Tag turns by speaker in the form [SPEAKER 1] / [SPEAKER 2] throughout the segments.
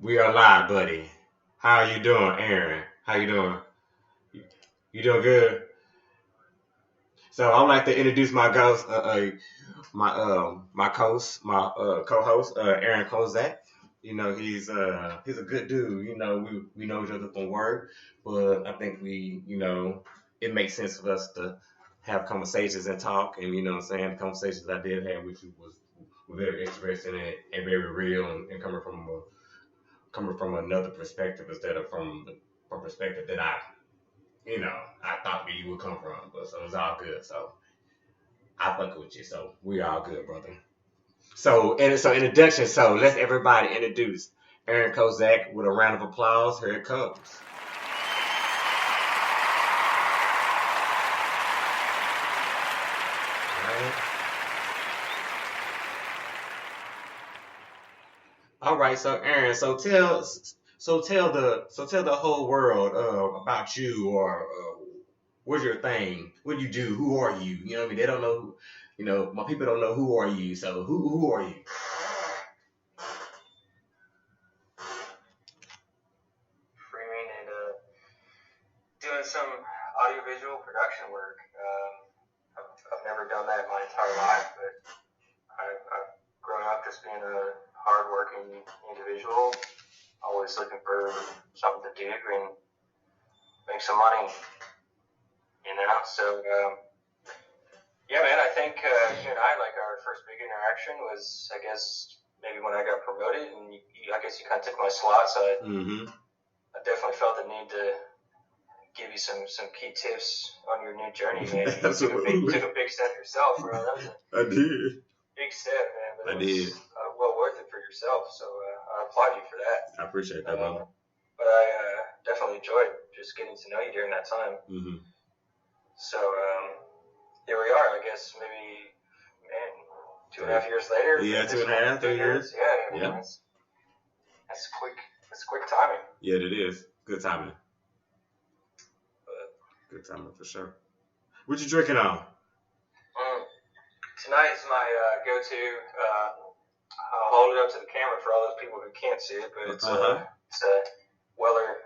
[SPEAKER 1] We are live, buddy. How you doing, Aaron? How you doing? You doing good? So I'd like to introduce my ghost, my host, my co-host, Aaron Kozak. He's a good dude. We know each other from work, but I think it makes sense for us to have conversations and talk. And you know what I'm saying, the conversations I did have with you was very interesting and very real and coming from another perspective instead of from perspective that I thought where you would come from. But so it's all good. So I fuck with you. So we all good, brother. So introduction. So let's everybody introduce Aaron Kozak with a round of applause. Here it comes. All right. So Aaron, tell the whole world about you or what's your thing? What do you do? Who are you? You know what I mean? They don't know. My people don't know who are you. So who are you?
[SPEAKER 2] Framing and doing some audiovisual production work. I've never done that my entire life, but I've grown up just being a hardworking individual, always looking for something to do and make some money. So yeah, man. I think you and I, like, our first big interaction was, I guess, maybe when I got promoted, and I guess you kind of took my slot, so I definitely felt the need to give you some key tips on your new journey, man. You took a big step yourself, bro. That was
[SPEAKER 1] I did.
[SPEAKER 2] Big step, man. But
[SPEAKER 1] I did.
[SPEAKER 2] Well worth it for yourself, so I applaud you for that.
[SPEAKER 1] I appreciate that, brother.
[SPEAKER 2] But I definitely enjoyed just getting to know you during that time. So here we are, I guess, maybe, man, 2.5 years later.
[SPEAKER 1] Yeah, 2.5, 3 years.
[SPEAKER 2] Yeah. That's quick. That's quick timing.
[SPEAKER 1] Yeah, it is. Good timing. Good timing for sure. What you drinking on?
[SPEAKER 2] Tonight is my go-to. I'll hold it up to the camera for all those people who can't see it, but it's a Weller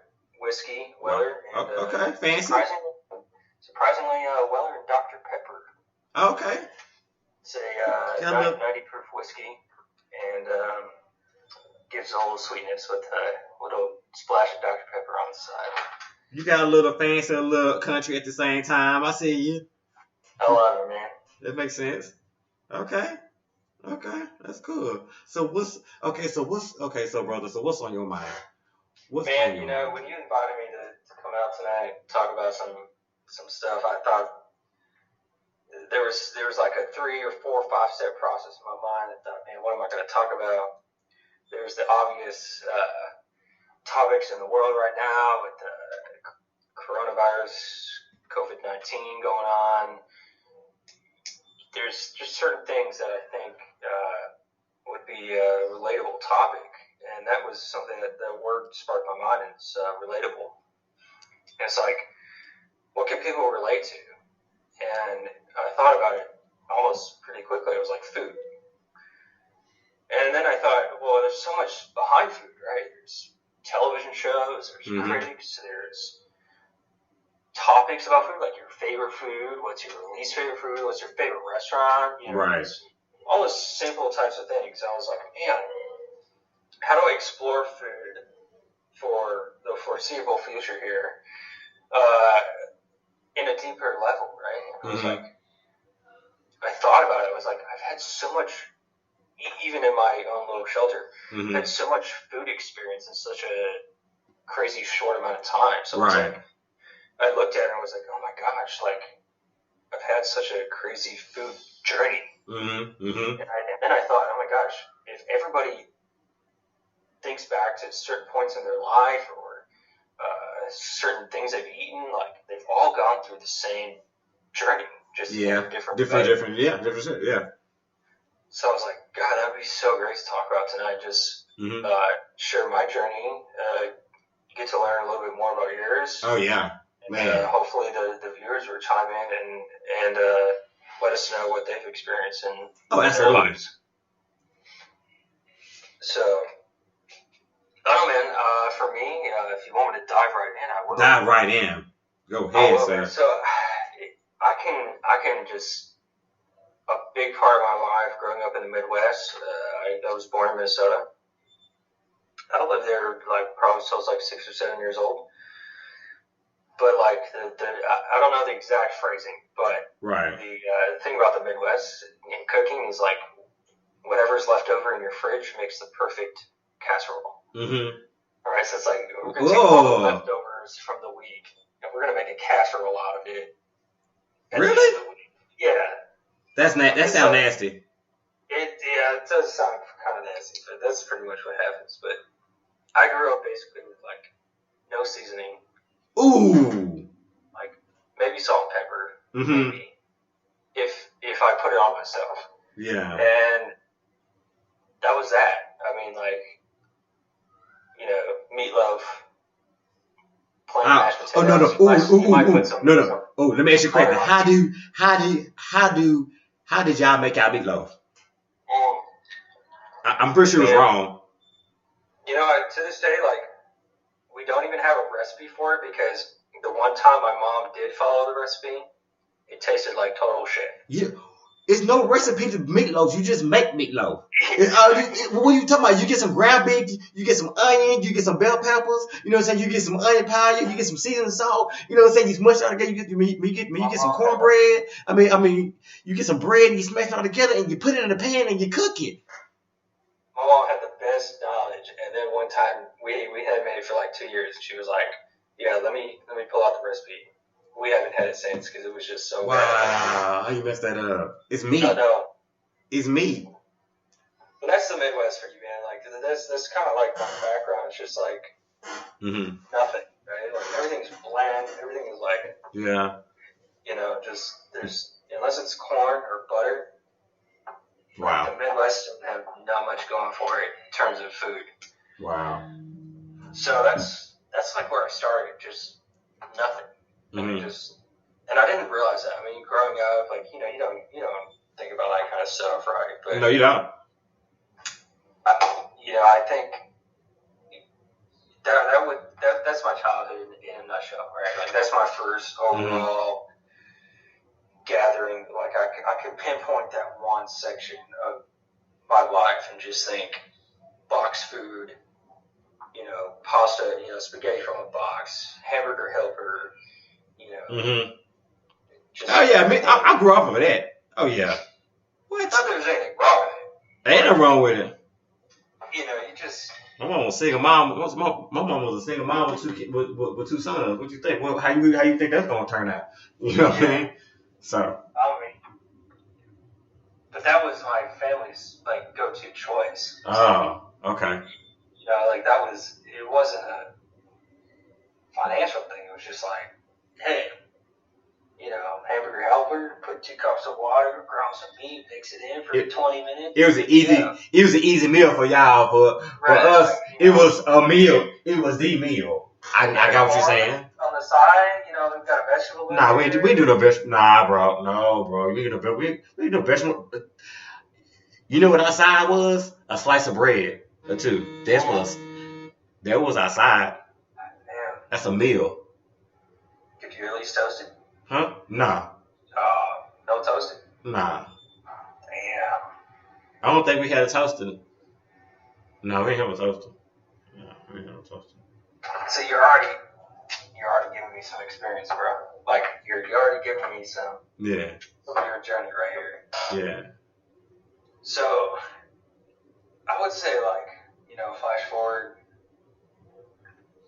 [SPEAKER 2] whiskey. Weller. And,
[SPEAKER 1] okay, fancy.
[SPEAKER 2] Surprisingly, Weller and Dr. Pepper.
[SPEAKER 1] Okay.
[SPEAKER 2] It's a 90 proof whiskey, and gives a little sweetness with a little splash of Dr. Pepper on the side.
[SPEAKER 1] You got a little fancy, a little country at the same time. I see you.
[SPEAKER 2] I love it, man.
[SPEAKER 1] That makes sense. Okay, that's cool. So brother, so what's on your mind?
[SPEAKER 2] When you invited me to come out tonight and talk about some stuff, I thought there was like a 3 or 4 or 5 step process in my mind. I thought, man, what am I going to talk about? There's the obvious topics in the world right now with the coronavirus, COVID-19 going on. There's just certain things that I think would be a relatable topic, and that was something that the word sparked my mind, and it's relatable. And it's like, what can people relate to? And I thought about it almost pretty quickly. It was like food. And then I thought, well, there's so much behind food, right? There's television shows, there's critics, there's topics about food, like your favorite food, what's your least favorite food, what's your favorite restaurant,
[SPEAKER 1] right?
[SPEAKER 2] All those simple types of things. I was like, man, how do I explore food for the foreseeable future here in a deeper level, right? And I was like, I thought about it. I was like, I've had so much, even in my own little shelter, I've had so much food experience in such a crazy short amount of time. So it's like, I looked at it and was like, oh my gosh, like, I've had such a crazy food journey. And then I thought, oh my gosh, if everybody thinks back to certain points in their life or certain things they've eaten, like, they've all gone through the same journey, just in different
[SPEAKER 1] shit, yeah.
[SPEAKER 2] So I was like, God, that would be so great to talk about tonight. Just share my journey, get to learn a little bit more about yours.
[SPEAKER 1] Oh yeah.
[SPEAKER 2] And hopefully the viewers will chime in and let us know what they've experienced in their lives. So, I don't know,
[SPEAKER 3] Dive right in. Go ahead, sir.
[SPEAKER 2] So I can just, a big part of my life growing up in the Midwest, I was born in Minnesota. I lived there probably until I was 6 or 7 years old. But I don't know the exact phrasing, but
[SPEAKER 3] right.
[SPEAKER 2] The thing about the Midwest in cooking is whatever's left over in your fridge makes the perfect casserole.
[SPEAKER 3] Mm-hmm.
[SPEAKER 2] All right, so it's we're gonna take all the leftovers from the week and we're gonna make a casserole out of it.
[SPEAKER 3] Really?
[SPEAKER 2] Yeah.
[SPEAKER 3] That sounds nasty.
[SPEAKER 2] It does sound kind of nasty, but that's pretty much what happens. But I grew up basically with no seasoning.
[SPEAKER 3] Ooh.
[SPEAKER 2] Maybe salt and pepper.
[SPEAKER 3] Mm-hmm.
[SPEAKER 2] Maybe. If I put it on myself.
[SPEAKER 3] Yeah.
[SPEAKER 2] And that was that. I mean, meatloaf, plain mashed potatoes.
[SPEAKER 3] No. Oh, let me ask you a question. How did y'all make y'all meatloaf? I'm pretty sure it was wrong.
[SPEAKER 2] To this day, we don't even have a recipe for it because the one time my mom did follow the recipe, it tasted like total shit.
[SPEAKER 3] Yeah. It's no recipe to meatloaf. You just make meatloaf. What are you talking about? You get some ground beef, you get some onion, you get some bell peppers. You know what I'm saying? You get some onion powder, you get some seasoning salt. You know what I'm saying? You smush it all together. You get some cornbread. I mean, you get some bread and you smash it all together and you put it in the pan and you cook it.
[SPEAKER 2] My mom had the best knowledge, and then one time we had made it for 2 years, and she was like, "Yeah, let me pull out the recipe." We haven't had it since because it was just so bad.
[SPEAKER 3] Wow, how you messed that up? It's meat.
[SPEAKER 2] I know.
[SPEAKER 3] It's meat.
[SPEAKER 2] But that's the Midwest for you, man. That's kind of my background. It's just
[SPEAKER 3] nothing,
[SPEAKER 2] right? Everything's bland. Everything is
[SPEAKER 3] yeah.
[SPEAKER 2] Just there's, unless it's corn or butter.
[SPEAKER 3] Wow.
[SPEAKER 2] The Midwest doesn't have not much going for it in terms of food.
[SPEAKER 3] Wow.
[SPEAKER 2] So that's where I started. Just nothing.
[SPEAKER 3] Mm-hmm.
[SPEAKER 2] And I didn't realize that. I mean, growing up, you don't think about that kind of stuff, right? But
[SPEAKER 3] no, you don't.
[SPEAKER 2] I think that's my childhood in a nutshell, right? That's my first overall gathering. I could pinpoint that one section of my life and just think box food, pasta, spaghetti from a box, hamburger helper,
[SPEAKER 3] Mm-hmm. Oh yeah, I grew up with that. Oh yeah. What?
[SPEAKER 2] Not that there's anything wrong with it.
[SPEAKER 3] Ain't nothing wrong with it.
[SPEAKER 2] You just.
[SPEAKER 3] My mom was a single mom. My mom was a single mom with two sons. What you think? Well, how you think that's gonna turn out? You know what I mean? So.
[SPEAKER 2] But that was my family's go-to choice.
[SPEAKER 3] Oh, okay.
[SPEAKER 2] It wasn't a financial thing. It was just hey, hamburger helper, put 2 cups of water, ground some meat, mix it in for 20 minutes.
[SPEAKER 3] It was an easy meal for y'all. For us, it was a meal. It was the meal. I got what you're saying.
[SPEAKER 2] On the side, we've got a vegetable.
[SPEAKER 3] Nah, we do no vegetable. Nah, bro. No, bro. We do no vegetable. You know what our side was? A slice of bread or two. That was our side.
[SPEAKER 2] Damn.
[SPEAKER 3] That's a meal.
[SPEAKER 2] Could you at least toast it?
[SPEAKER 3] Huh? Nah.
[SPEAKER 2] No toasted?
[SPEAKER 3] Nah.
[SPEAKER 2] Damn.
[SPEAKER 3] I don't think we had a toaster. No, we didn't have a toaster. Yeah, we didn't have a toaster.
[SPEAKER 2] So you're already giving me some experience, bro. You're already giving me some of your journey right here.
[SPEAKER 3] Yeah.
[SPEAKER 2] So I would say flash forward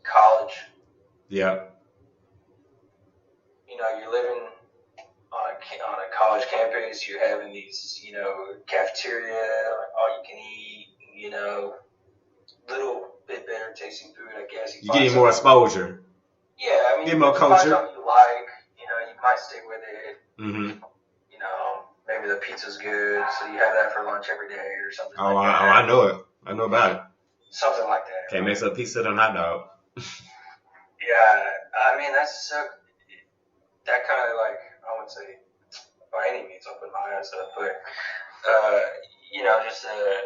[SPEAKER 2] college.
[SPEAKER 3] Yeah.
[SPEAKER 2] You're living on a college campus. You're having these, cafeteria, all you can eat, little bit better tasting food, I guess.
[SPEAKER 3] You're getting more exposure.
[SPEAKER 2] Yeah, I mean,
[SPEAKER 3] get more culture.
[SPEAKER 2] Find something you like, you might stick with it.
[SPEAKER 3] Mm-hmm.
[SPEAKER 2] Maybe the pizza's good, so you have that for lunch every day or something that.
[SPEAKER 3] I know it. I know about it.
[SPEAKER 2] Something like that.
[SPEAKER 3] Can't mix up pizza and hot dog.
[SPEAKER 2] Yeah, I mean, that kind of I wouldn't say by any means opened my eyes up, but just the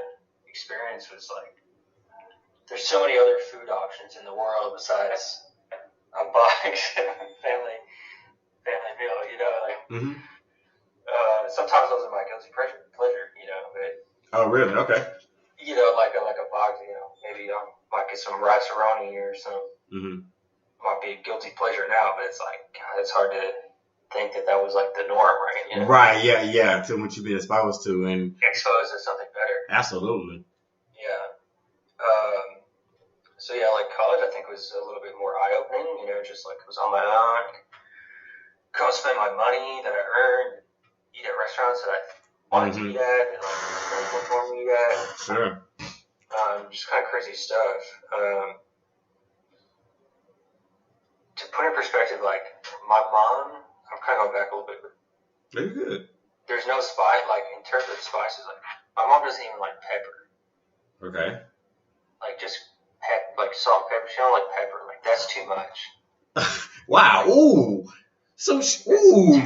[SPEAKER 2] experience was there's so many other food options in the world besides box family meal, you know, like sometimes those are my guilty pleasure, you know, but
[SPEAKER 3] Oh, really? Okay.
[SPEAKER 2] you know, like a box, you know, maybe I might get some rice-a-roni or some might be a guilty pleasure now, but it's like, God, it's hard to think that was like the norm, right? You know?
[SPEAKER 3] Right, yeah, to what you've been exposed to and
[SPEAKER 2] exposed to something better.
[SPEAKER 3] Absolutely.
[SPEAKER 2] Yeah. So yeah, like college, I think was a little bit more eye-opening. You know, just like it was on my own. Go spend my money that I earned, eat at restaurants that I wanted to eat at, and like friends wanted to eat at.
[SPEAKER 3] Sure.
[SPEAKER 2] Just kind of crazy stuff. To put in perspective, like my mom, I'm kind of going back a little bit.
[SPEAKER 3] Very good.
[SPEAKER 2] There's no spice, like in terms of spices, like my mom doesn't even like pepper.
[SPEAKER 3] Okay.
[SPEAKER 2] Like just like salt, pepper. She don't like pepper. Like that's too much.
[SPEAKER 3] Wow. Ooh. So you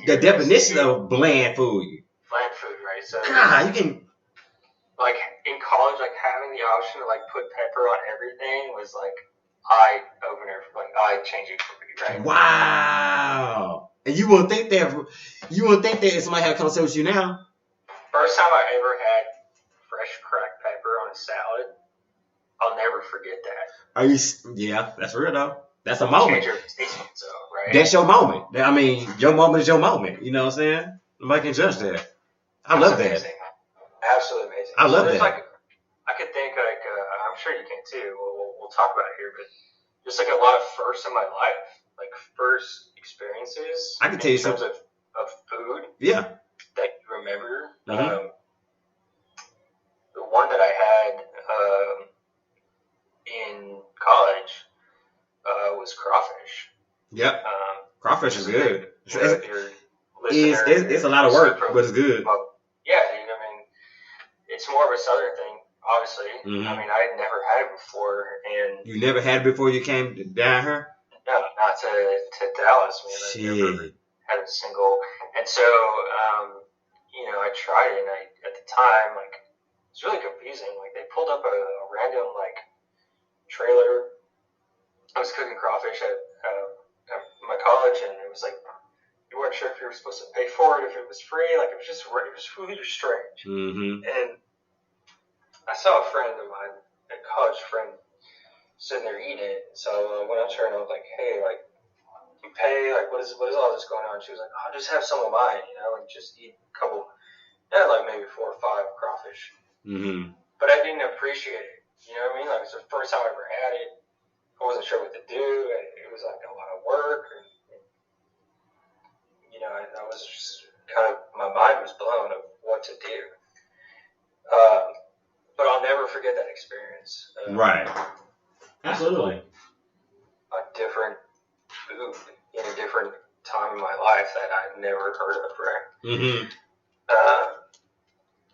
[SPEAKER 3] the definition of bland food.
[SPEAKER 2] Bland food, right? So
[SPEAKER 3] God, you can
[SPEAKER 2] like in college, like having the option to like put pepper on everything was like eye opener, like eye changing for me, right?
[SPEAKER 3] Wow. And you wouldn't think that if somebody had a conversation with you now.
[SPEAKER 2] First time I ever had fresh cracked pepper on a salad, I'll never forget that.
[SPEAKER 3] Are you? Yeah, that's real though. That's a moment.
[SPEAKER 2] Change your taste buds, though, right?
[SPEAKER 3] That's your moment. I mean, your moment is your moment. You know what I'm saying? Nobody can judge that. I love that.
[SPEAKER 2] Amazing. Absolutely amazing.
[SPEAKER 3] I love that.
[SPEAKER 2] Like, I could think like I'm sure you can too. We'll talk about it here, but just like a lot of firsts in my life, like first experiences.
[SPEAKER 3] I can tell you
[SPEAKER 2] in terms of food.
[SPEAKER 3] Yeah.
[SPEAKER 2] That you remember. The one that I had in college was crawfish.
[SPEAKER 3] Yep. Crawfish is good.
[SPEAKER 2] It's
[SPEAKER 3] a lot of work, but it's good.
[SPEAKER 2] Yeah, dude, I mean, it's more of a southern thing, obviously. I mean, I had never had it before, and
[SPEAKER 3] you never had it before you came down here?
[SPEAKER 2] No, not to Dallas, man. I never had a single. And so, you know, I tried it, and at the time, like, it's really confusing. Like, they pulled up a random, like, trailer. I was cooking crawfish at my college, and it was like, you weren't sure if you were supposed to pay for it, if it was free. Like, it was really strange. And I saw a friend of mine, a college friend, sitting there eating it. So I went up to her and I was like, hey, like, you pay? Like, what is all this going on? She was like, oh, just have some of mine, you know, and just eat a couple, like maybe 4 or 5 crawfish. But I didn't appreciate it. You know what I mean? Like, it was the first time I ever had it. I wasn't sure what to do. It was like a lot of work. And you know, I was just kind of, my mind was blown of what to do. But I'll never forget that experience.
[SPEAKER 3] Right. Absolutely.
[SPEAKER 2] A different food in a different time in my life that I've never heard of, right?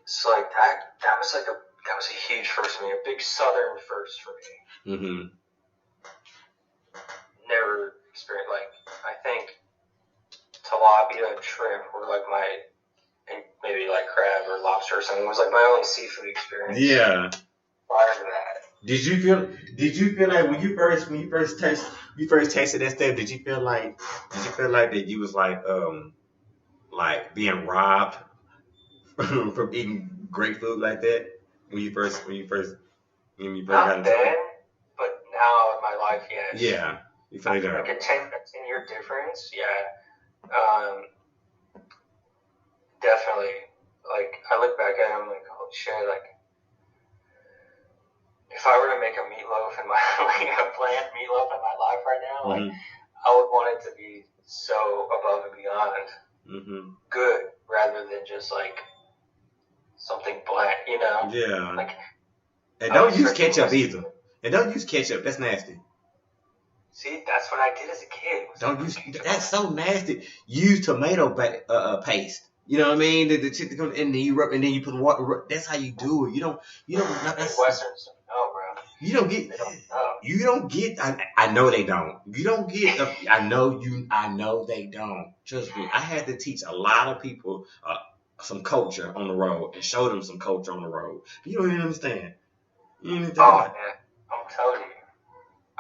[SPEAKER 2] So like that was a huge first for me, a big southern first for me. Never experienced, like, I think tilapia and shrimp were like and maybe like crab or lobster or something was like my only seafood experience.
[SPEAKER 3] Yeah.
[SPEAKER 2] Prior to that.
[SPEAKER 3] Did you feel like when you first tasted that stuff, did you feel like that you was like being robbed from eating great food like that when you first got into it?
[SPEAKER 2] But now in my life, yes.
[SPEAKER 3] Yeah. You feel like
[SPEAKER 2] a 10-year difference, yeah. Definitely. Like, I look back at it, I'm like, holy shit, like, if I were to make a meatloaf in my, like, a bland meatloaf in my life right now, like, I would want it to be so above and beyond good, rather than just, like, something bland, you know?
[SPEAKER 3] Yeah.
[SPEAKER 2] Like,
[SPEAKER 3] and don't use ketchup either. And don't use ketchup. That's nasty.
[SPEAKER 2] See, that's what I did as a kid.
[SPEAKER 3] Don't use. That's so nasty. Use tomato paste. You know what I mean? The shit that comes and then you rub and then you put water. That's how you do it. You don't. That's
[SPEAKER 2] Westerns don't know, bro.
[SPEAKER 3] You don't get. You don't get. I know they don't. You don't get. I know they don't. Trust me. I had to teach a lot of people some culture on the road and show them some culture on the road. You don't even understand.
[SPEAKER 2] Oh man, I'm telling you.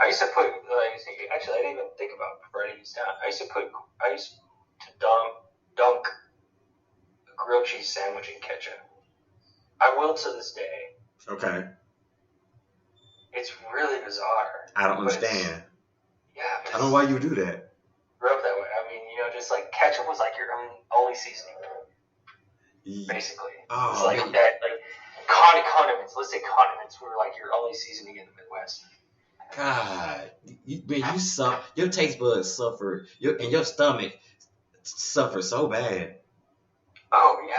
[SPEAKER 2] I used to put like actually, I didn't even think about writing these down. I used to dunk a grilled cheese sandwich in ketchup. I will to this day.
[SPEAKER 3] Okay.
[SPEAKER 2] It's really bizarre.
[SPEAKER 3] I don't understand.
[SPEAKER 2] Yeah.
[SPEAKER 3] I don't know why you would do that.
[SPEAKER 2] Grew up that way. I mean, just like ketchup was like your only seasoning. Basically.
[SPEAKER 3] Oh,
[SPEAKER 2] it's like
[SPEAKER 3] man.
[SPEAKER 2] that, like condiments. Let's say condiments were like your only seasoning in the Midwest.
[SPEAKER 3] God, your taste buds suffered, and your stomach suffered so bad.
[SPEAKER 2] Oh yeah.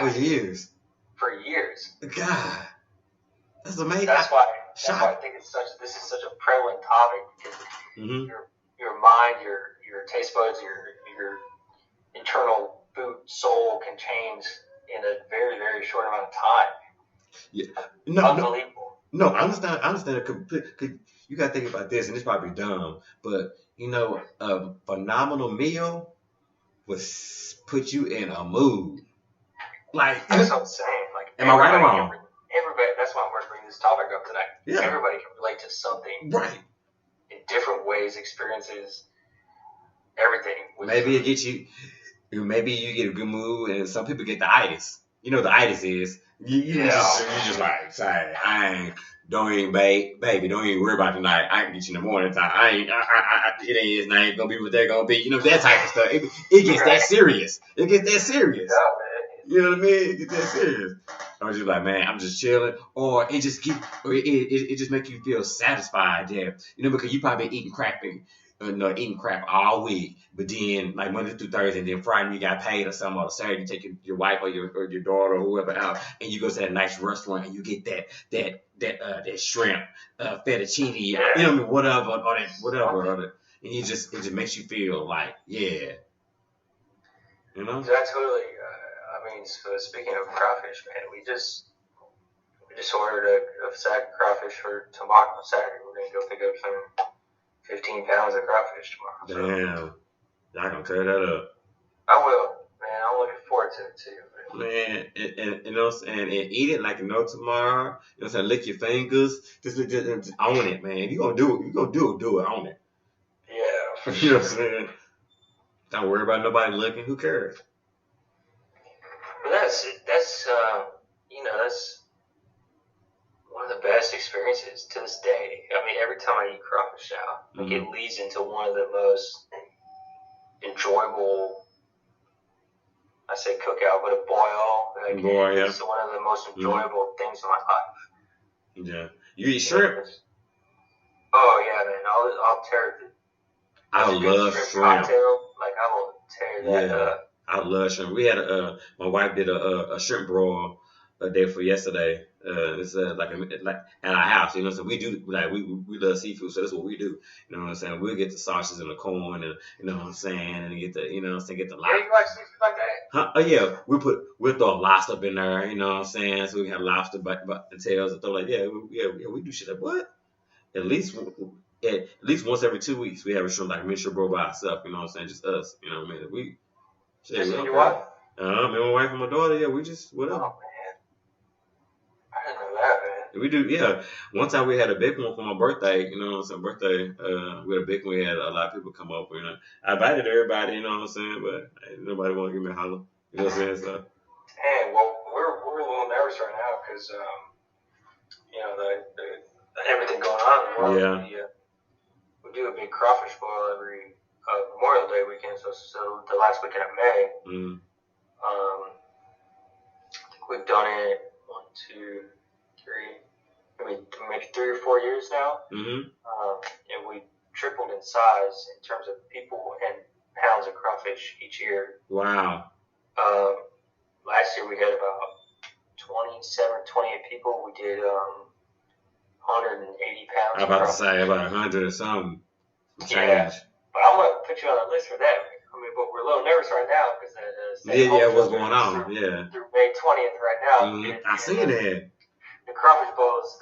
[SPEAKER 3] For years. God, that's amazing.
[SPEAKER 2] That's why I think this is such a prevalent topic because your mind, your taste buds, your internal food soul can change in a very, very short amount of time.
[SPEAKER 3] Yeah.
[SPEAKER 2] Unbelievable.
[SPEAKER 3] No, I understand it completely. You gotta think about this, and it's probably dumb, but a phenomenal meal would put you in a mood. Like,
[SPEAKER 2] that's what I'm saying. Like,
[SPEAKER 3] am I right or wrong?
[SPEAKER 2] Everybody. That's why we're bringing this topic up tonight.
[SPEAKER 3] Yeah.
[SPEAKER 2] Everybody can relate to something.
[SPEAKER 3] Right.
[SPEAKER 2] In different ways, experiences, everything.
[SPEAKER 3] Maybe it gets you. Maybe you get a good mood, and some people get the itis. You know what the itis is. You just like, say, don't even, baby, don't even worry about tonight. I can get you in the morning time. It ain't gonna be what they're gonna be. That type of stuff. It gets that serious. It gets that serious.
[SPEAKER 2] Yeah, man.
[SPEAKER 3] You know what I mean? It gets that serious. I was just like, man, I'm just chilling, or it just make you feel satisfied, because you probably eating crap all week, but then like Monday through Thursday, and then Friday you got paid or something, or Saturday you take your wife or your daughter or whoever out, and you go to that nice restaurant and you get that shrimp, fettuccine, you know what I mean, whatever, and it just makes you feel like, yeah,
[SPEAKER 2] That totally. So speaking of crawfish, man, we just ordered a sack of crawfish for tomorrow. Saturday, we're gonna go pick up some 15 pounds of crawfish tomorrow.
[SPEAKER 3] Damn, y'all gonna tear that up.
[SPEAKER 2] I will, man. I'm looking forward to it too.
[SPEAKER 3] Man, and eat it like tomorrow. Lick your fingers, just own it, man. You gonna do it, own it.
[SPEAKER 2] Yeah.
[SPEAKER 3] You know what I'm saying? Don't worry about nobody looking. Who cares?
[SPEAKER 2] But that's one of the best experiences to this day. I mean, every time I eat crawfish now, it leads into one of the most enjoyable, I say cookout, but a boil. It's one of the most enjoyable things in my life.
[SPEAKER 3] Yeah. You eat shrimp?
[SPEAKER 2] Oh, yeah, man. I'll tear it.
[SPEAKER 3] I love shrimp.
[SPEAKER 2] Cocktail, like, I will tear that up.
[SPEAKER 3] I love shrimp. We had my wife did a shrimp broil a day for yesterday. It's like at our house, so we do we love seafood, so that's what we do. You know what I'm saying? We'll get the sausages and the corn, and you know what I'm saying, and get the get the lobster.
[SPEAKER 2] Yeah, you like seafood like that?
[SPEAKER 3] Huh? Oh yeah, we'll throw a lobster up in there. You know what I'm saying? So we can have lobster and tails and stuff like we do shit like what? At least once every 2 weeks we have a shrimp like mixture broil by ourselves. You know what I'm saying? Just us. You know what I mean? We.
[SPEAKER 2] Just you and your wife?
[SPEAKER 3] Me and my wife and my daughter. We just whatever.
[SPEAKER 2] Oh man, I didn't know that, man.
[SPEAKER 3] We do, One time we had a big one for my birthday. You know what I'm saying? Birthday. We had a big one. We had a lot of people come up. I invited everybody. You know what I'm saying? But nobody want to give me a holler. You know what I'm saying? So.
[SPEAKER 2] Dang, well, we're a little nervous right now because the everything going on in the world.
[SPEAKER 3] Yeah.
[SPEAKER 2] We do a big crawfish boil every Memorial Day weekend, so the last weekend of May. I think we've done it 1, 2, 3, maybe 3 or 4 years now. And we tripled in size in terms of people and pounds of crawfish each year.
[SPEAKER 3] Wow.
[SPEAKER 2] Last year we had about 28 people. We did 180 pounds.
[SPEAKER 3] I'm about to say about 100 or something.
[SPEAKER 2] Yeah. But I'm going to put you on the list for that. I mean, but we're a little nervous right now because
[SPEAKER 3] what's going on?
[SPEAKER 2] Through May 20th right now.
[SPEAKER 3] I see that.
[SPEAKER 2] The crawfish bowl is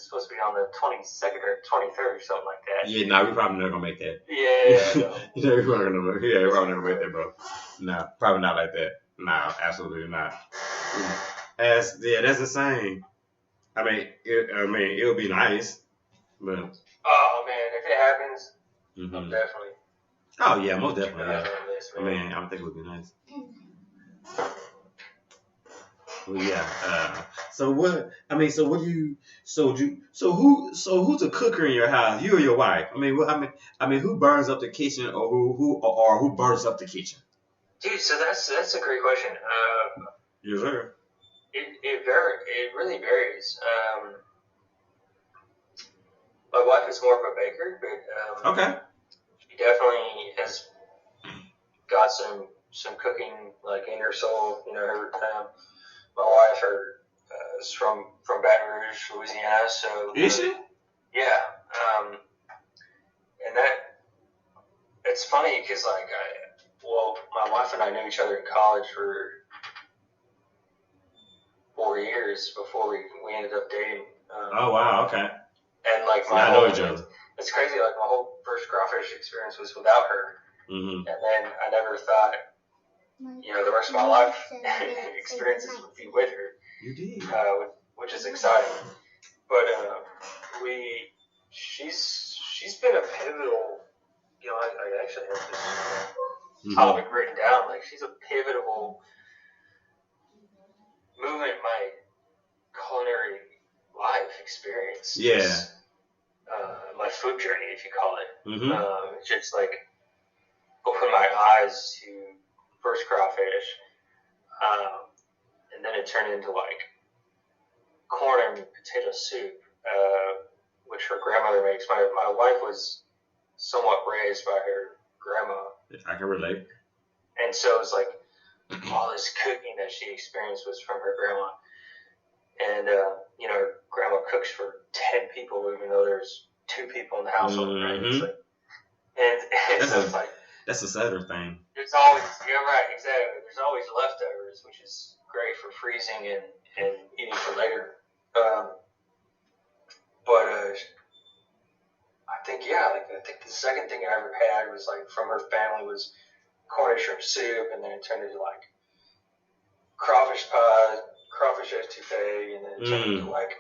[SPEAKER 2] supposed to be on the 22nd or 23rd or something like that.
[SPEAKER 3] Yeah, no, we probably not gonna make that.
[SPEAKER 2] Yeah.
[SPEAKER 3] We're probably not gonna make that, bro. No, probably not like that. No, absolutely not. That's insane. I mean, it'll be nice, but.
[SPEAKER 2] Oh man, if it happens, I'm definitely.
[SPEAKER 3] Oh yeah, most definitely. Yeah.
[SPEAKER 2] List,
[SPEAKER 3] I mean, I think it would be nice. Well, yeah. So what? I mean, so what do you? So who's a cooker in your house? You or your wife? I mean, who burns up the kitchen, or who burns up the kitchen?
[SPEAKER 2] Dude, so that's a great question.
[SPEAKER 3] Yes, sir.
[SPEAKER 2] It really varies. My wife is more of a baker, but
[SPEAKER 3] Okay.
[SPEAKER 2] she definitely has got some cooking like in her soul. You know, her my wife is from Baton Rouge, Louisiana. So
[SPEAKER 3] is she?
[SPEAKER 2] Yeah. And that it's funny because like my wife and I knew each other in college for 4 years before we ended up dating.
[SPEAKER 3] Oh wow, okay.
[SPEAKER 2] And like
[SPEAKER 3] I know each other.
[SPEAKER 2] It's crazy. Like my whole first crawfish experience was without her, and then I never thought, the rest of my life experiences would be with her.
[SPEAKER 3] You did,
[SPEAKER 2] which is exciting. But she's been a pivotal. I actually have this topic written down. Like she's a pivotal movement in my culinary life experience.
[SPEAKER 3] Yeah.
[SPEAKER 2] My food journey, if you call it.
[SPEAKER 3] Mm-hmm.
[SPEAKER 2] Just like opened my eyes to first crawfish, and then it turned into like corn and potato soup, which her grandmother makes. My wife was somewhat raised by her grandma.
[SPEAKER 3] I can relate.
[SPEAKER 2] And so it's like all this cooking that she experienced was from her grandma. And, grandma cooks for 10 people, even though there's 2 people in the household, right? It's like, it's like,
[SPEAKER 3] that's a Southern thing.
[SPEAKER 2] There's always, right, exactly. There's always leftovers, which is great for freezing and eating for later. I think the second thing I ever had was like from her family was corn and shrimp soup, and then it turned into like crawfish pie, crawfish etouffee, and then it turned into like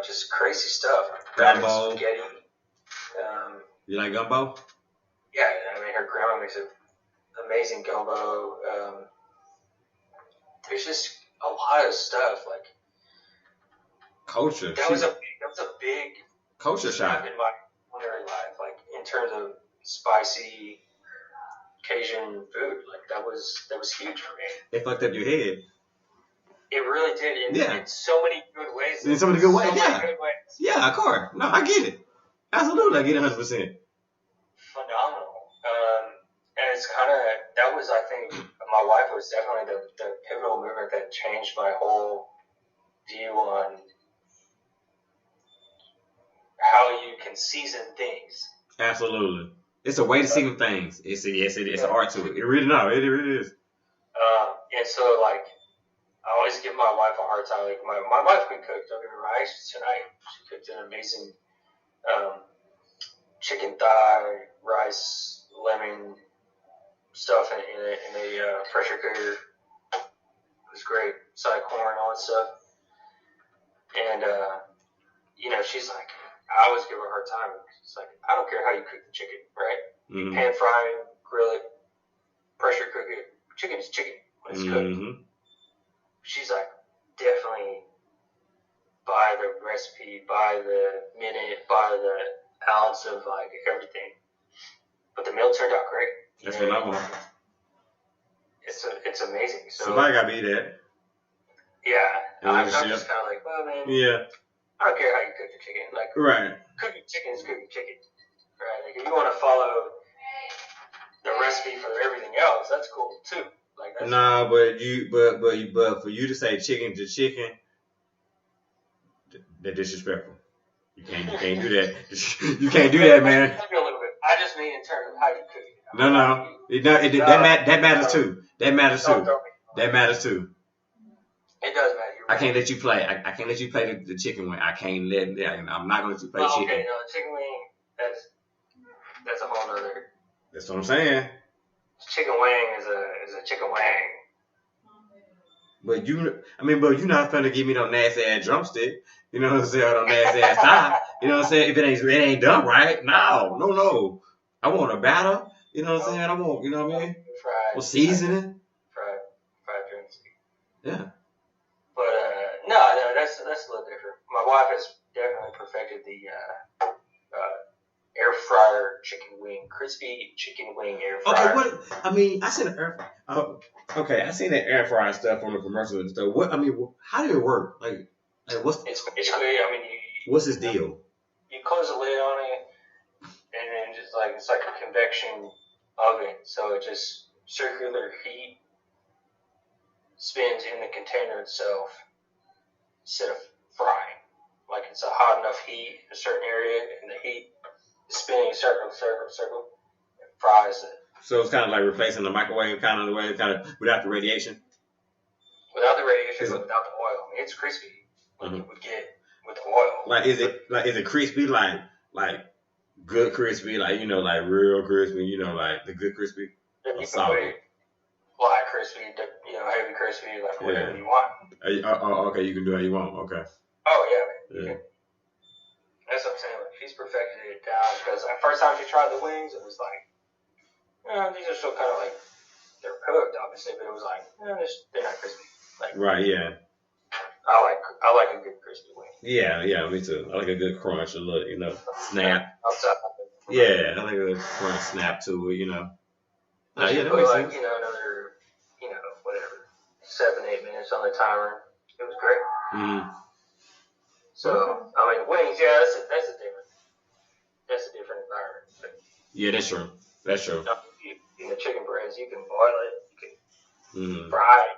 [SPEAKER 2] just crazy stuff.
[SPEAKER 3] Gumbo.
[SPEAKER 2] Spaghetti.
[SPEAKER 3] You like gumbo?
[SPEAKER 2] Yeah, I mean her grandma makes an amazing gumbo. There's just a lot of stuff like
[SPEAKER 3] culture.
[SPEAKER 2] That was a big
[SPEAKER 3] culture shock
[SPEAKER 2] in my culinary life, like in terms of spicy Cajun food. Like that was huge for me.
[SPEAKER 3] It fucked up your head.
[SPEAKER 2] It really did. In so many good ways.
[SPEAKER 3] In so many good ways.
[SPEAKER 2] Many good ways.
[SPEAKER 3] Yeah, of course. No, I get it. Absolutely, I get it 100%.
[SPEAKER 2] Phenomenal. And it's kind of, that was, I think, my wife was definitely the pivotal movement that changed my whole view on how you can season things.
[SPEAKER 3] Absolutely. It's a way to season things. It's an art to it. It really is.
[SPEAKER 2] And so, like, I always give my wife a hard time. Like, my wife can cook. Don't get me wrong. Tonight, she cooked an amazing chicken thigh, rice, lemon stuff in a pressure cooker. It was great. Side corn, all that stuff. And, she's like, I always give her a hard time. It's like, I don't care how you cook the chicken, right?
[SPEAKER 3] Mm-hmm.
[SPEAKER 2] Pan fry it, grill it, pressure cook it. Chicken is chicken when it's cooked. She's like, definitely buy the recipe, buy the minute, buy the ounce of like everything. But the meal turned out great.
[SPEAKER 3] That's phenomenal.
[SPEAKER 2] It's amazing. So
[SPEAKER 3] somebody gotta be that.
[SPEAKER 2] Yeah, I'm just kind of like, well, man.
[SPEAKER 3] Yeah.
[SPEAKER 2] I don't care how you cook the chicken. Like,
[SPEAKER 3] right.
[SPEAKER 2] Cooking chicken is cooking chicken. Right. Like, if you want to follow the recipe for everything else, that's cool too. Like, that's
[SPEAKER 3] nah, but for you to say chicken to chicken, that's disrespectful. You can't do that. You can't do that, man.
[SPEAKER 2] Maybe a little bit. I just mean in terms of how you cook it.
[SPEAKER 3] That matters too. That matters too. That matters too.
[SPEAKER 2] It does matter.
[SPEAKER 3] I can't let you play. I can't let you play the chicken wing. I can't let. I'm not gonna let you play chicken.
[SPEAKER 2] Okay, no, chicken wing. That's a whole nother.
[SPEAKER 3] That's what I'm saying.
[SPEAKER 2] Chicken wing is a chicken wing.
[SPEAKER 3] But you're not finna give me no nasty ass drumstick. You know what I'm saying? No nasty ass thigh. You know what I'm saying? If it ain't done right, no. I want a batter. You know what I'm saying? I want, you know what I mean?
[SPEAKER 2] Fried.
[SPEAKER 3] Or seasoning.
[SPEAKER 2] Fried drinks.
[SPEAKER 3] Yeah.
[SPEAKER 2] But no, that's a little different. My wife has definitely perfected the air fryer chicken wing, crispy chicken wing air fryer.
[SPEAKER 3] Okay, I seen the air fryer. Okay, I seen the air fryer stuff on the commercial and stuff. How did it work? Like what's?
[SPEAKER 2] It's basically,
[SPEAKER 3] what's this deal?
[SPEAKER 2] You close the lid on it, and then just like it's like a convection oven, so it just circular heat spins in the container itself instead of frying. Like it's a hot enough heat in a certain area, and the heat is spinning circle, and fries it.
[SPEAKER 3] So it's kind of like replacing the microwave, kind of the way, kind of without the radiation.
[SPEAKER 2] Without the radiation, but without the oil. I mean, it's crispy, like you would get with the oil.
[SPEAKER 3] Like is it crispy? Like good crispy, like like real crispy. Like the good crispy.
[SPEAKER 2] Or solid. Light crispy, heavy crispy, like whatever you want.
[SPEAKER 3] Okay, you can do what you want. Okay.
[SPEAKER 2] Oh yeah, man. That's what I'm saying. Like, she's perfected it down because the first time she tried the wings, it was like, these are still kind of like they're cooked, obviously, but it was like, they're not crispy. Like,
[SPEAKER 3] right, yeah.
[SPEAKER 2] I like a good crispy wing.
[SPEAKER 3] Yeah, me too. I like a good crunch, a little, snap.
[SPEAKER 2] Outside.
[SPEAKER 3] Yeah, I like a good crunch, snap to it,
[SPEAKER 2] That makes sense. Another, whatever, 7-8 minutes on the timer. It was great.
[SPEAKER 3] Mm-hmm.
[SPEAKER 2] So, wings, yeah, that's a different environment. But,
[SPEAKER 3] yeah, that's true.
[SPEAKER 2] The chicken breasts, you can boil it, you can
[SPEAKER 3] Mm-hmm.
[SPEAKER 2] fry it,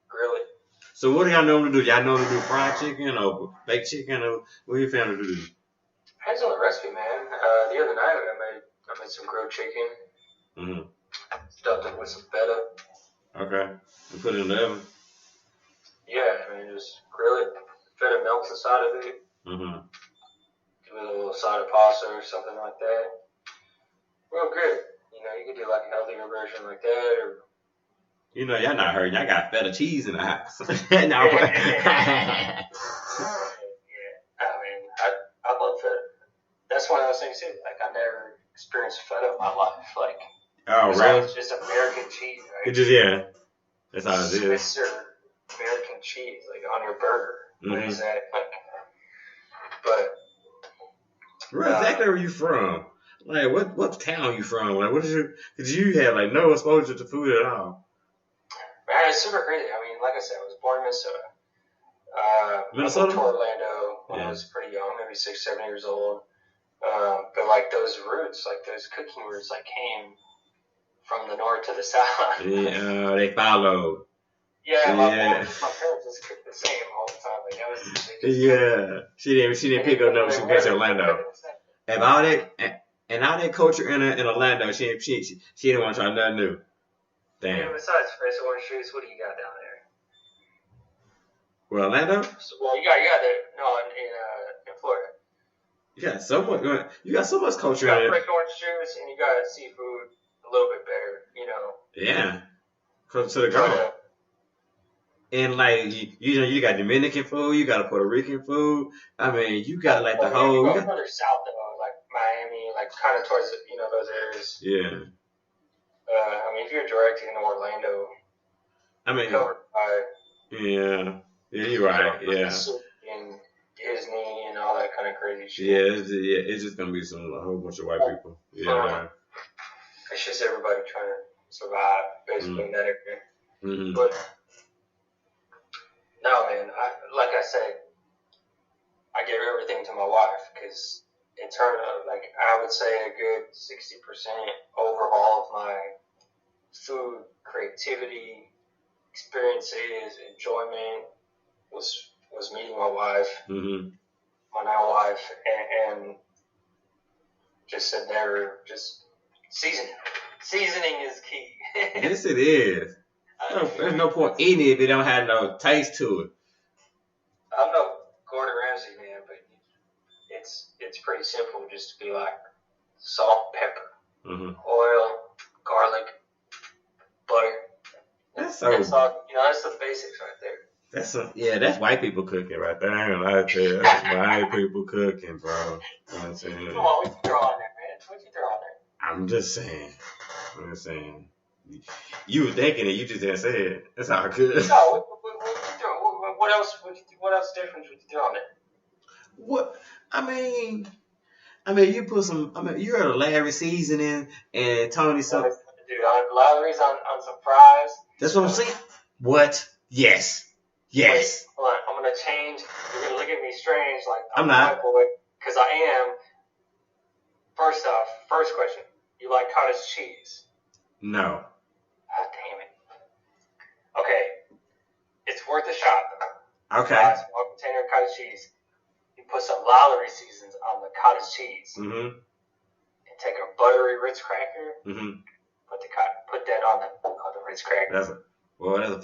[SPEAKER 2] grill it.
[SPEAKER 3] So what do y'all normally do? Y'all normally do fried chicken or baked chicken, or what do you family do?
[SPEAKER 2] Depends on the recipe, man. The other night I made some grilled chicken.
[SPEAKER 3] Mm-hmm.
[SPEAKER 2] Stuffed it with some feta.
[SPEAKER 3] Okay. You put it in the oven?
[SPEAKER 2] Yeah, just grill it. Feta melts inside of it.
[SPEAKER 3] Mm-hmm.
[SPEAKER 2] Give it a little side of pasta or something like that. Real good. You could do like a healthier version like that, or.
[SPEAKER 3] Y'all not heard. Y'all got feta cheese in the house. No.
[SPEAKER 2] Yeah. I love feta. That's one of those things too. Like I never experienced feta in my life. Like.
[SPEAKER 3] Oh, really?
[SPEAKER 2] It's just American cheese, right?
[SPEAKER 3] It just, yeah. That's how it is.
[SPEAKER 2] Swisser American cheese, like on your burger.
[SPEAKER 3] Mm-hmm.
[SPEAKER 2] What is that? Like, but.
[SPEAKER 3] Where exactly are you from? Like, what town you from? Like, did you have, like, no exposure to food at all?
[SPEAKER 2] Man, it's super crazy. Like I said, I was born in Minnesota.
[SPEAKER 3] Minnesota?
[SPEAKER 2] I moved to Orlando when I was pretty young, maybe 6, 7 years old. But, like, those roots, like, those cooking roots, like, came from the north to the south.
[SPEAKER 3] Yeah, they followed.
[SPEAKER 2] Yeah, my parents just cooked the same all the time. Like, that was
[SPEAKER 3] she didn't pick up nothing. She went to Orlando. And all that culture in Orlando, she didn't want to try nothing new. Damn.
[SPEAKER 2] Yeah, besides fresh orange juice, what do you got down there?
[SPEAKER 3] Well, Orlando?
[SPEAKER 2] Well, you got in Florida.
[SPEAKER 3] You got so much culture
[SPEAKER 2] in
[SPEAKER 3] it.
[SPEAKER 2] You got fresh orange juice and you got seafood a little bit better,
[SPEAKER 3] Yeah. Close to the ground. And like you got Dominican food, you got Puerto Rican food. You got like the whole.
[SPEAKER 2] You go further south though, like Miami, like kind of towards those areas.
[SPEAKER 3] Yeah.
[SPEAKER 2] If you're directly into Orlando, covered by.
[SPEAKER 3] Yeah, you're right. Yeah.
[SPEAKER 2] And Disney and all that kind of crazy shit.
[SPEAKER 3] Yeah, it's just gonna be a whole bunch of white people. Yeah.
[SPEAKER 2] It's just everybody trying to survive, basically, in that area.
[SPEAKER 3] Mm-hmm.
[SPEAKER 2] But no, man. Like I said, I give everything to my wife because in terms of, like, I would say a good 60% overhaul of my food creativity, experiences, enjoyment was meeting my wife, my now wife, and just said never, just seasoning. Seasoning is key.
[SPEAKER 3] Yes, it is. There's no point eating it if it don't have no taste to it.
[SPEAKER 2] I'm no Gordon Ramsay man, but it's pretty simple just to be like salt, pepper, oil, garlic, butter.
[SPEAKER 3] That's
[SPEAKER 2] all, that's the basics right there.
[SPEAKER 3] That's white people cooking right there. I ain't gonna lie to you. That's white people cooking, bro. You know what I'm saying?
[SPEAKER 2] Come on, what you throw on there, man? What you throw on there?
[SPEAKER 3] I'm just saying. You were thinking it, you just didn't say it. That's all good.
[SPEAKER 2] No, what you throw? What else? What else different would you throw on there?
[SPEAKER 3] What? I mean, you put some. You heard of Larry seasoning and Tony something.
[SPEAKER 2] Dude, Larry's on some fries.
[SPEAKER 3] That's what I'm saying. What? Yes.
[SPEAKER 2] Wait, hold on. I'm gonna change. You're gonna look at me strange, like
[SPEAKER 3] I'm not.
[SPEAKER 2] white boy, because I am. First off, first question: you like cottage cheese?
[SPEAKER 3] No.
[SPEAKER 2] Oh, damn it. Okay, it's worth a shot though.
[SPEAKER 3] Okay.
[SPEAKER 2] Buy a small container of cottage cheese. You put some Lowry seasons on the cottage cheese.
[SPEAKER 3] Mm-hmm.
[SPEAKER 2] And take a buttery Ritz cracker.
[SPEAKER 3] Mm-hmm.
[SPEAKER 2] Put that on the Ritz cracker.
[SPEAKER 3] That's a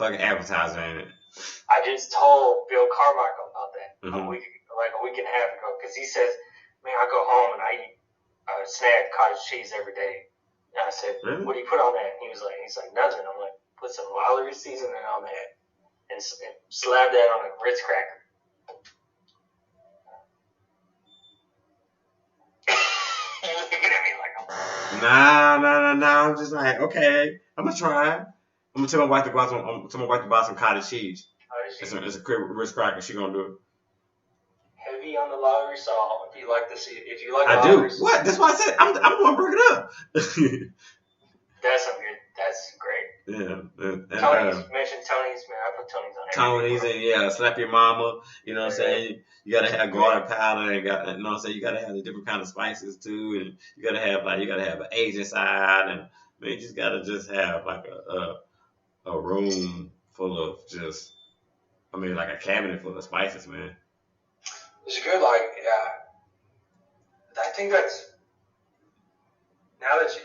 [SPEAKER 3] fucking appetizer, ain't it?
[SPEAKER 2] I just told Bill Carmichael about that
[SPEAKER 3] Mm-hmm.
[SPEAKER 2] a week and a half ago, because he says, man, I go home and I eat snack cottage cheese every day. And I said,
[SPEAKER 3] Really?
[SPEAKER 2] what do you put on that? And he's like, nothing. I'm like, put some Lowry seasoning on that and slap that on a Ritz cracker. You're looking at me like,
[SPEAKER 3] Nah. I'm just like, okay, I'm gonna try. I'm gonna tell my wife to buy some cottage cheese. It's a Ritz cracker. She gonna do it.
[SPEAKER 2] Heavy on the Lowry salt. If you like
[SPEAKER 3] I do. What? That's why I said I'm gonna bring it up.
[SPEAKER 2] That's some good. That's great.
[SPEAKER 3] Yeah. And,
[SPEAKER 2] Tony's. Mention Tony's, man. I put Tony's on everything.
[SPEAKER 3] Tony's and slap your mama. You know what I'm saying? You gotta have garlic powder and you know what I'm saying? You gotta have the different kind of spices too, and you gotta have an Asian side, and you just gotta have like a room full of like a cabinet full of spices, man.
[SPEAKER 2] It's good, I think that's, now that you,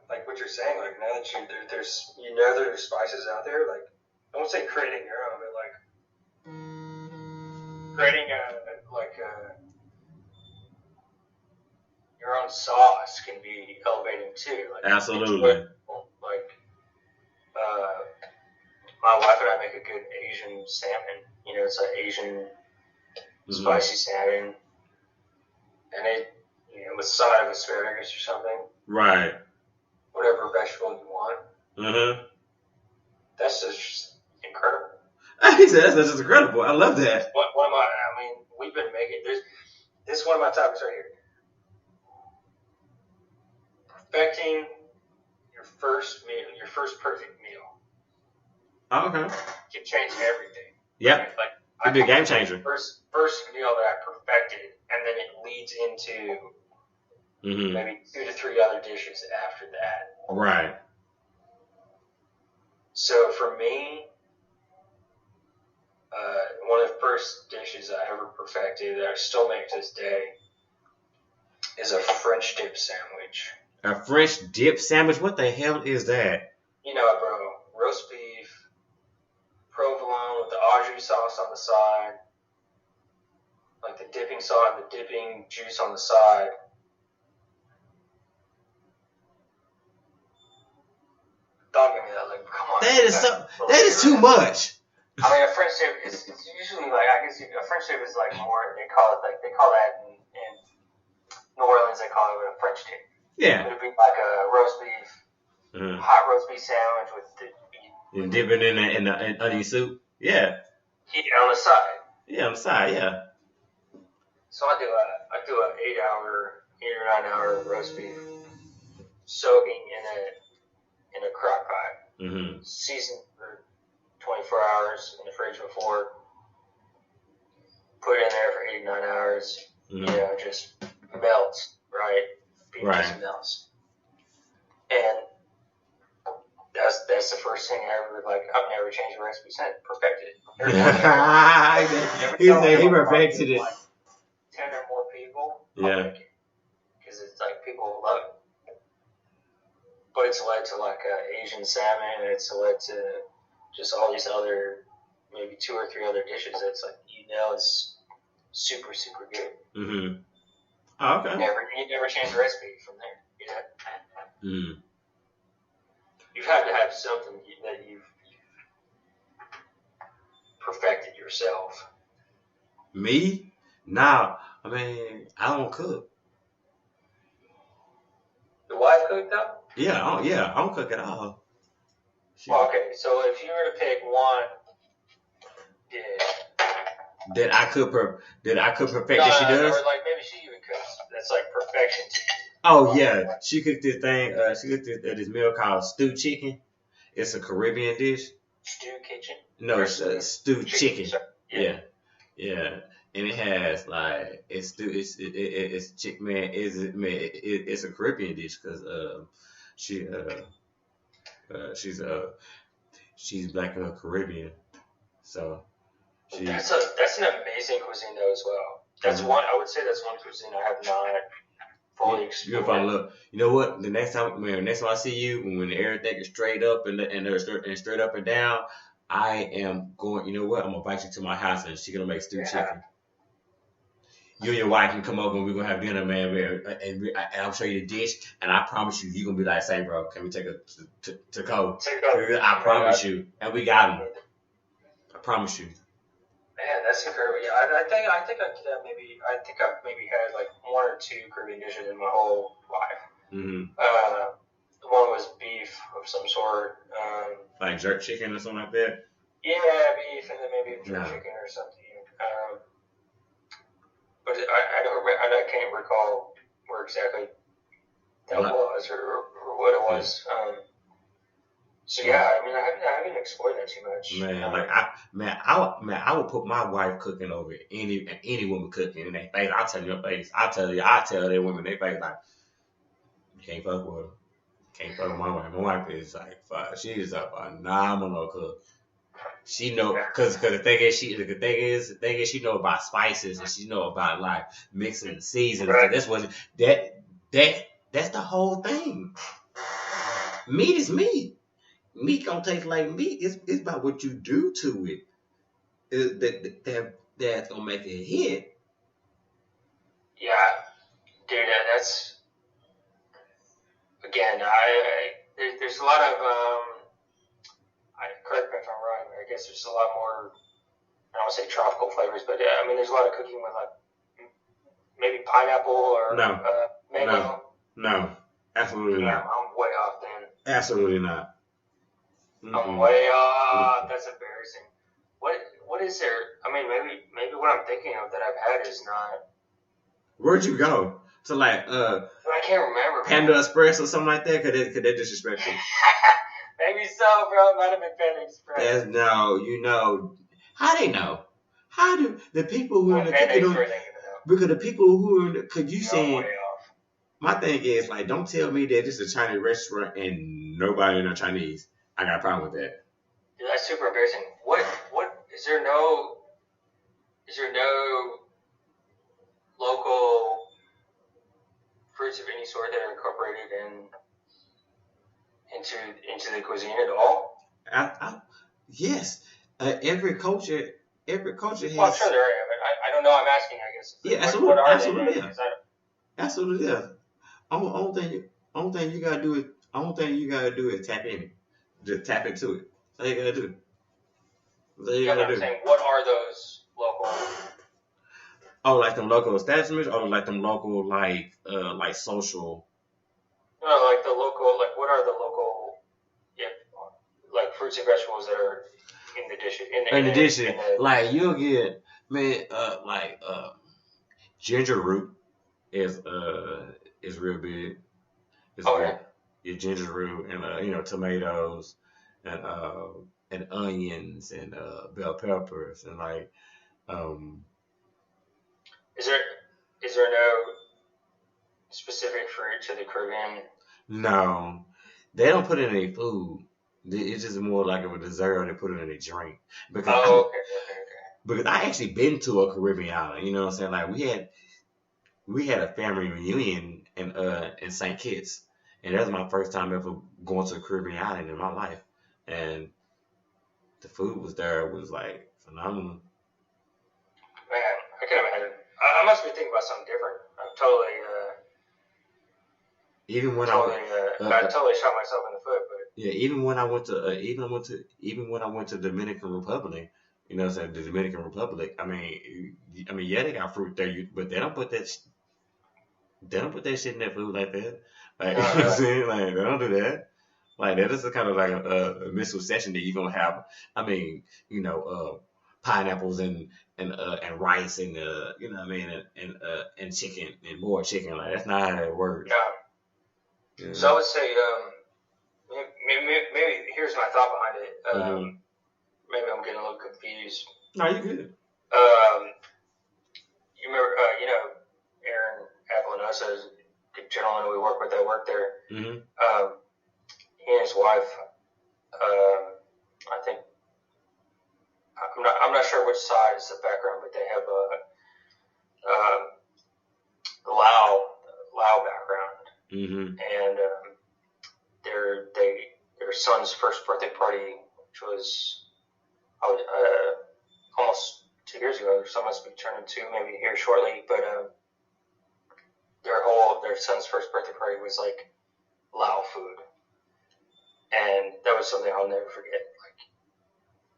[SPEAKER 2] like what you're saying, like, now that there's spices out there, like, I won't say creating your own, but, creating your own sauce can be elevating, too. Like,
[SPEAKER 3] absolutely.
[SPEAKER 2] My wife and I make a good Asian salmon. It's an Asian spicy salmon, and it, with a side of asparagus or something.
[SPEAKER 3] Right.
[SPEAKER 2] Whatever vegetable you want.
[SPEAKER 3] Mm-hmm.
[SPEAKER 2] That's just incredible.
[SPEAKER 3] He said that's just incredible. I love that.
[SPEAKER 2] We've been making this is one of my topics right here. Perfecting your first meal, your first perfect meal.
[SPEAKER 3] Oh, okay.
[SPEAKER 2] Can change everything.
[SPEAKER 3] Yep. It'd be a game changer.
[SPEAKER 2] First meal that I perfected, and then it leads into maybe 2 to 3 other dishes after that.
[SPEAKER 3] Right.
[SPEAKER 2] So for me, one of the first dishes I ever perfected that I still make to this day is a French dip sandwich.
[SPEAKER 3] A French dip sandwich? What the hell is that?
[SPEAKER 2] You know it, bro. Roast beef, provolone with the au jus sauce on the side, like the dipping sauce, the dipping juice on the side. Don't give me that look. Come on.
[SPEAKER 3] That is too much.
[SPEAKER 2] I mean, a French dip is usually a French dip is more. They call that in New Orleans. They call it a French dip.
[SPEAKER 3] Yeah.
[SPEAKER 2] It would be like a roast beef, hot roast beef sandwich with the.
[SPEAKER 3] You dip it in the onion soup. Yeah.
[SPEAKER 2] Yeah, on the side.
[SPEAKER 3] Yeah, on the side. Yeah.
[SPEAKER 2] So I do a 8 or 9 hour roast beef soaking in a crock pot, seasoned for 24 hours in the fridge before. Put it in there for 8 9 hours. Just melts, right? Beef just melts, and that's the first thing I ever I've never changed a recipe since. Perfected it.
[SPEAKER 3] He said he perfected it.
[SPEAKER 2] 10 or more people.
[SPEAKER 3] Yeah.
[SPEAKER 2] Because it's people love it. But it's led to Asian salmon, and it's led to just all these other, maybe 2 or 3 other dishes that's it's super, super good.
[SPEAKER 3] Mm-hmm. Oh, okay.
[SPEAKER 2] You never change the recipe from there. You've had to have something that you've perfected yourself?
[SPEAKER 3] Me? Nah, I mean, I don't cook.
[SPEAKER 2] The wife cook though?
[SPEAKER 3] Yeah, I don't cook at all.
[SPEAKER 2] Well, okay, so if you were to pick one
[SPEAKER 3] that I could perfect
[SPEAKER 2] no,
[SPEAKER 3] that she does.
[SPEAKER 2] Or like maybe she even cooks. That's like perfection to you.
[SPEAKER 3] Oh yeah, she cooked this thing. She cooked this meal called stewed chicken. It's a Caribbean dish.
[SPEAKER 2] Stew kitchen.
[SPEAKER 3] No, it's stewed chicken.
[SPEAKER 2] Yeah.
[SPEAKER 3] Yeah, and it has like it's chicken. Man, it's a Caribbean dish because she's black and Caribbean, so.
[SPEAKER 2] That's an amazing cuisine though as well. That's one I would say that's one cuisine I have not fully explored.
[SPEAKER 3] You're gonna find love. You know what? The next time I see you, when everything is straight up and straight up and down, I am going. You know what? I'm gonna invite you to my house and she's gonna make stewed chicken. You and your wife can come over and we're gonna have dinner, man. And I'll show you the dish, and I promise you, you're gonna be like, "Say, bro, can we take a to Cole?" I promise you, and we got him. I promise you.
[SPEAKER 2] Man, that's incredible. Yeah, I think I've maybe had like one or two Caribbean dishes in my whole life.
[SPEAKER 3] Mm-hmm.
[SPEAKER 2] One was beef of some sort.
[SPEAKER 3] Like jerk chicken or something like that.
[SPEAKER 2] Yeah, beef, and then maybe jerk chicken or something. But I can't recall where exactly that was or what it was. So yeah, I mean, I haven't explored that too much.
[SPEAKER 3] Man, I would put my wife cooking over any woman cooking in their face. I tell your face. I tell that women they face like, you can't fuck with her. Can't fuck with my wife. My wife is like, fuck. She is a phenomenal cook. She know, cause the thing is she know about spices and she know about like mixing and seasoning. Right. So that's the whole thing. Meat is meat. Meat gonna taste like meat. It's about what you do to it. That's gonna make it hit.
[SPEAKER 2] Yeah, dude, that's again. There's a lot of correct me if I'm wrong. I guess there's a lot more. I don't want to say tropical flavors, but I mean, there's a lot of cooking with like maybe pineapple or mango.
[SPEAKER 3] No, absolutely not.
[SPEAKER 2] I'm way off then.
[SPEAKER 3] Absolutely not.
[SPEAKER 2] Mm-hmm. I'm way off. That's embarrassing. What is there? I mean, maybe what I'm thinking of that I've had is not.
[SPEAKER 3] Where'd you go? So like
[SPEAKER 2] I can't remember.
[SPEAKER 3] Panda Express or something like that? Could they disrespect you?
[SPEAKER 2] Maybe so, bro. It might have been Panda Express.
[SPEAKER 3] How they know? How do the people who are in the cooking? Because the people who are in the, could you saying? My thing is like, don't tell me that this is a Chinese restaurant and nobody in Chinese. I got a problem with that.
[SPEAKER 2] Dude, that's super embarrassing. What is there no local fruits of any sort that are incorporated into the cuisine at all?
[SPEAKER 3] Yes. Every culture has.
[SPEAKER 2] Well, I'm sure there are. I don't know. I'm asking. I guess.
[SPEAKER 3] Yeah, absolutely.
[SPEAKER 2] What are
[SPEAKER 3] absolutely.
[SPEAKER 2] They?
[SPEAKER 3] Yeah. Absolutely. Yeah. Only thing you gotta do is tap in it. Just tap into it. That's all you gotta do.
[SPEAKER 2] I'm saying, what are those local?
[SPEAKER 3] Oh, like them local establishments, or like them local like social.
[SPEAKER 2] No, like the local. Like, what are the local? Yeah, like fruits and vegetables that are in the dish. In the dishes,
[SPEAKER 3] like you'll get ginger root is real big. It's
[SPEAKER 2] okay.
[SPEAKER 3] Your ginger root and tomatoes and onions and bell peppers and like
[SPEAKER 2] Is there no specific fruit to the Caribbean?
[SPEAKER 3] No, they don't put it in any food. It's just more like a dessert, or they put it in a drink. Because Because I actually been to a Caribbean island. You know what I'm saying? Like we had a family reunion in St. Kitts, and that was my first time ever going to a Caribbean island in my life, and the food was like phenomenal.
[SPEAKER 2] Man, I can imagine. I must be thinking about something different. I'm totally. I totally shot myself in the foot, but
[SPEAKER 3] yeah, even when I went to Dominican Republic, You know what I'm saying? The Dominican Republic. I mean, yeah, they got fruit there, but they don't put that. They don't put that shit in their food like that. Like, you know what I'm saying? Like, they don't do that. Like, that is kind of like a misconception that you're gonna have. I mean, pineapples and rice and you know what I mean, and chicken and more chicken. Like, that's not how that works.
[SPEAKER 2] Yeah. So I would say, maybe here's my thought behind it. Maybe I'm getting a little confused.
[SPEAKER 3] No, you good.
[SPEAKER 2] You remember, Aaron Avalonosa is a good gentleman we work with that worked there.
[SPEAKER 3] Mm-hmm.
[SPEAKER 2] He and his wife, I think, I'm not sure which side is the background, but they have a Lao background, and their son's first birthday party, which was almost 2 years ago. Their son must be turning 2, maybe here shortly. But their son's first birthday party was like Lao food, and that was something I'll never forget. Like,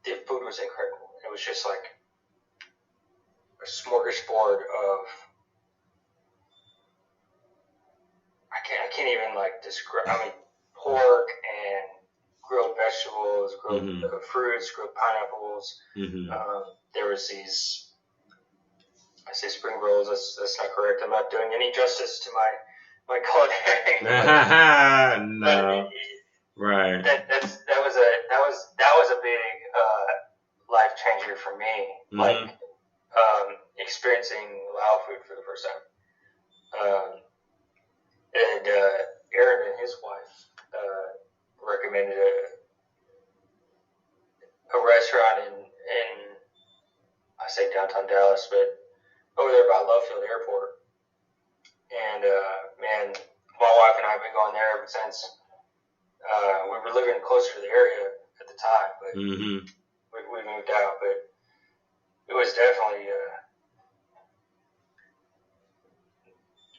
[SPEAKER 2] the food was incredible. It was just like a smorgasbord of I can't even like describe. I mean, pork and grilled vegetables, grilled fruits, grilled pineapples. There was these. I say spring rolls. That's not correct. I'm not doing any justice to my culinary.
[SPEAKER 3] No. Right.
[SPEAKER 2] That was a big life changer for me. Like experiencing Lao food for the first time. And Aaron and his wife recommended a restaurant in I say downtown Dallas, but over there by Love Field Airport. And man, my wife and I have been going there ever since. We were living closer to the area at the time, but we moved out. But it was definitely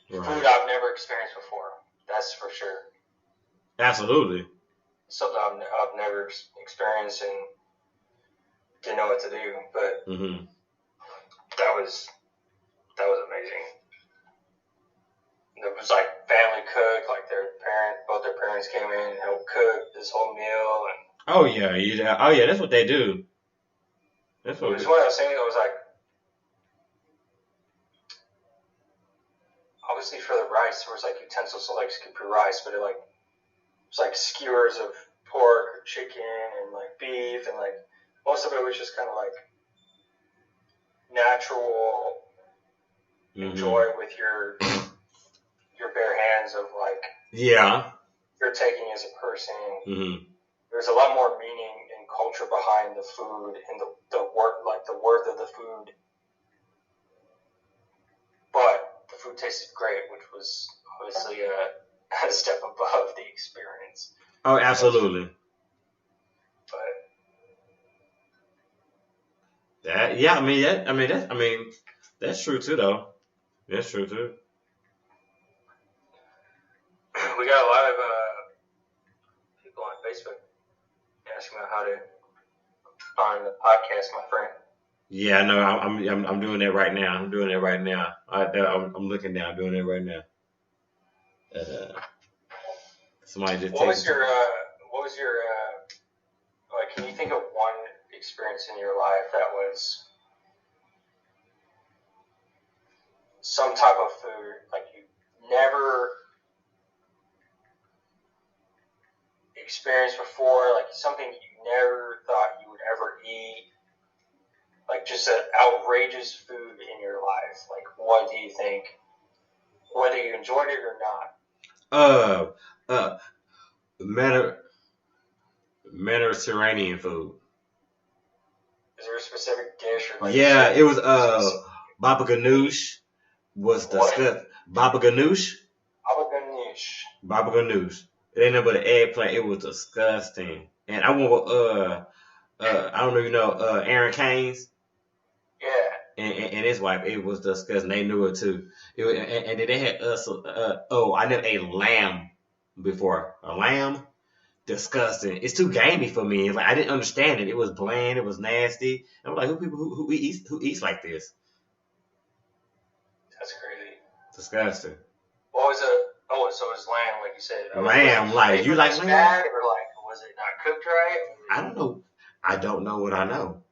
[SPEAKER 2] food I've never experienced before. That's for sure.
[SPEAKER 3] Absolutely.
[SPEAKER 2] Something I've never experienced and didn't know what to do, but that was amazing. It was like family cooked, like both their parents came in and helped cook this whole meal. And
[SPEAKER 3] oh yeah, that's what they do. That's what.
[SPEAKER 2] It was one of those things that was like, obviously for the rice, there was like utensils to like scoop your rice, but it was like skewers of pork or chicken and like beef, and like most of it was just kind of like natural. Enjoy with your bare hands of like you're taking as a person. There's a lot more meaning and culture behind the food and the worth of the food. But the food tasted great, which was obviously a step above the experience.
[SPEAKER 3] Oh, absolutely.
[SPEAKER 2] But
[SPEAKER 3] that's true too, though. That's true too.
[SPEAKER 2] We got a lot of people on Facebook asking about how to find the podcast, my friend.
[SPEAKER 3] Yeah, no, I'm doing that right now. I'm looking down, doing it right now. Somebody just.
[SPEAKER 2] What was your like? Can you think of one experience in your life that was some type of food like you never experienced before, like something you never thought you would ever eat, like just an outrageous food in your life? Like, what do you think, whether you enjoyed it or not?
[SPEAKER 3] Mediterranean food.
[SPEAKER 2] Is there a specific dish? Or like
[SPEAKER 3] it was baba ganoush was disgusting. Baba ganoush. It ain't nothing but an eggplant. It was disgusting. And I went with I don't know if you know Aaron Caines.
[SPEAKER 2] Yeah.
[SPEAKER 3] And his wife. It was disgusting. They knew it too. And then they had us. I never ate lamb before. A lamb. disgusting. It's too gamey for me. Like I didn't understand it. It was bland. It was nasty. I'm like, who eats like this?
[SPEAKER 2] That's crazy.
[SPEAKER 3] Disgusting.
[SPEAKER 2] What was it? Oh, so it was lamb, like you said.
[SPEAKER 3] Lamb, like you like lamb?
[SPEAKER 2] Bad, or like was it not cooked right?
[SPEAKER 3] I don't know. I don't know what I know.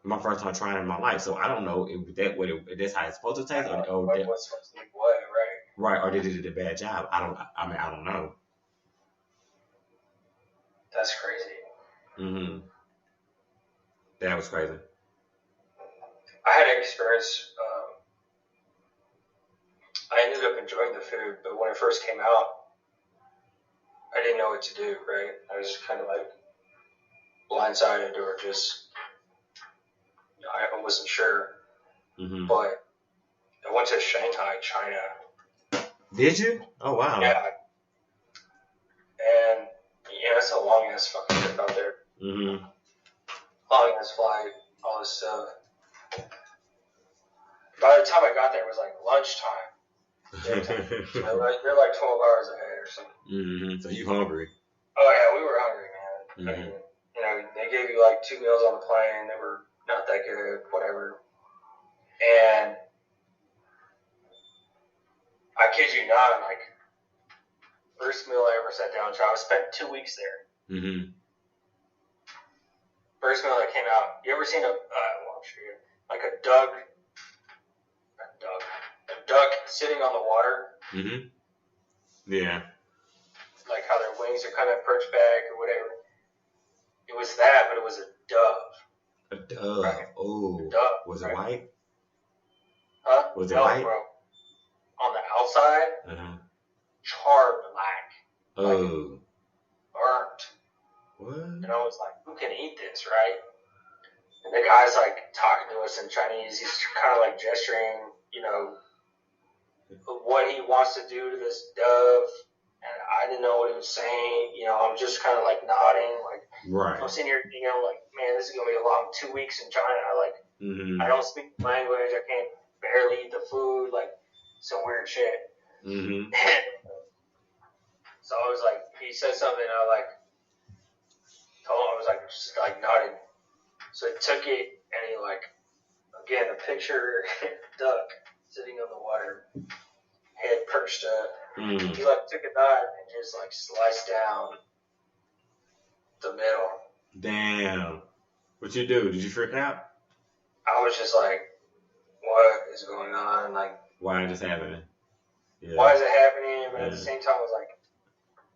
[SPEAKER 3] My first time trying it in my life, so I don't know if that's how it's supposed to taste, or
[SPEAKER 2] what's supposed to be what, right?
[SPEAKER 3] Right, or they did a bad job. I don't know.
[SPEAKER 2] That's crazy.
[SPEAKER 3] That was crazy.
[SPEAKER 2] I had an experience. I ended up enjoying the food, but when it first came out, I didn't know what to do. Right, I was kind of like blindsided, or just I wasn't sure. But I went to Shanghai, China.
[SPEAKER 3] Did you? Oh wow.
[SPEAKER 2] Yeah. And yeah, it's a long ass fucking trip out there. Long ass flight, all this stuff. By the time I got there, it was like lunchtime. They're like 12 hours ahead or something.
[SPEAKER 3] So you hungry?
[SPEAKER 2] Oh yeah, we were hungry, man. I mean, they gave you like 2 meals on the plane. They were not that good, whatever. And I kid you not, like first meal I ever sat down to. I spent 2 weeks there. First meal that came out. You ever seen a duck sitting on the water?
[SPEAKER 3] Yeah.
[SPEAKER 2] Like how their wings are kind of perched back or whatever. It was that, but it was a dove.
[SPEAKER 3] A dove. Right. Oh.
[SPEAKER 2] Dove.
[SPEAKER 3] Was it white?
[SPEAKER 2] Huh?
[SPEAKER 3] Was it white?
[SPEAKER 2] Bro. On the outside, charred black.
[SPEAKER 3] Oh.
[SPEAKER 2] Burnt.
[SPEAKER 3] What?
[SPEAKER 2] And I was like, who can eat this, right? And the guy's like talking to us in Chinese. He's kind of like gesturing, what he wants to do to this dove. And I didn't know what he was saying. I'm just kind of like nodding. Like,
[SPEAKER 3] right.
[SPEAKER 2] I'm sitting here thinking, I'm like, man, this is going to be a long 2 weeks in China. Like, I don't speak the language. I can't barely eat the food. Like, some weird shit. So I was like, he said something, and I was like, just like nodding. So I took it, and he like, again, a picture, duck sitting on the water, head perched up. He like took a knife and just like sliced down the middle.
[SPEAKER 3] Damn. What you do? Did you freak out?
[SPEAKER 2] I was just like, what is going on? Like,
[SPEAKER 3] why is this happening? Yeah.
[SPEAKER 2] Why is it happening? But at the same time, I was like,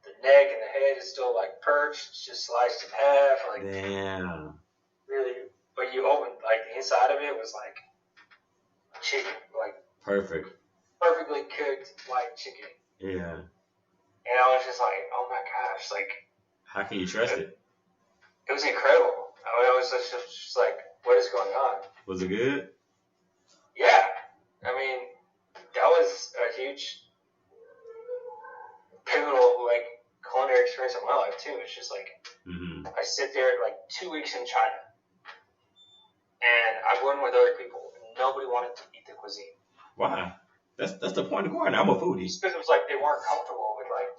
[SPEAKER 2] the neck and the head is still like perched, it's just sliced in half. Like,
[SPEAKER 3] damn.
[SPEAKER 2] Really, but you open like the inside of it was like chicken, like perfectly cooked white chicken.
[SPEAKER 3] Yeah.
[SPEAKER 2] And I was just like, oh my gosh, like.
[SPEAKER 3] How can you trust it?
[SPEAKER 2] It was incredible. I mean, I was just like, what is going on?
[SPEAKER 3] Was it good?
[SPEAKER 2] Yeah. I mean, that was a huge, pivotal, like, culinary experience in my life, too. It's just like, I sit there, like, 2 weeks in China, and I went with other people, and nobody wanted to eat the cuisine.
[SPEAKER 3] Why? That's the point of going. I'm a foodie.
[SPEAKER 2] Just because it was like they weren't comfortable with, like,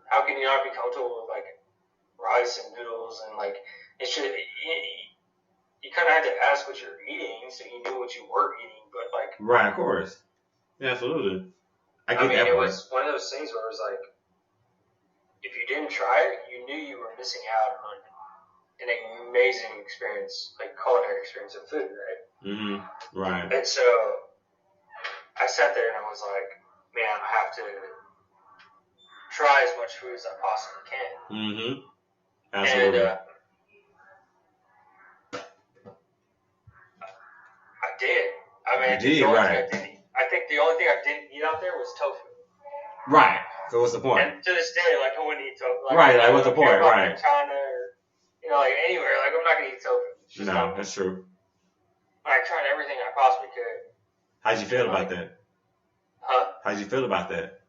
[SPEAKER 2] how can you not be comfortable with, like, rice and noodles and, like, it should, you kind of had to ask what you're eating so you knew what you were eating, but, like.
[SPEAKER 3] Right, of course. Yeah, absolutely. I mean,
[SPEAKER 2] it was one of those things where it was like, if you didn't try it, you knew you were missing out on an amazing experience, like culinary experience of food, right?
[SPEAKER 3] Right.
[SPEAKER 2] And so I sat there and I was like, man, I have to try as much food as I possibly can.
[SPEAKER 3] Absolutely.
[SPEAKER 2] And I did. I mean, I think the only thing I didn't eat out there was tofu.
[SPEAKER 3] Right. So what's the point?
[SPEAKER 2] And to this day, like, I wouldn't eat tofu. Like,
[SPEAKER 3] right. Like, what's the point? Right.
[SPEAKER 2] China or, like, anywhere. Like, I'm not going to eat tofu.
[SPEAKER 3] No, that's true.
[SPEAKER 2] I tried everything I possibly could.
[SPEAKER 3] How'd you feel about that?
[SPEAKER 2] Huh?
[SPEAKER 3] How'd you feel about that?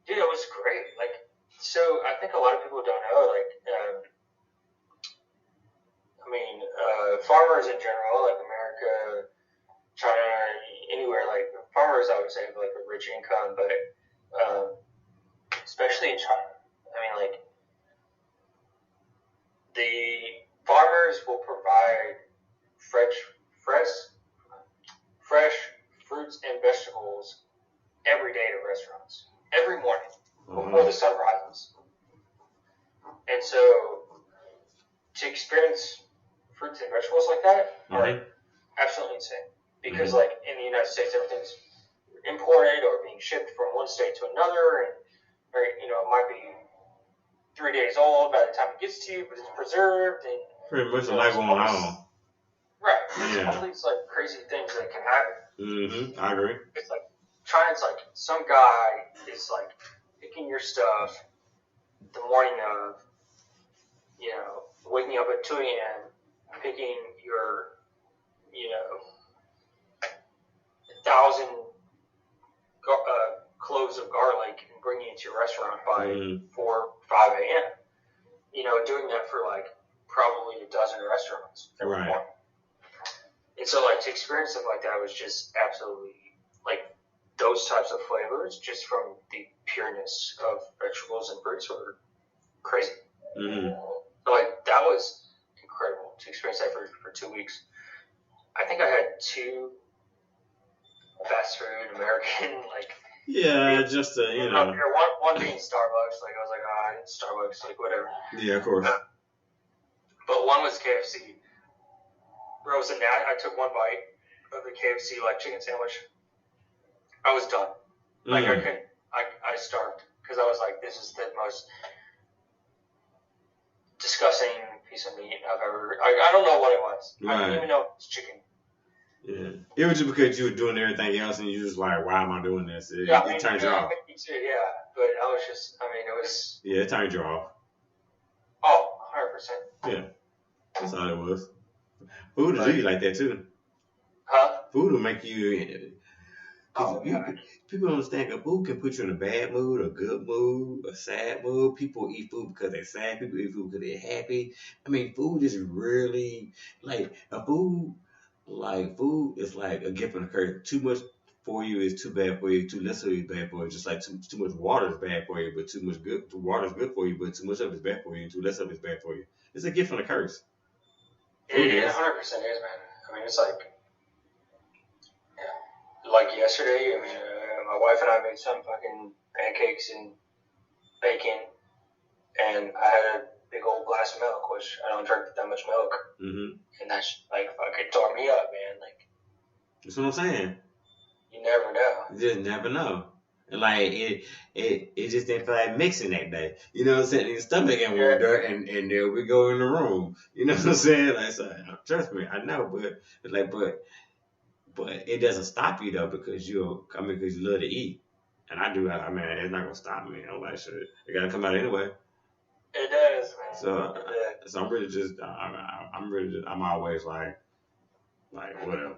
[SPEAKER 2] Dude, it was great. Like, so I think a lot of people don't know, like, farmers in general, like America, China, anywhere, like, farmers, I would say, have, like, a rich income, but especially in China. I mean, like, the farmers will provide fresh fruits and vegetables every day to restaurants, every morning before the sun rises. And so, to experience fruits and vegetables like that are absolutely insane. Because, like, in the United States, everything's imported or being shipped from one state to another, and, or, you know, it might be 3 days old by the time it gets to you, but it's preserved. And
[SPEAKER 3] pretty much like going on.
[SPEAKER 2] Right. There's all these, like, crazy things that can happen.
[SPEAKER 3] I agree.
[SPEAKER 2] It's like, China's like, some guy is, like, picking your stuff the morning of, you know, waking up at 2 a.m., picking your, you know, 1,000 cloves of garlic and bringing it to your restaurant by 4, 5 a.m. You know, doing that for, like, probably a dozen restaurants every morning. And so, like, to experience stuff like that was just absolutely, like, those types of flavors, just from the pureness of vegetables and fruits, were crazy. So, like, that was incredible to experience that for 2 weeks. I think I had 2 fast food American, like,
[SPEAKER 3] just you know,
[SPEAKER 2] one being Starbucks. Like, I was like, I need Starbucks, like, whatever.
[SPEAKER 3] Yeah, of course.
[SPEAKER 2] But one was KFC. Where I was in that, I took one bite of the KFC, like, chicken sandwich. I was done. Like, I starved, because I was like, this is the most disgusting piece of meat I've ever. I don't know what it was. I didn't even know it was chicken.
[SPEAKER 3] Yeah, it was just because you were doing everything else, and you was like, "Why am I doing this?" It turned you off.
[SPEAKER 2] Me too, yeah. But I was just, I mean, it was.
[SPEAKER 3] Yeah, it turned you off.
[SPEAKER 2] Oh, 100%.
[SPEAKER 3] Yeah, that's all it was. Food will do you like that too.
[SPEAKER 2] Huh?
[SPEAKER 3] Food will make you. People don't understand that food can put you in a bad mood, a good mood, a sad mood. People eat food because they're sad. People eat food because they're happy. I mean, food is really like a food. Like, food is like a gift and a curse. Too much for you is too bad for you. Too little is bad for you. Just like too much water is bad for you, but too much water is good for you, but too much of it is bad for you, and too less of it is bad for you. It's a gift and a curse.
[SPEAKER 2] It 100% is, man. I mean, it's like yesterday. I mean, my wife and I made some fucking pancakes and bacon, and I had a big old glass of milk, which I don't drink that much milk. And that's, like, fucking tore me up, man. Like,
[SPEAKER 3] that's what I'm saying.
[SPEAKER 2] You never know.
[SPEAKER 3] You just never know. And, like, it just didn't feel like mixing that day. You know what I'm saying? Your stomach ain't warmed up, and there we go in the room. You know what I'm saying? Like, so, trust me, I know, but it doesn't stop you though, because you love to eat, and I do. I mean, it's not gonna stop me. I'm like, shit, it gotta come out anyway.
[SPEAKER 2] It does, man.
[SPEAKER 3] So I'm really just, I'm always like whatever,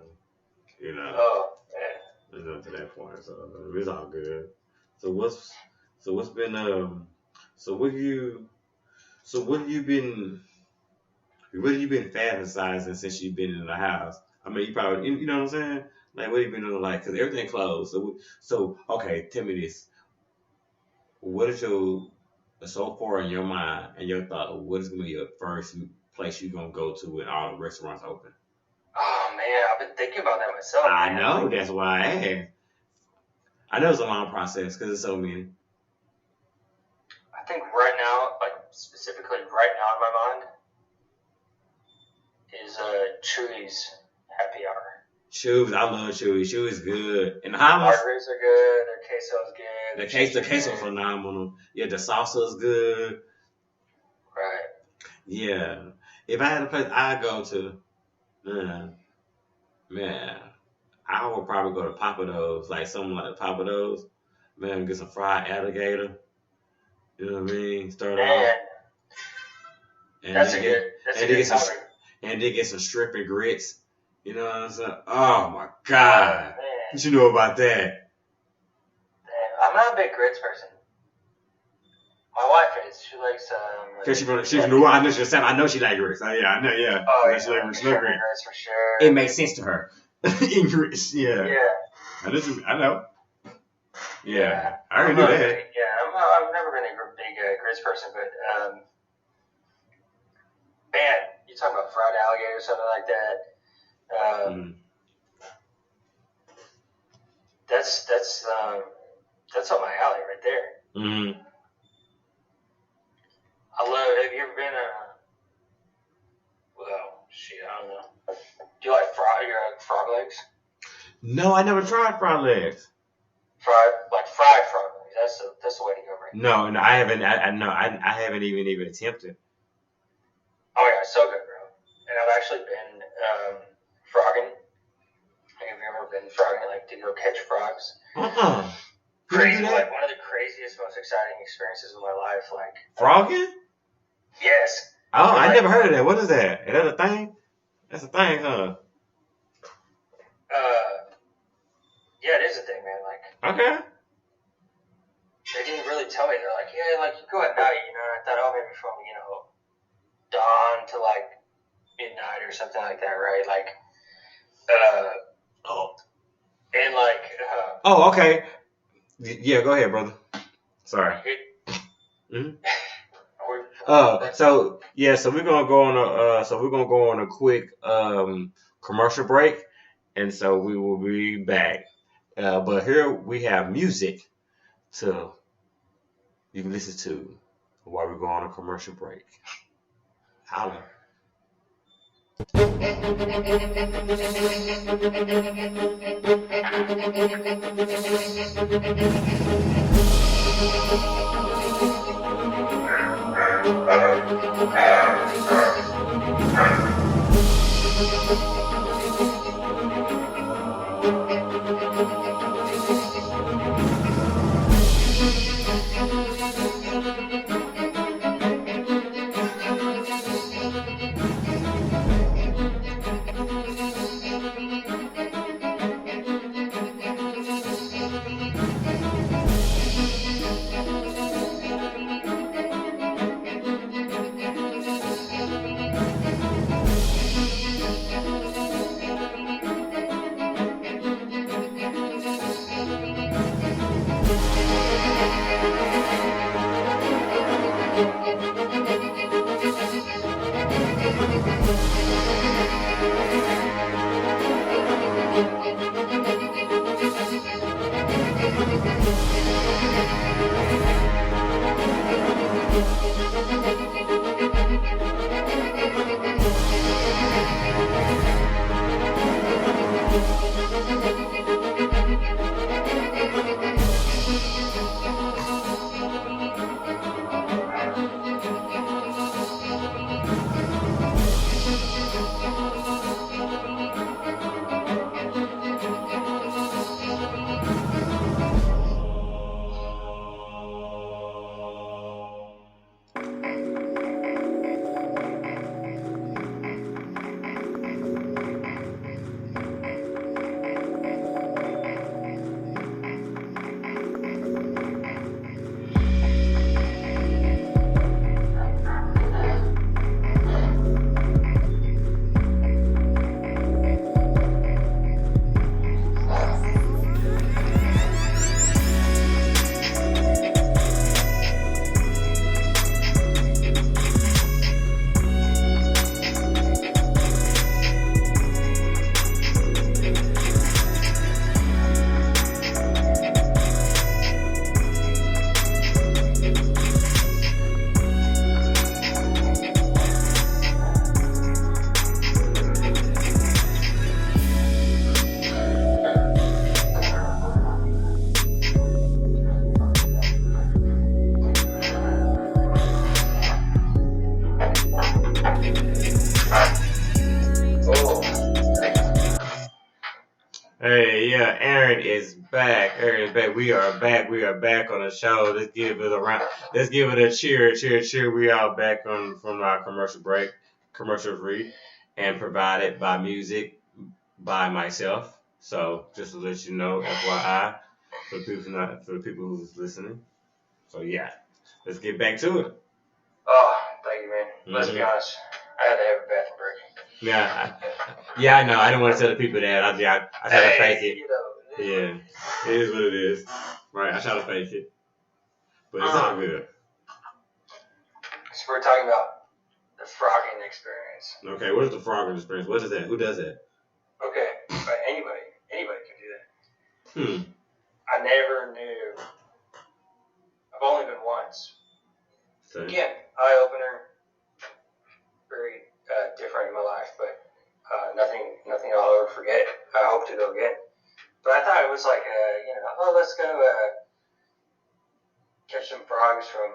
[SPEAKER 3] you know.
[SPEAKER 2] Oh, yeah.
[SPEAKER 3] It's up to that point, so it's all good. So what have you been fantasizing since you've been in the house? I mean, you probably, you know what I'm saying? Like, what have you been doing? Like, because everything closed. So okay, tell me this. What is so far in your mind and your thought, what is going to be your first place you're going to go to when all the restaurants open?
[SPEAKER 2] Oh, man, I've been thinking about that myself.
[SPEAKER 3] I know, that's why I asked. I know it's a long process because there's so many.
[SPEAKER 2] I think right now, like, specifically right now in my mind, is Chuy's happy hour.
[SPEAKER 3] Chuy's, I love Chuy's. Chuy's good. And the
[SPEAKER 2] margaritas are good. Their queso's good.
[SPEAKER 3] The queso's phenomenal. Yeah, the salsa is good.
[SPEAKER 2] Right.
[SPEAKER 3] Yeah. If I had a place I'd go to, man, I would probably go to Papados, like something like Papados. Man, get some fried alligator. You know what I mean? Start off. And
[SPEAKER 2] that's a good topic.
[SPEAKER 3] And then get some shrimp and grits. You know what I'm saying? Oh my God. What you know about that?
[SPEAKER 2] I'm not a big grits person. My wife is. She likes
[SPEAKER 3] Cause she's from New Orleans. I know she likes grits. I know, yeah.
[SPEAKER 2] Oh, yeah.
[SPEAKER 3] She likes
[SPEAKER 2] grits for sure.
[SPEAKER 3] It makes sense to her. In grits, yeah.
[SPEAKER 2] Yeah.
[SPEAKER 3] I know. Yeah. I already knew that.
[SPEAKER 2] Yeah, I've never been a big grits person, but man, you talking about fried alligator or something like that? That's up my alley right there.
[SPEAKER 1] Mm-hmm.
[SPEAKER 2] I love. Have you ever been well, shit, I don't know. Do you like frog legs?
[SPEAKER 1] No, I never tried fried legs.
[SPEAKER 2] Fried frog legs. That's the way to go, right?
[SPEAKER 1] No, I haven't. I haven't even attempted.
[SPEAKER 2] Oh yeah, it's so good, bro. And I've actually been frogging. Have you ever been frogging, like to go catch frogs? Crazy, like one of the craziest, most exciting experiences of my life. Like
[SPEAKER 1] frogging?
[SPEAKER 2] Yes.
[SPEAKER 1] Oh, I never heard of that. What is that? Is that a thing? That's a thing, huh?
[SPEAKER 2] Yeah, it is a thing, man. Like,
[SPEAKER 1] okay.
[SPEAKER 2] They didn't really tell me. They're like, yeah, like you go at night, you know. And I thought, oh, maybe from dawn to like midnight or something like that, right? Like, and like.
[SPEAKER 1] Oh, okay. Yeah, go ahead, brother. Sorry. Mm-hmm. So we're gonna go on a quick commercial break, and so we will be back. But here we have music you can listen to while we go on a commercial break. Holla. Hey, yeah, Aaron is back. Aaron is back. We are back. We are back on the show. Let's give it a round. Let's give it a cheer, cheer, cheer. We are back from our commercial break, commercial free, and provided by music by myself. So just to let you know, FYI, for the people who's listening. So yeah, let's get back to it.
[SPEAKER 2] Oh, thank you, man. Let's be honest. I had to have a bathroom break.
[SPEAKER 1] Yeah, I know. I didn't want to tell the people that. I try to fake it. Yeah, it is what it is. Right, I try to fake it.
[SPEAKER 3] But it's all good.
[SPEAKER 2] So we're talking about the frogging experience.
[SPEAKER 3] Okay, what is the frogging experience? What is that? Who does that?
[SPEAKER 2] Okay, but anybody can do that.
[SPEAKER 3] Hmm.
[SPEAKER 2] I never knew. I've only been once.
[SPEAKER 3] Okay.
[SPEAKER 2] Again, eye opener. Very different in my life, but nothing I'll ever forget. I hope to go again. But I thought it was like, let's go catch some frogs from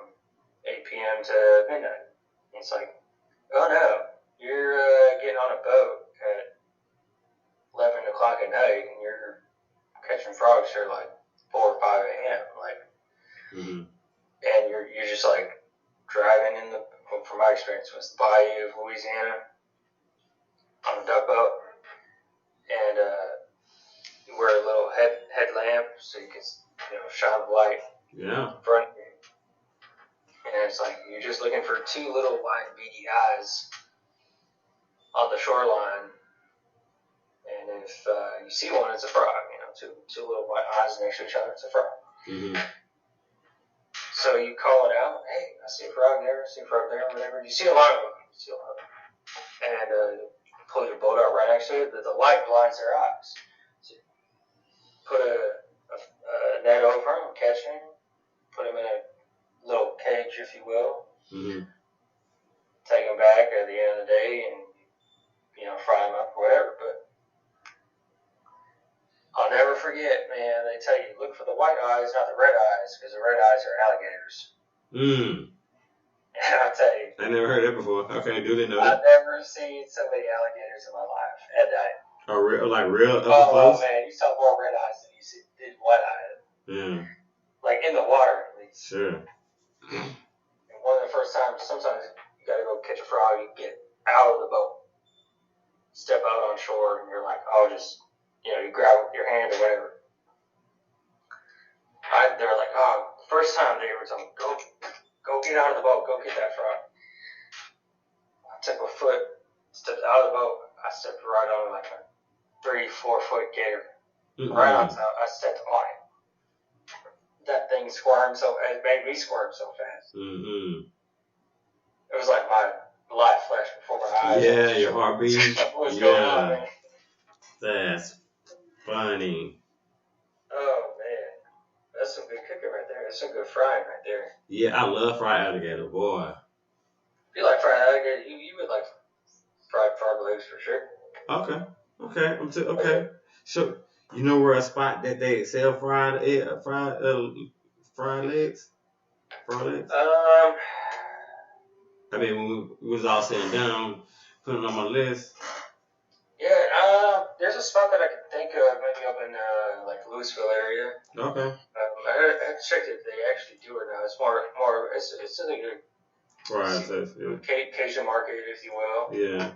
[SPEAKER 2] 8 p.m. to midnight. And it's like, oh no, you're getting on a boat at 11 o'clock at night and you're catching frogs till like 4 or 5 a.m. Like, and you're just like driving from my experience, was the bayou of Louisiana on a duck boat, and you wear a little headlamp so you can shine the light in front of you. And it's like you're just looking for two little wide beady eyes on the shoreline, and if you see one, it's a frog. Two little white eyes next to each other, it's a frog. So you call it out, hey, I see a frog there, whatever. You see a lot of them. And pull your boat out right next to it. The light blinds their eyes. So put a net over them, catch them, put them in a little cage, if you will. Take them back at the end of the day and, fry them up or whatever. But I'll never forget, man, they tell you, look for the white eyes, not the red eyes, because the red eyes are alligators. And I'll tell you.
[SPEAKER 3] I never heard that before. Okay, do they know
[SPEAKER 2] I've
[SPEAKER 3] that?
[SPEAKER 2] never seen so many alligators in my life at night.
[SPEAKER 3] Oh, real up
[SPEAKER 2] Oh,
[SPEAKER 3] close?
[SPEAKER 2] man, you saw more red eyes than you did white eyes.
[SPEAKER 3] Yeah.
[SPEAKER 2] Like in the water, at least.
[SPEAKER 3] Sure.
[SPEAKER 2] And one of the first times, sometimes you gotta go catch a frog, you get out of the boat, step out on shore, and you're like, you grab your hand or whatever. They're like, first time they ever told me, go get out of the boat, go get that frog. I took my foot, stepped out of the boat, I stepped right on like a 3-4 foot gator. Right on top, I stepped on it. That thing it made me squirm so fast. It was like my life flashed before my eyes.
[SPEAKER 3] Yeah, your heartbeat.
[SPEAKER 2] What's going on, man?
[SPEAKER 3] That's funny.
[SPEAKER 2] Oh, man. That's some good cooking right there. That's some good frying right there.
[SPEAKER 3] Yeah, I love fried alligator, boy.
[SPEAKER 2] If you like fried alligator, you would like fried frog legs for sure.
[SPEAKER 3] Okay. So, you know where a spot that they sell fried legs? Frog legs? I mean, when we was all sitting down, putting on my list.
[SPEAKER 2] Yeah, there's a spot that I can think of, maybe up in like Louisville area.
[SPEAKER 3] Okay.
[SPEAKER 2] I had to check if they actually do or not. It's more. It's in the
[SPEAKER 3] Right. So,
[SPEAKER 2] Cajun market, if you will.
[SPEAKER 3] yeah.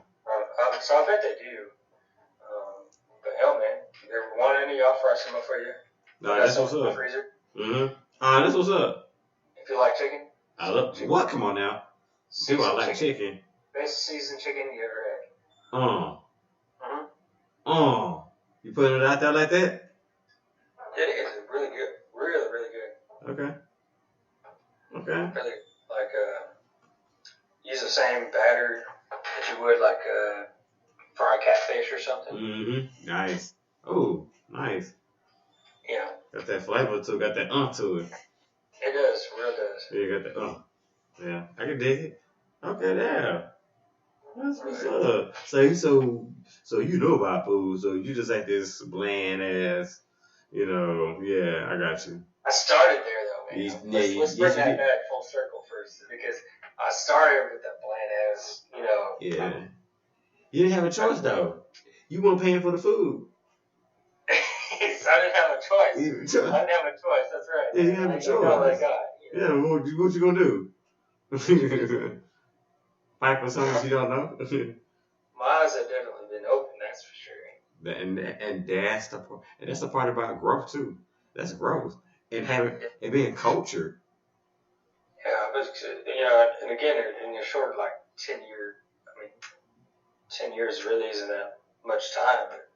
[SPEAKER 2] So I bet they do. But hell, man, if you ever want any, I'll fry some up for you.
[SPEAKER 3] Nah, that's what's up.
[SPEAKER 2] Freezer.
[SPEAKER 3] That's what's up.
[SPEAKER 2] If you like chicken.
[SPEAKER 3] I love chicken. What? Come on now. Do I like chicken?
[SPEAKER 2] Best seasoned chicken you ever had.
[SPEAKER 3] You putting it out there like that?
[SPEAKER 2] It is. It's really good. Really, really good.
[SPEAKER 3] Okay.
[SPEAKER 2] Really, like, use the same batter that you would, like, fry catfish or something.
[SPEAKER 3] Nice. Oh, nice.
[SPEAKER 2] Yeah.
[SPEAKER 3] Got that flavor too. Got that to it.
[SPEAKER 2] It does. Real does.
[SPEAKER 3] Yeah, got that Yeah, I can dig it. Okay, there. That's what's up. So you know about food, so you just ain't this bland ass, yeah, I got you.
[SPEAKER 2] I started there though, man. Let's bring that back full circle first, because I started with that bland ass,
[SPEAKER 3] Yeah. You didn't have a choice though. You weren't paying for the food.
[SPEAKER 2] I didn't have a choice. I didn't have a choice, that's right.
[SPEAKER 3] Yeah, you didn't have a choice. Yeah, what you gonna do? Fight for something you don't know?
[SPEAKER 2] My eyes have definitely been open, that's for sure.
[SPEAKER 3] And that's the part about growth too. That's growth. And being cultured.
[SPEAKER 2] Yeah, but and again, in a short 10 years really isn't that much time, but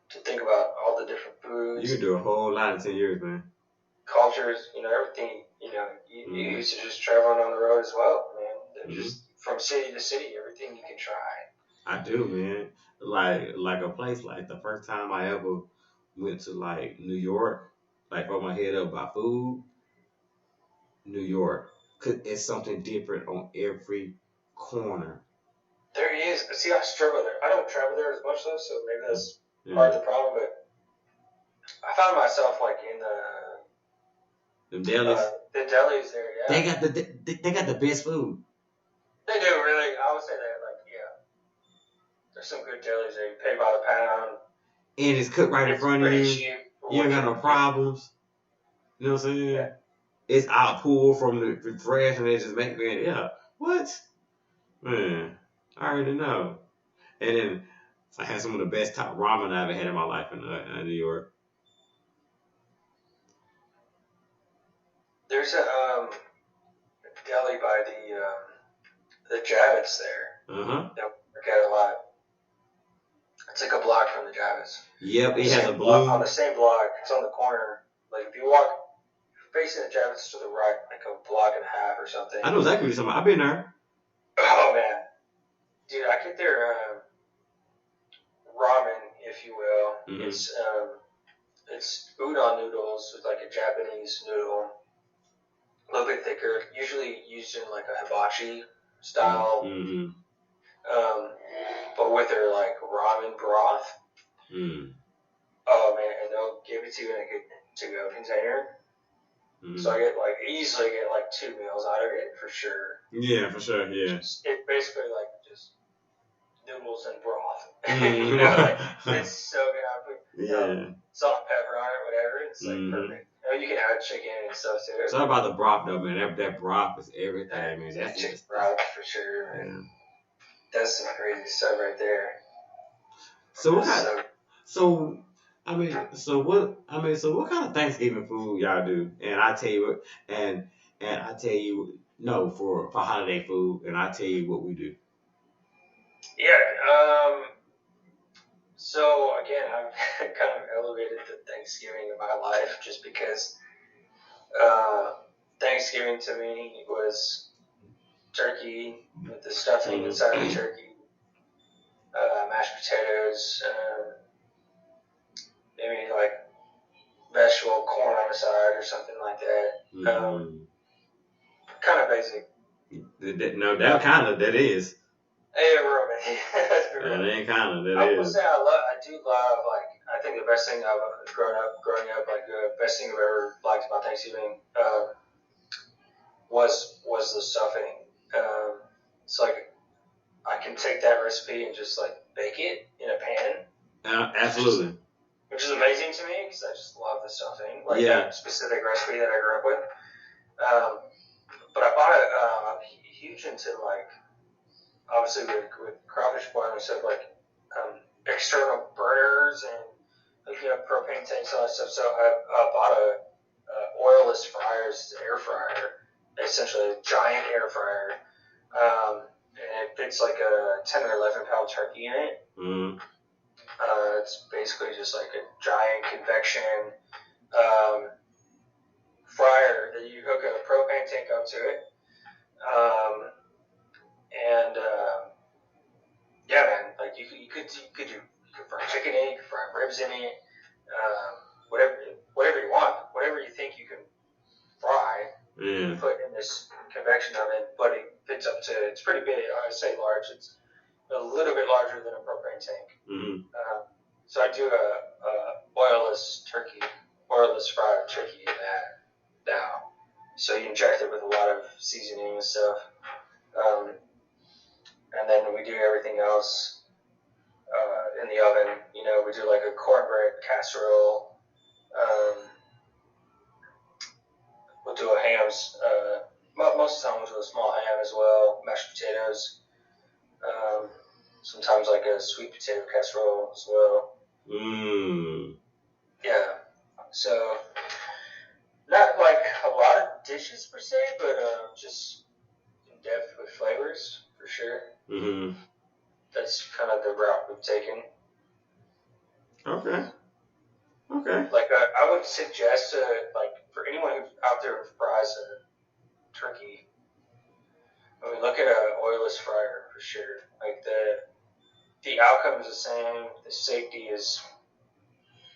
[SPEAKER 2] to think about all the different foods.
[SPEAKER 3] You can do a whole lot in 10 years, man.
[SPEAKER 2] cultures, everything, you used to just traveling on the road as well, man. Just from city to city, everything you can try.
[SPEAKER 3] I do, man. Like a place like the first time I ever went to like New York, like put my head up by food, New York. It's something different on every corner.
[SPEAKER 2] There is. See, I struggle there. I don't travel there as much though, so maybe that's part of the problem. But I found myself like in
[SPEAKER 3] the delis.
[SPEAKER 2] The delis there. Yeah.
[SPEAKER 3] They got the best food.
[SPEAKER 2] They do really. I would say that there's some good delis there. You pay by the pound.
[SPEAKER 3] And it's cooked right in front of you.
[SPEAKER 2] Cheap
[SPEAKER 3] you ain't got no problems. You know what I'm saying?
[SPEAKER 2] Yeah.
[SPEAKER 3] It's out pulled from the fresh and they just make it. Yeah. What? Man, I already know. And then I had some of the best top ramen I ever had in my life in New York.
[SPEAKER 2] There's a deli by the Javits there.
[SPEAKER 3] Uh-huh.
[SPEAKER 2] That we work at a lot. It's like a block from the Javits.
[SPEAKER 3] Yep, it has a blue.
[SPEAKER 2] On the same block, it's on the corner. Like if you walk facing the Javits to the right, like a block and a half or something.
[SPEAKER 3] I know exactly what you're talking about. I've been there.
[SPEAKER 2] Oh man, dude, I get their ramen, if you will.
[SPEAKER 3] Mm-hmm.
[SPEAKER 2] It's udon noodles with like a Japanese noodle, a little bit thicker, usually used in like a hibachi style.
[SPEAKER 3] Mm-hmm.
[SPEAKER 2] But with their like ramen broth.
[SPEAKER 3] Mm.
[SPEAKER 2] Oh man, and they'll give it to you in a good to-go container. Mm. So I easily get like 2 meals out of it for sure.
[SPEAKER 3] Yeah, for sure. Yeah.
[SPEAKER 2] It basically like just noodles and broth.
[SPEAKER 3] Mm.
[SPEAKER 2] It's so good. I put salt and pepper on it, whatever. It's like perfect. You can add chicken and stuff too.
[SPEAKER 3] It's all about the broth though, man. That broth is everything, man.
[SPEAKER 2] That's chicken broth for sure, man. Yeah. That's some crazy stuff right there.
[SPEAKER 3] So what kind of Thanksgiving food y'all do? And I tell you what, for holiday food, and I tell you what we do.
[SPEAKER 2] Yeah. So again, I've kind of elevated the Thanksgiving in my life just because Thanksgiving to me was turkey with the stuffing inside the turkey, mashed potatoes, maybe like vegetable corn on the side or something like that. Kind of basic.
[SPEAKER 3] No doubt, that is.
[SPEAKER 2] Hey, Roman.
[SPEAKER 3] That ain't kind of,
[SPEAKER 2] I would say I do love, like, I think the best thing I've growing up, like, the best thing I've ever liked about Thanksgiving was the stuffing. It's like, I can take that recipe and just, like, bake it in a pan.
[SPEAKER 3] Absolutely.
[SPEAKER 2] Which is amazing to me, because I just love the stuffing. Like, that specific recipe that I grew up with. But I bought I'm huge into, like, obviously with crawfish boiling and stuff, like external burners and hooking up propane tanks and all that stuff. So I bought a oilless fryers, air fryer, essentially a giant air fryer, and it fits like a 10 or 11 pound turkey in it.
[SPEAKER 3] Mm.
[SPEAKER 2] It's basically just like a giant convection fryer that you hook a propane tank up to it. Yeah, man, like you could fry chicken in it, you could fry ribs in it, whatever you want, whatever you think you can fry, you put in this convection oven, but it fits up to, it's pretty big, I would say large, it's a little bit larger than a propane tank.
[SPEAKER 3] Mm-hmm.
[SPEAKER 2] So I do a oilless fried turkey in that now. So you inject it with a lot of seasoning and stuff. And then we do everything else in the oven. We do like a cornbread casserole. We'll do a hams. Most of the time we'll do a small ham as well. Mashed potatoes. Sometimes like a sweet potato casserole as well. Yeah. So not like a lot of dishes per se, but just in depth with flavors for sure.
[SPEAKER 3] Mm-hmm.
[SPEAKER 2] That's kind of the route we've taken.
[SPEAKER 3] Okay.
[SPEAKER 2] Like I would suggest, like for for anyone who's out there who fries a turkey, I mean, look at an oilless fryer for sure. Like the outcome is the same. The safety is,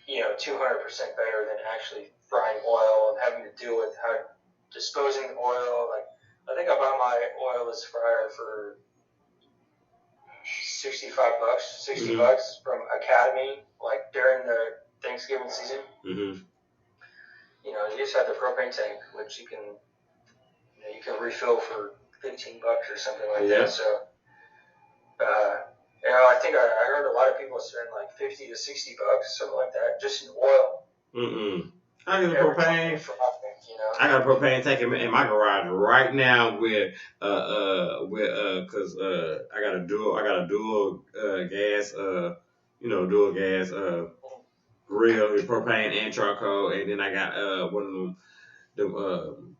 [SPEAKER 2] 200% better than actually frying oil and having to deal with how disposing the oil. Like, I think I bought my oilless fryer for $65, $60 from Academy, like during the Thanksgiving season.
[SPEAKER 3] Mm-hmm.
[SPEAKER 2] You just have the propane tank, which you can refill for $15 or something like that. So, I think I heard a lot of people spend like $50 to $60, something like that, just in oil.
[SPEAKER 3] I got a propane. I got a propane tank in my garage right now with cause I got a dual gas dual gas grill with propane and charcoal, and then I got one of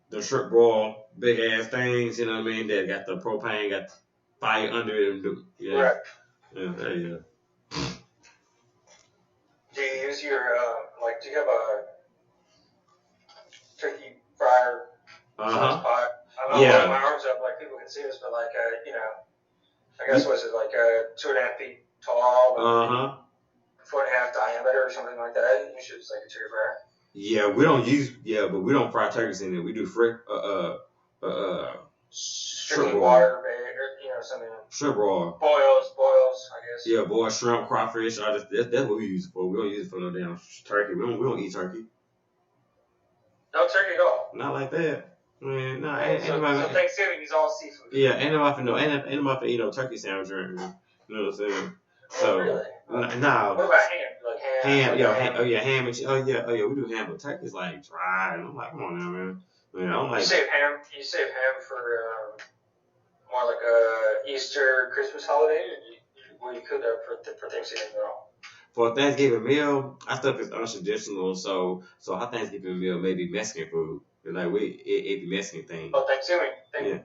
[SPEAKER 3] the shrimp broil big ass things, you know what I mean? That got the propane, got fire under it.
[SPEAKER 2] Right.
[SPEAKER 3] Yeah, there you go.
[SPEAKER 2] Do you use your do you have a turkey fryer? Pot? I don't know, my arms up like people can see this, but I guess was it like 2.5 feet tall, a foot and a half diameter or something like that? You should use like a turkey fryer.
[SPEAKER 3] Yeah, but we don't fry turkeys in it. We do
[SPEAKER 2] strictly water, or something.
[SPEAKER 3] Shrimp broil.
[SPEAKER 2] Boils, I guess.
[SPEAKER 3] Yeah, boiled shrimp, crawfish. That's what we use it for. We don't use it for no damn turkey. We don't eat turkey.
[SPEAKER 2] No turkey at all.
[SPEAKER 3] Not like that. Man, no.
[SPEAKER 2] So Thanksgiving is all seafood.
[SPEAKER 3] Yeah, ain't nobody eat no turkey sandwich or anything. You know what I'm saying? So
[SPEAKER 2] really?
[SPEAKER 3] No.
[SPEAKER 2] What about ham? Like ham?
[SPEAKER 3] Ham and we do ham, but turkey's like dry. And I'm like, come on now, man. I'm like,
[SPEAKER 2] you save ham for more like a Easter, Christmas holiday, or you cook that for Thanksgiving at all?
[SPEAKER 3] For a Thanksgiving meal, our stuff is untraditional, so our Thanksgiving meal may be Mexican food. Like it be Mexican thing.
[SPEAKER 2] Oh, Thanksgiving,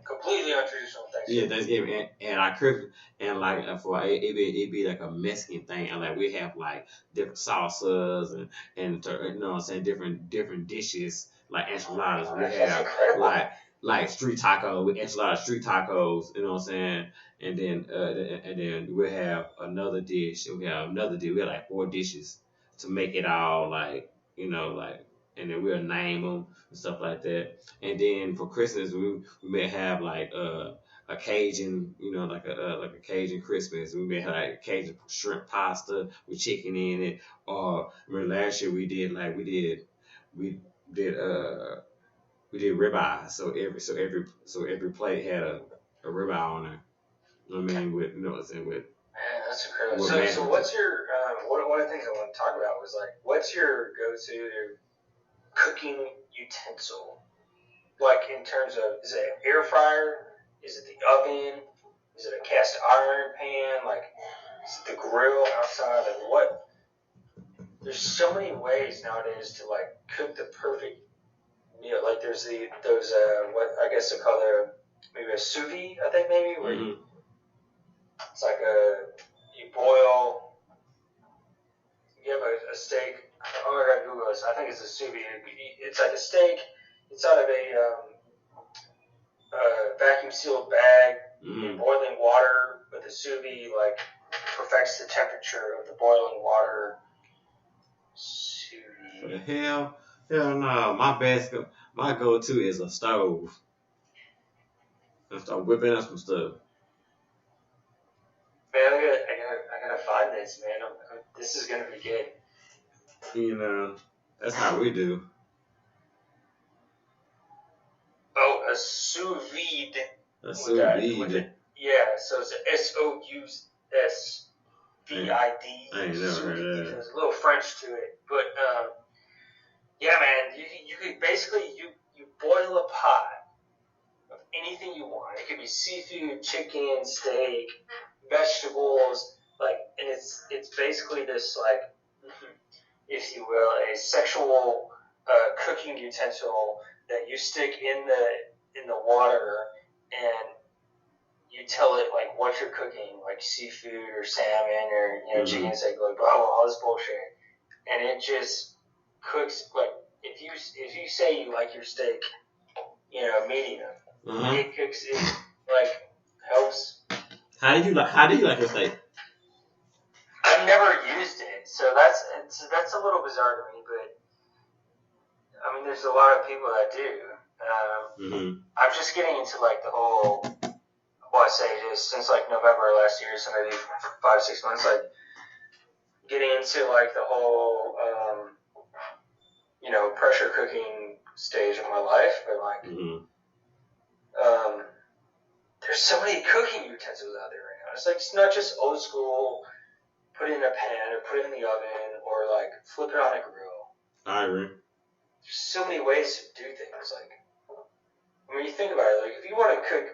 [SPEAKER 2] completely untraditional Thanksgiving.
[SPEAKER 3] Yeah, Thanksgiving and our Christmas, and like for it be like a Mexican thing, and like we have like different salsas and you know what I'm saying, different dishes like enchiladas. We have like street tacos with enchilada street tacos, you know what I'm saying? And then we'll have another dish. We have like 4 dishes to make it all like, and then we'll name them and stuff like that. And then for Christmas, we may have like a Cajun, like a Cajun Christmas. We may have like Cajun shrimp pasta with chicken in it. Or remember last year we did ribeye. So every plate had a ribeye on there. I mean, with
[SPEAKER 2] Man, that's incredible. So what's your one of the things I want to talk about was like, what's your go-to cooking utensil? Like in terms of, is it an air fryer? Is it the oven? Is it a cast iron pan? Like, is it the grill outside? Like what? There's so many ways nowadays to like cook the perfect meal. Like there's those what I guess they call maybe a sous vide, I think maybe, where it's like you have a steak. Oh, I gotta Google this. I think it's a sous vide. It's like a steak. It's out of a vacuum sealed bag in boiling water, but the sous vide like perfects the temperature of the boiling water. Sous vide.
[SPEAKER 3] Hell no. My go-to is a stove. I start whipping up some stuff.
[SPEAKER 2] Man, I gotta find this, man. This is gonna be good.
[SPEAKER 3] That's how we do.
[SPEAKER 2] Oh, a sous vide.
[SPEAKER 3] A sous vide.
[SPEAKER 2] Yeah, so it's a SOUSVID.
[SPEAKER 3] I ain't never heard of that.
[SPEAKER 2] There's a little French to it, but yeah, man, you could basically you boil a pot of anything you want. It could be seafood, chicken, steak, vegetables, and it's basically this if you will, a sexual cooking utensil that you stick in the water, and you tell it what you're cooking, like seafood or salmon or chicken, steak, blah blah, all this bullshit, and it just cooks. It if you say you like your steak, medium, it cooks it helps.
[SPEAKER 3] How do you like your steak?
[SPEAKER 2] I've never used it, so that's a little bizarre to me. But I mean, there's a lot of people that do. I'm just getting into the whole. Well, I say just since November last year, so maybe 5-6 months, getting into the whole pressure cooking stage of my life, but there's so many cooking utensils out there right now. It's not just old school, put it in a pan or put it in the oven or flip it on a grill.
[SPEAKER 3] I agree.
[SPEAKER 2] There's so many ways to do things. When you think about it, if you want to cook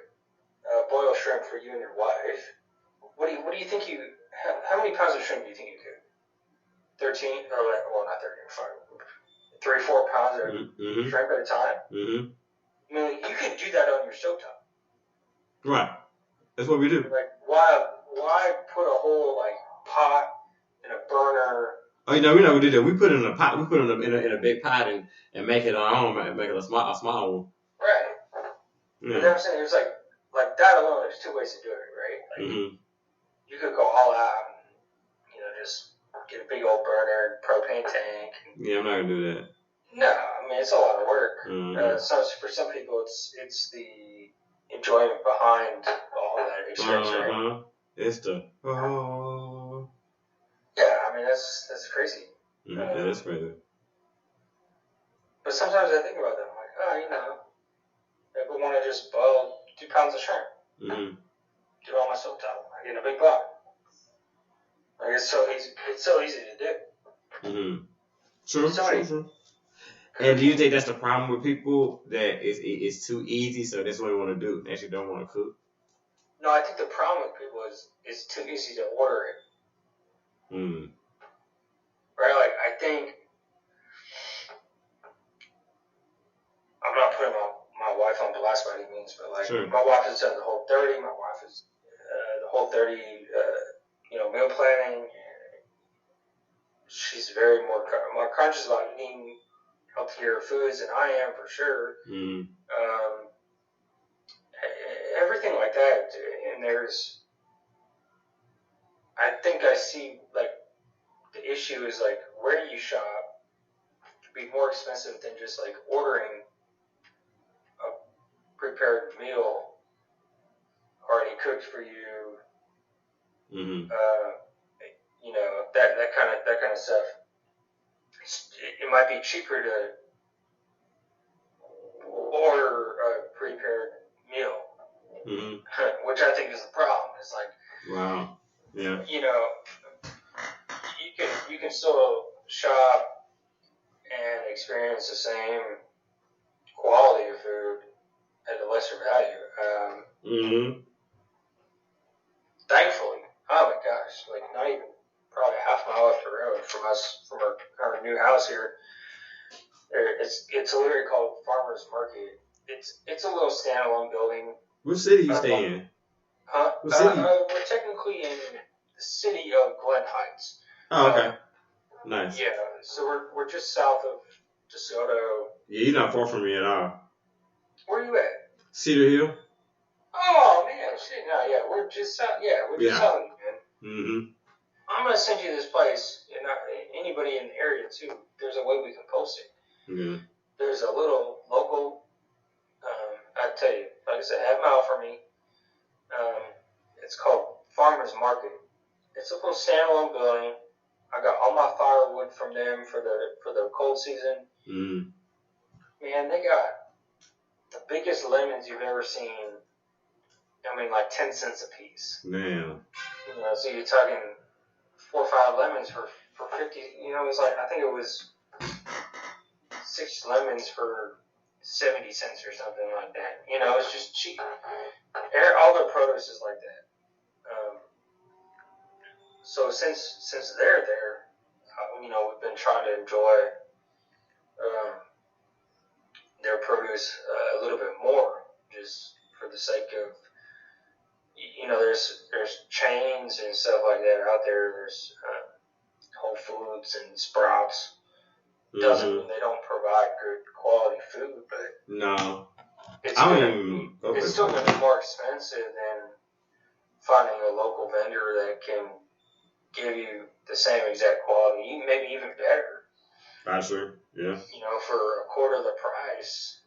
[SPEAKER 2] boiled shrimp for you and your wife, what do you think how many pounds of shrimp do you think you cook? 13 or not 13, 3-4 pounds of shrimp at a time. I mean, you could do that on your stovetop.
[SPEAKER 3] Right. That's what we do.
[SPEAKER 2] Why put a whole pot in a burner?
[SPEAKER 3] Oh, we know we do that. We put it in a pot. We put it in a big pot and make it our own. Make it a small one.
[SPEAKER 2] Right.
[SPEAKER 3] Yeah.
[SPEAKER 2] But I'm saying there's that alone. There's two ways to do it, right? You could go all out and just get a big old burner, propane tank.
[SPEAKER 3] Yeah, I'm not gonna do that.
[SPEAKER 2] No, I mean it's a lot of work. So for some people, it's the enjoyment behind all that experience, right?
[SPEAKER 3] It's the
[SPEAKER 2] Yeah, I mean that's crazy.
[SPEAKER 3] That is crazy.
[SPEAKER 2] But sometimes I think about that. I'm we want to just boil 2 pounds of shrimp. Do it on my stovetop, in a big pot. It's so easy. It's so easy to do.
[SPEAKER 3] True. And do you think that's the problem with people, that it's too easy, so that's what they want to do? They actually don't want to cook?
[SPEAKER 2] No, I think the problem with people is it's too easy to order it. Right? I think I'm not putting my wife on blast by any means, but my wife has done the Whole 30. My wife is the Whole 30, meal planning. She's very more conscious about eating healthier foods than I am, for sure. Everything like that, and I think I see the issue is where do you shop? It could be more expensive than just ordering a prepared meal already cooked for you. That kind of stuff. It might be cheaper to order a prepared meal, which I think is the problem. It's
[SPEAKER 3] wow, yeah.
[SPEAKER 2] You can still shop and experience the same quality of food at a lesser value. Thankfully, oh my gosh, not even probably half a mile up the road from us, from our new house here. It's literally called Farmers Market. It's a little standalone building.
[SPEAKER 3] What city you stay in?
[SPEAKER 2] Huh?
[SPEAKER 3] What city?
[SPEAKER 2] We're technically in the city of Glen Heights.
[SPEAKER 3] Oh, okay. Nice.
[SPEAKER 2] Yeah, so we're just south of DeSoto.
[SPEAKER 3] Yeah, you're not far from me at all.
[SPEAKER 2] Where are you at?
[SPEAKER 3] Cedar Hill.
[SPEAKER 2] Oh man, shit! No, yeah, we're just south. Yeah, we're just south of you, man. I'm gonna send you this place, and anybody in the area too. There's a way we can post it. There's a little local. I tell you, like I said, half mile from me. It's called Farmers Market. It's a little standalone building. I got all my firewood from them for the cold season. Man, they got the biggest lemons you've ever seen. I mean, 10 cents a piece.
[SPEAKER 3] Man.
[SPEAKER 2] So you're talking 4 or 5 lemons for 50. It's I think it was 6 lemons for 70 cents or something like that. It's just cheap. All their produce is like that. So since they're there, we've been trying to enjoy their produce a little bit more, just for the sake of, there's chains and stuff like that out there. There's Whole Foods and Sprouts, Doesn't mean they don't provide good quality food, but
[SPEAKER 1] no,
[SPEAKER 2] it's
[SPEAKER 1] I don't even.
[SPEAKER 2] it's still going to be more expensive than finding a local vendor that can give you the same exact quality, maybe even better.
[SPEAKER 1] Actually, yeah.
[SPEAKER 2] You know, for a quarter of the price.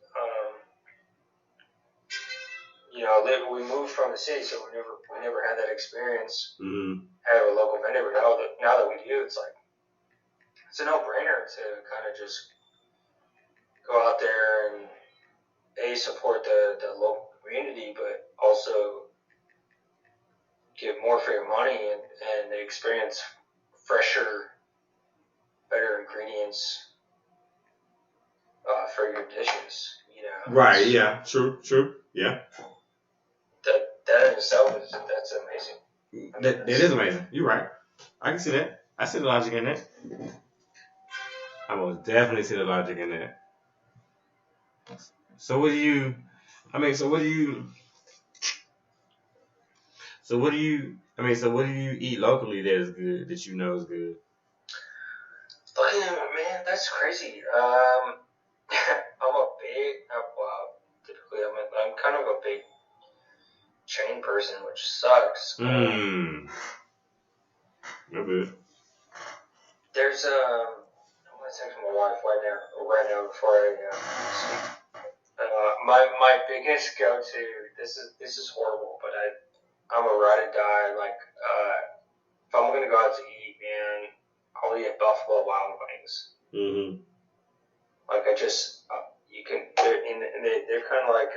[SPEAKER 2] You know, we moved from the city, so we never had that experience. Have a local vendor, but now that we do, it's like it's a no-brainer to kind of just go out there and support the local community, but also get more for your money and experience fresher, better ingredients for your dishes. You know.
[SPEAKER 1] Right. Yeah. True. Yeah.
[SPEAKER 2] That in itself that's amazing.
[SPEAKER 1] That is amazing. You're right. I can see that. I see the logic in that. I most definitely see the logic in that. So what do you eat locally that is good, that you know is good?
[SPEAKER 2] Man, that's crazy. Typically I'm kind of a big chain person, which sucks.
[SPEAKER 1] No good.
[SPEAKER 2] There's I'm gonna text my wife right now before I sleep. My biggest go-to. This is horrible, but I'm a ride or die. Like if I'm gonna go out to eat, man, I'll eat at Buffalo Wild Wings. Like I just you can they're kind of like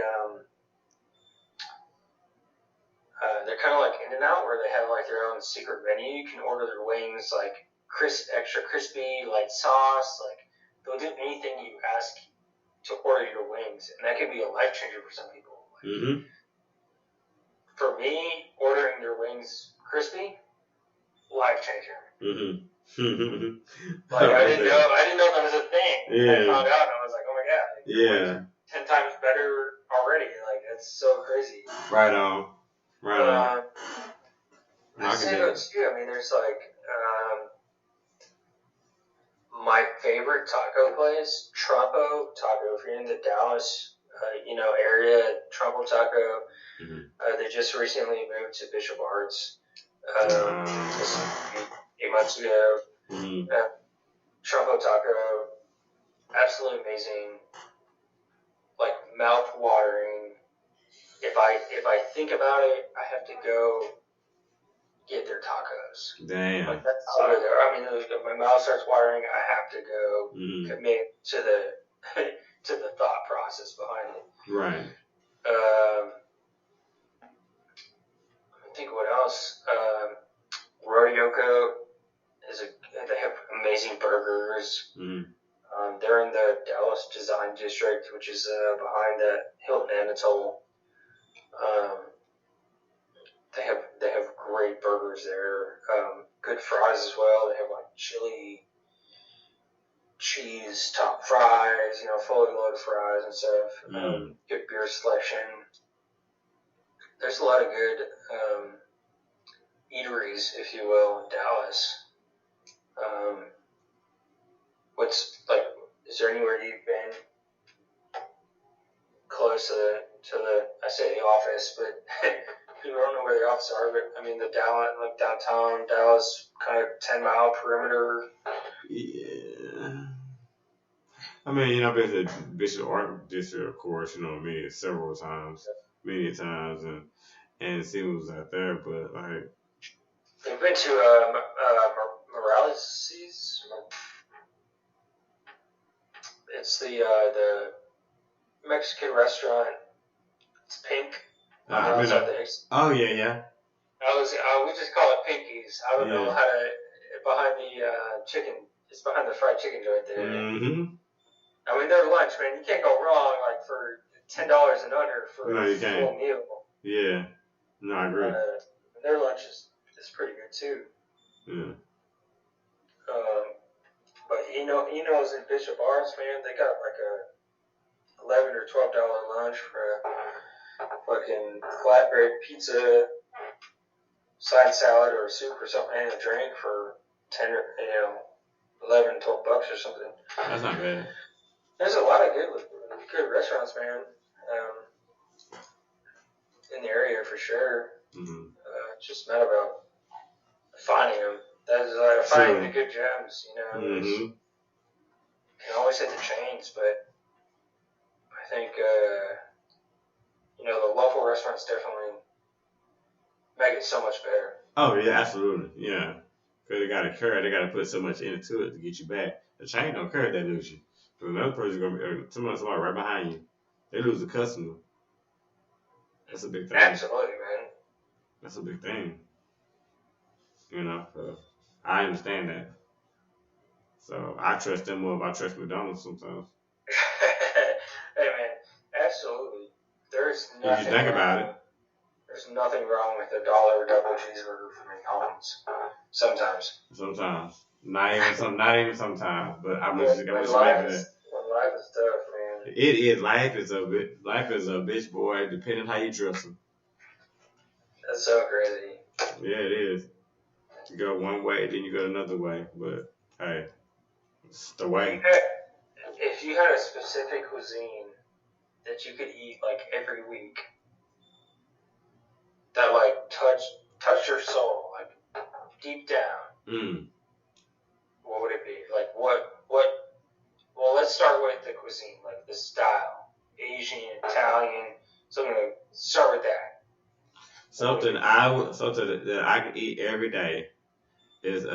[SPEAKER 2] they're kind of like In-N-Out, where they have like their own secret menu. You can order their wings like extra crispy, light sauce. Like they'll do anything you ask to order your wings, and that could be a life changer for some people. For me, ordering your wings crispy, life changer. Like I didn't know that was a thing. I found out, and I was like, oh my god.
[SPEAKER 1] Yeah.
[SPEAKER 2] 10 times better already. Like that's so crazy.
[SPEAKER 1] Right on.
[SPEAKER 2] I say those too. I mean, there's like my favorite taco place, Trumpo Taco. If you're in the Dallas, area, Trumpo Taco. They just recently moved to Bishop Arts. 8 months ago. Trumpo Taco, absolutely amazing. Like mouth watering. If I think about it, I have to go get their tacos.
[SPEAKER 1] Damn.
[SPEAKER 2] Like that's how they're there. I mean, if my mouth starts watering, I have to go commit to the thought process behind it.
[SPEAKER 1] Right.
[SPEAKER 2] I think what else? Rodioco they have amazing burgers. They're in the Dallas Design District, which is behind the Hilton Anatole. They have great burgers there. Good fries as well. They have like chili, cheese, top fries. Fully loaded fries and stuff. Good beer selection. There's a lot of good eateries, if you will, in Dallas. Is there anywhere you've been close to the I say the office, but people don't know where the offices are, but I mean the Dallas, like downtown Dallas, kind of 10-mile perimeter.
[SPEAKER 1] Yeah. I mean, I've been to Bishop Art District, of course, several times, many times, and see what was out there, but like.
[SPEAKER 2] You've been to Morales'? It's the Mexican restaurant. It's pink.
[SPEAKER 1] Oh yeah.
[SPEAKER 2] We just call it Pinkies. I don't know how to behind the chicken. It's behind the fried chicken joint there. I mean, their lunch, man, you can't go wrong. Like for $10 and under for a full meal.
[SPEAKER 1] Yeah. No, I agree.
[SPEAKER 2] Their lunch is pretty good too.
[SPEAKER 1] Yeah.
[SPEAKER 2] But Eno's in Bishop Arts, man, they got like a $11 or $12 lunch for a fucking flatbread pizza, side salad or soup or something, and a drink for $10. $11, $12 or something.
[SPEAKER 1] That's not bad.
[SPEAKER 2] There's a lot of good restaurants, man, in the area for sure.
[SPEAKER 1] Mm-hmm.
[SPEAKER 2] It's just not about finding them. That's finding the good gems, you know.
[SPEAKER 1] Mm-hmm.
[SPEAKER 2] You can always hit the chains, but I think the local restaurants definitely make it so much better.
[SPEAKER 1] Oh yeah, absolutely, yeah. Because they got to care, they got to put so much into it to get you back. The chain don't care if they lose you. But another person gonna be somebody right behind you. They lose the customer. That's a big thing.
[SPEAKER 2] Absolutely, man.
[SPEAKER 1] That's a big thing. You know, so I understand that. So I trust them more if I trust McDonald's sometimes.
[SPEAKER 2] Hey man, absolutely. There's nothing.
[SPEAKER 1] If you think about it.
[SPEAKER 2] There's nothing wrong with a $1 double cheeseburger from McDonald's. Sometimes.
[SPEAKER 1] Not even sometimes. But I'm just
[SPEAKER 2] when life is tough, man.
[SPEAKER 1] It is. Life is a bitch, boy. Depending how you dress them.
[SPEAKER 2] That's so crazy.
[SPEAKER 1] Yeah, it is. You go one way, then you go another way. But hey, it's the way.
[SPEAKER 2] If you had a specific cuisine that you could eat like every week, that like touch your soul, like deep down, what would it be? Like what? Well, let's start with the cuisine, like the style, Asian, Italian. So I'm gonna start with that.
[SPEAKER 1] Something that I can eat every day is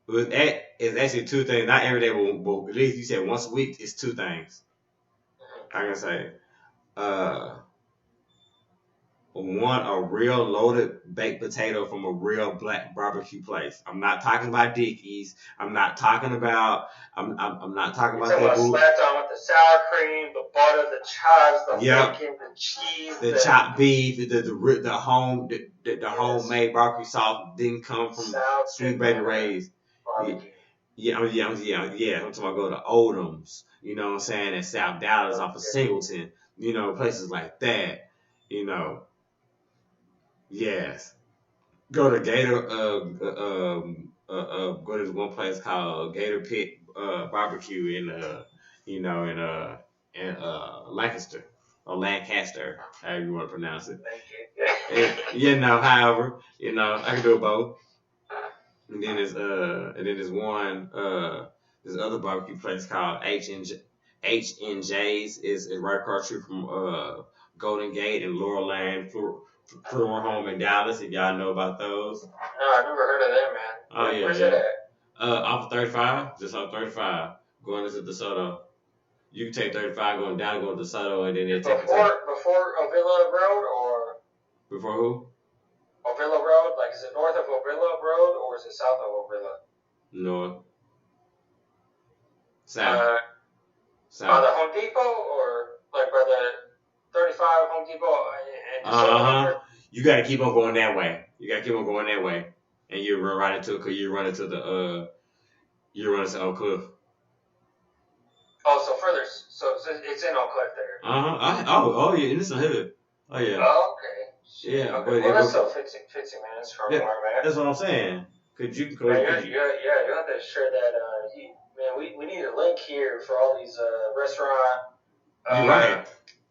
[SPEAKER 1] it's actually two things. Not every day, but at least you said once a week. It's two things. I can say, one, a real loaded baked potato from a real black barbecue place. I'm not talking about Dickie's. I'm not talking about
[SPEAKER 2] that food. Slapped on with the sour cream, the butter, the chives, the bacon, the cheese,
[SPEAKER 1] the chopped beef, the homemade barbecue sauce didn't come from Sweet Baby Ray's. Yeah. I'm talking about go to Odom's. You know what I'm saying? In South Dallas off of Singleton. You know, places like that. You know. Yes. Go to Gator. Go to this one place called Gator Pit Barbecue in Lancaster or Lancaster, however you want to pronounce it. However, I can do it both. And then there's one this other barbecue place called H&J's is right across the street from Golden Gate and Laurel Lane, Flower Home in Dallas. If y'all know about those.
[SPEAKER 2] No, I've never heard of that, man.
[SPEAKER 1] Oh yeah.
[SPEAKER 2] Where's it at?
[SPEAKER 1] Off of 35, just off 35, going into DeSoto. You can take 35 going down, going to DeSoto, and then they take
[SPEAKER 2] before Avila Road or
[SPEAKER 1] before who?
[SPEAKER 2] Avila Road, like is it north of Avila Road or is it south of Avila?
[SPEAKER 1] North. South.
[SPEAKER 2] South. By the Home Depot or like by the 35 Home Depot and
[SPEAKER 1] You got to keep on going that way. And you run right into it because you run into Oak Cliff.
[SPEAKER 2] Oh, so further, so it's in Oak Cliff there.
[SPEAKER 1] Oh yeah, it's a hood. Oh yeah.
[SPEAKER 2] Oh okay.
[SPEAKER 1] Yeah,
[SPEAKER 2] okay. Well, that's still 15 minutes from where I'm at.
[SPEAKER 1] That's what I'm saying. You have to
[SPEAKER 2] share that. Man, we need a link here for all these restaurant.
[SPEAKER 1] You're right.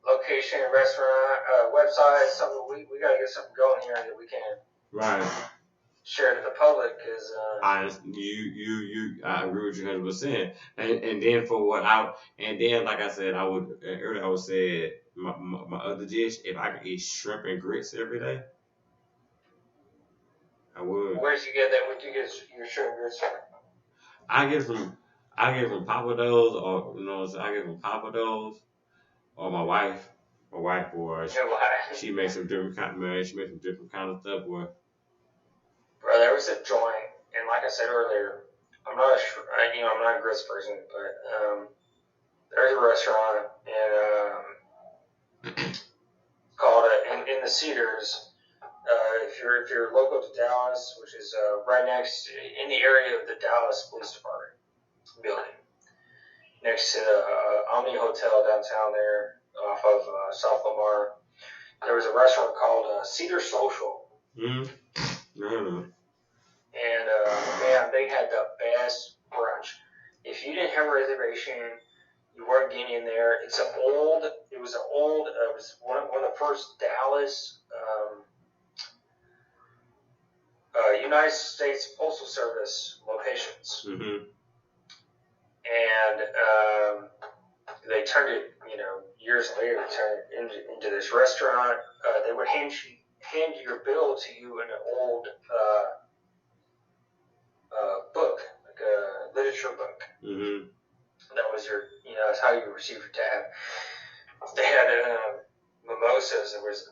[SPEAKER 2] Location, restaurant, websites. Something we gotta get something going here that we can.
[SPEAKER 1] Right.
[SPEAKER 2] Share to the public because
[SPEAKER 1] I agree with you 100%. And then like I said, I would say my other dish, if I could eat shrimp and grits every day, I would.
[SPEAKER 2] Where'd you get that? Where'd you get your shrimp and grits from?
[SPEAKER 1] I get from Papa Do's, or I get from Papa Do's, or my wife, boy, she makes some different kind of stuff, boy.
[SPEAKER 2] Bro, there was a joint, and like I said earlier, I'm not a grits person, but there's a restaurant called in the Cedars. If you're local to Dallas, which is right next in the area of the Dallas Police Department building, next to the Omni Hotel downtown there, off of South Lamar, there was a restaurant called Cedar Social.
[SPEAKER 1] Mm-hmm. No.
[SPEAKER 2] And man, they had the best brunch. If you didn't have a reservation, you weren't getting in there. It was one of the first Dallas United States Postal Service locations.
[SPEAKER 3] Mm-hmm.
[SPEAKER 2] And they turned it, years later, they turned it into this restaurant. They would hand your bill to you in an old book, like a literature book.
[SPEAKER 3] Mm-hmm.
[SPEAKER 2] That was that's how you received your tab. They had mimosas. It was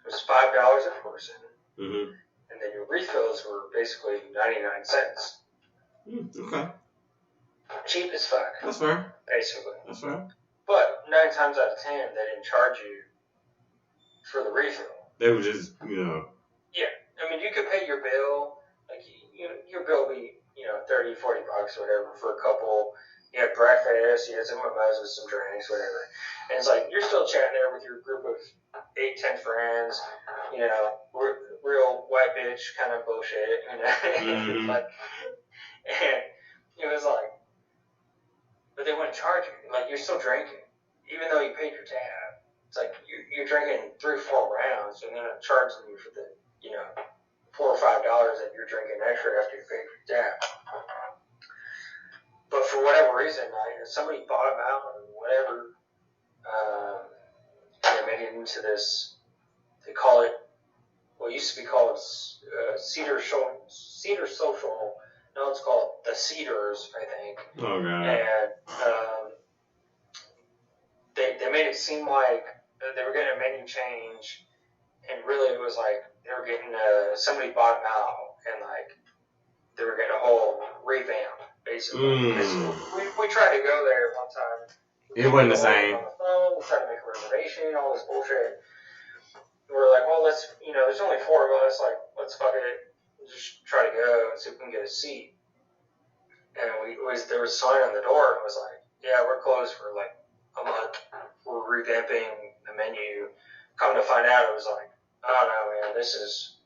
[SPEAKER 2] $5 a person,
[SPEAKER 3] Mm-hmm.
[SPEAKER 2] and then your refills were basically 99 cents.
[SPEAKER 3] Okay.
[SPEAKER 2] Cheap as fuck.
[SPEAKER 3] That's fair.
[SPEAKER 2] Basically.
[SPEAKER 3] That's fair.
[SPEAKER 2] But 9 times out of 10, they didn't charge you for the refill.
[SPEAKER 3] They were just,
[SPEAKER 2] Yeah. I mean, you could pay your bill, like, your bill would be, $30, $40 or whatever for a couple. You had breakfast, you had some mimosas, some drinks, whatever. And it's like, you're still chatting there with your group of 8, 10 friends, real white bitch kind of bullshit,
[SPEAKER 3] Mm-hmm.
[SPEAKER 2] And it was like, but they wouldn't charge you. Like, you're still drinking, even though you paid your tab. It's like you're drinking 3 or 4 rounds, and they're not charging you for the, $4 or $5 that you're drinking extra after you paid for your tab. But for whatever reason, somebody bought them out or whatever. They made it into this. They call it. Well, it used to be called Cedar Social. Now it's called the Cedars, I think.
[SPEAKER 3] Oh god.
[SPEAKER 2] And they made it seem like they were getting a menu change, and really it was like they were getting somebody bought them out, and like they were getting a whole revamp, basically. We tried to go there one time.
[SPEAKER 3] It wasn't the same.
[SPEAKER 2] On the phone, we tried to make a reservation, all this bullshit. We were like, well, let's, there's only 4 of us, like, let's fuck it, just try to go and see if we can get a seat. And there was a sign on the door, and it was like, yeah, we're closed for like a month. We're revamping the menu. Come to find out, it was like, oh no, man, this is,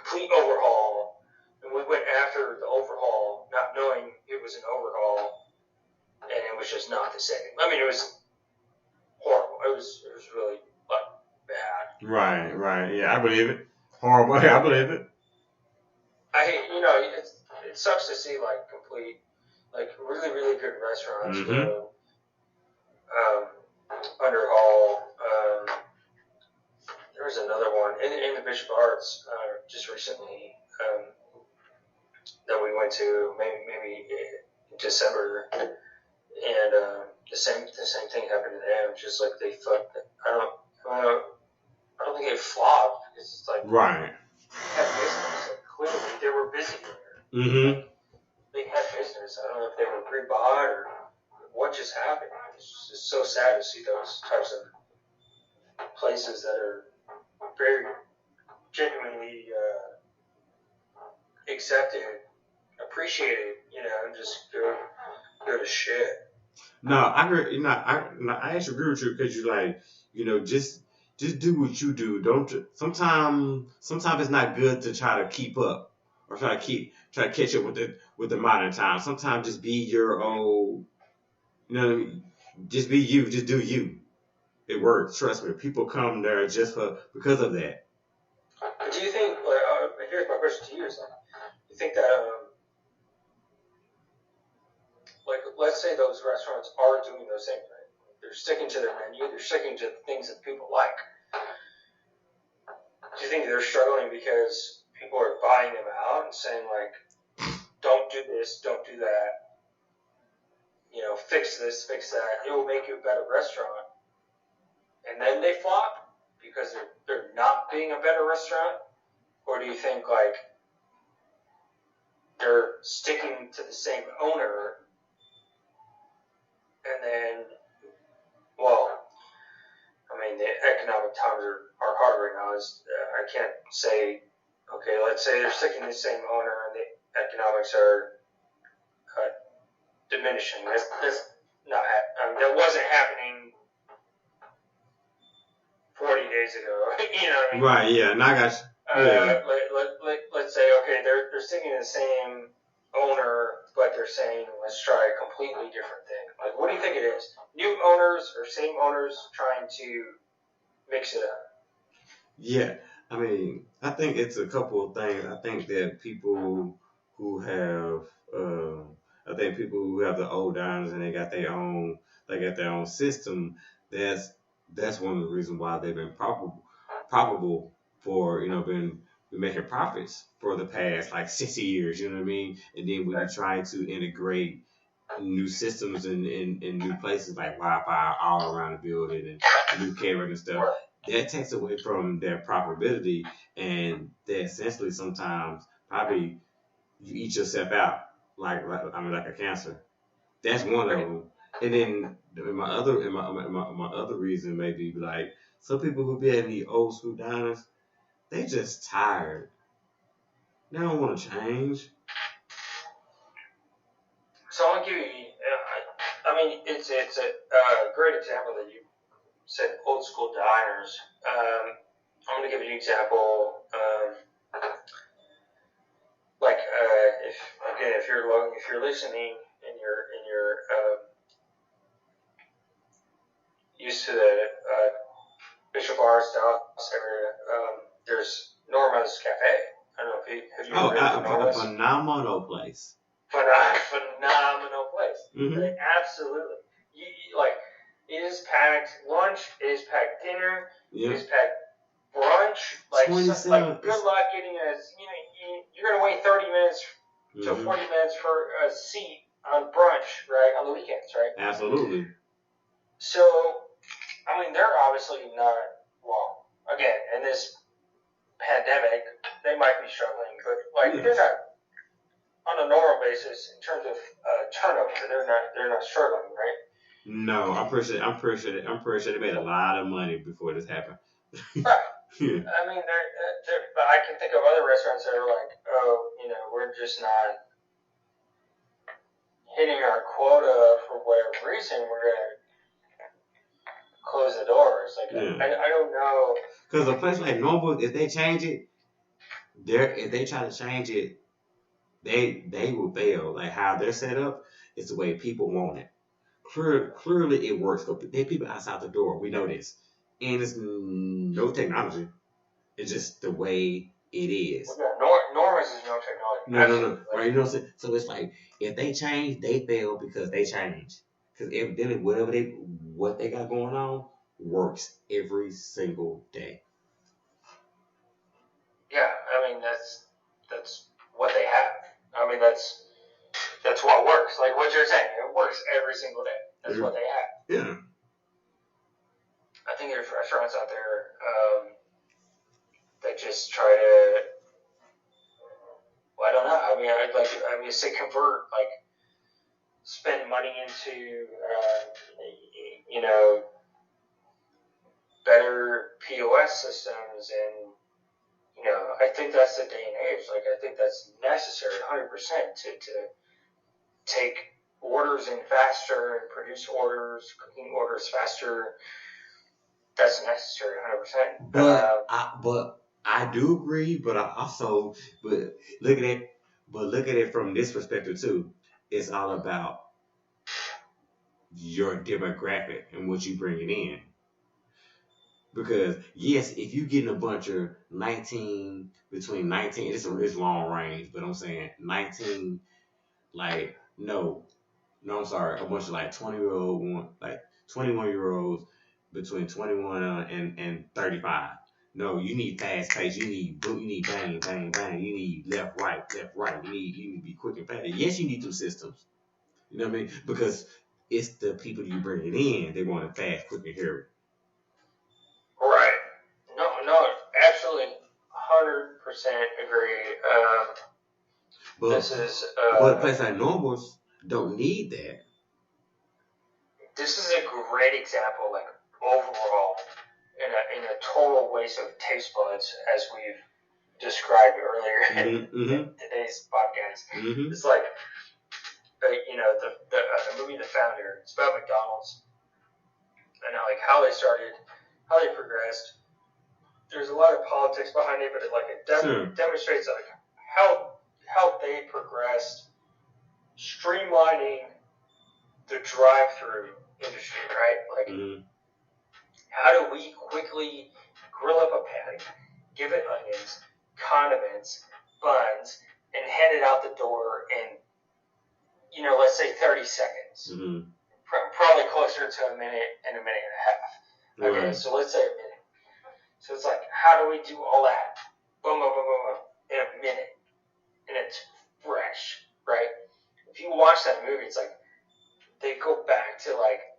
[SPEAKER 2] complete overhaul. And we went after the overhaul, not knowing it was an overhaul, and it was just not the same. I mean, it was horrible. It was really bad.
[SPEAKER 3] Right. Yeah, I believe it. Horrible. Yeah, I believe it.
[SPEAKER 2] It sucks to see like complete, like really, really good restaurants go underhaul. There was another one in the Bishop Arts just recently that we went to maybe in December, and the same thing happened to them. Just like they thought, I don't think they flopped because it's like
[SPEAKER 3] right.
[SPEAKER 2] They had business. Like, clearly, they were busy there.
[SPEAKER 3] Mm-hmm.
[SPEAKER 2] They had business. I don't know if they were pre-bought or what just happened. It's just so sad to see those types of places that are very genuinely accepted, appreciated, and just go to shit.
[SPEAKER 3] No, I agree. I actually agree with you because you like, just do what you do. Don't. Sometimes it's not good to try to keep up or try to catch up with the modern times. Sometimes just be your own. Just be you. Just do you. It works. Trust me. People come there because of that.
[SPEAKER 2] But do you think? Here's my question to you: is you think that let's say those restaurants are doing those things, right? They're sticking to their menu. They're sticking to the things that people like. Do you think they're struggling because people are buying them out and saying, like, don't do this, don't do that, fix this, fix that, it will make you a better restaurant, and then they flop because they're not being a better restaurant? Or do you think, like, they're sticking to the same owner, and then, the economic times are hard right now. I can't say, okay, let's say they're sticking to the same owner and the economics are diminishing. That's not that wasn't happening 40 days ago. You know what I mean?
[SPEAKER 3] Right, yeah, and I got you. Yeah.
[SPEAKER 2] Let's say, okay, they're sticking to the same owner, but they're saying let's try a completely different thing. Like, what do you think it is? New owners or same owners trying to mix it up?
[SPEAKER 3] Yeah, I mean, I think it's a couple of things. I think that people who have, I think people who have the old diners and they got their own system. That's that's one of the reasons why they've been probable for been making profits for the past like 60 years. You know what I mean? And then when you try to integrate new systems in new places like Wi-Fi all around the building and new cameras and stuff, that takes away from their profitability, and they essentially sometimes probably you eat yourself out like a cancer. That's one of them. And then my other reason may be like some people who be at the old school diners, they just tired. They don't want to change.
[SPEAKER 2] So I'm gonna give you. I mean, it's a great example that you said old school diners. I'm gonna give you an example. If you're listening and you're used to the Bishop Arstyle area, there's Norma's Cafe. I don't know if have you ever heard of Norma's?
[SPEAKER 3] A phenomenal place.
[SPEAKER 2] Phenomenal place.
[SPEAKER 3] Mm-hmm.
[SPEAKER 2] Like, absolutely. Like, it is packed lunch, it is packed dinner, it is packed brunch. Like, good luck getting you're going to wait 30 minutes to 40 minutes for a seat on brunch, right, on the weekends, right?
[SPEAKER 3] Absolutely.
[SPEAKER 2] So, I mean, they're obviously not, well, again, in this pandemic, they might be struggling, but, like, they're not, on a normal basis, in terms of turnover, they're not struggling, right?
[SPEAKER 3] No, I'm pretty sure they made a lot of money before this happened.
[SPEAKER 2] Right. Yeah. I mean, but I can think of other restaurants that are like, oh, we're just not hitting our quota for whatever reason. We're gonna close the doors. Like, I don't know.
[SPEAKER 3] Because a place like Normal, if they change it, if they try to change it, they will fail. Like how they're set up, it's the way people want it. Clearly, it works. But there are people outside the door. We know this, and it's no technology. It's just the way it is.
[SPEAKER 2] Well, yeah, Norma's is no technology.
[SPEAKER 3] No. Right? You know what I'm saying? So it's like if they change, they fail because they change. Because evidently, what they got going on works every single day.
[SPEAKER 2] Yeah, I mean that's what they have. I mean that's what works. Like what you're saying, it works every single day. That's what they have.
[SPEAKER 3] Yeah.
[SPEAKER 2] I think there's restaurants out there that just try to. Well, I don't know. I mean, say convert, like spend money into better POS systems, and I think that's the day and age. Like I think that's necessary, 100%, to take orders in faster and produce cooking orders faster. That's necessary, 100%.
[SPEAKER 3] But I do agree. But look at it from this perspective too. It's all about your demographic and what you bringing in. Because yes, if you getting a bunch of between 19, it's long range, but I'm saying 19, like I'm sorry, a bunch of like 21-year-olds between 21 and 35. No, you need fast pace. You need bang, bang, bang. You need left, right. You need to be quick and fast. Yes, you need two systems. You know what I mean? Because it's the people you bring it in. They want it fast, quick, and hurry.
[SPEAKER 2] Right. No, absolutely, 100% agree.
[SPEAKER 3] But places like Normal's don't need that.
[SPEAKER 2] This is a great example, like overall, in a total waste of taste buds, as we've described earlier in today's podcast.
[SPEAKER 3] Mm-hmm.
[SPEAKER 2] It's like, the movie The Founder. It's about McDonald's and how they started, how they progressed. There's a lot of politics behind it, but it demonstrates how they progressed streamlining the drive-through industry, right? Like, how do we quickly grill up a patty, give it onions, condiments, buns, and head it out the door in, let's say 30 seconds. Probably closer to a minute and a minute and a half. Okay, so let's say a minute. So it's like, how do we do all that? Boom, boom, boom, boom, boom, in a minute. And it's fresh, right? If you watch that movie, it's like, they go back to, like,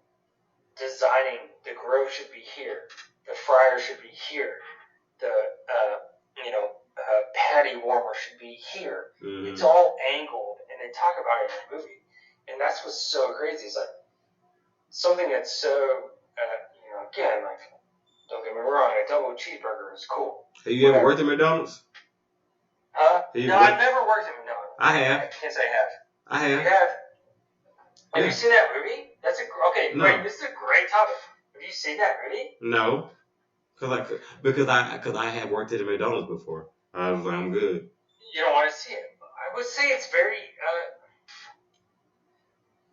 [SPEAKER 2] designing the grill should be here. The fryer should be here. The, patty warmer should be here. It's all angled, and they talk about it in the movie. And that's what's so crazy. It's like, something that's so, again, like, don't get me wrong, a double cheeseburger is cool.
[SPEAKER 3] Have you ever worked at McDonald's?
[SPEAKER 2] Huh? No, I've never worked at McDonald's.
[SPEAKER 3] I have.
[SPEAKER 2] I can't say I have.
[SPEAKER 3] I have.
[SPEAKER 2] You have? Have you seen that movie? Okay,
[SPEAKER 3] no.
[SPEAKER 2] Great. This is a great topic. Have you seen that movie?
[SPEAKER 3] No. Because I have worked at a McDonald's before. I was like, I'm good.
[SPEAKER 2] You don't want to see it. I would say it's very,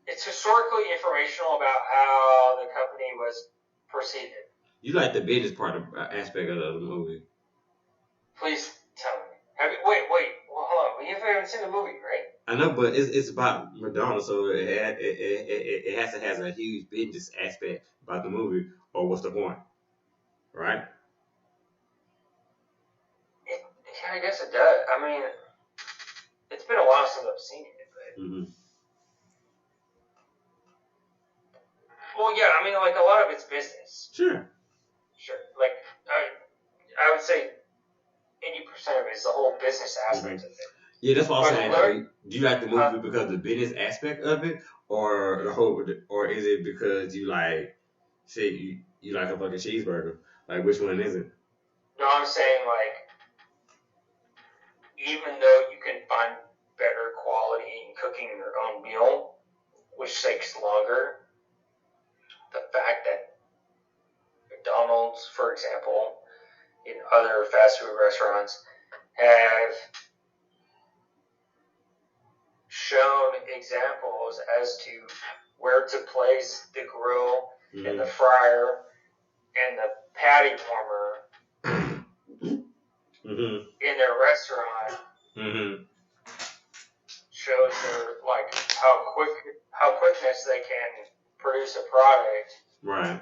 [SPEAKER 2] it's historically informational about how the company was proceeded.
[SPEAKER 3] You like the business part aspect of the movie.
[SPEAKER 2] Please tell me. Wait. Well, hold on. You haven't seen the movie, right?
[SPEAKER 3] I know, but it's about McDonald's, so it has to have a huge business aspect about the movie, or what's the point? Right?
[SPEAKER 2] Yeah, I guess it does. I mean, it's been a while since I've seen it, but... Well, yeah, I mean, like, a lot of it's business.
[SPEAKER 3] Sure.
[SPEAKER 2] Like, I would say 80% of it is the whole business aspect of it.
[SPEAKER 3] Yeah, that's what I'm saying. Like, do you like the movie because of the business aspect of it, or is it because you like, say, you like a fucking cheeseburger? Like, which one is it?
[SPEAKER 2] No, I'm saying, like, even though you can find better quality in cooking your own meal, which takes longer, the fact that McDonald's, for example, in other fast food restaurants, have shown examples as to where to place the grill and the fryer and the patty warmer in their restaurant shows their, like, how quickness they can produce a product.
[SPEAKER 3] Right.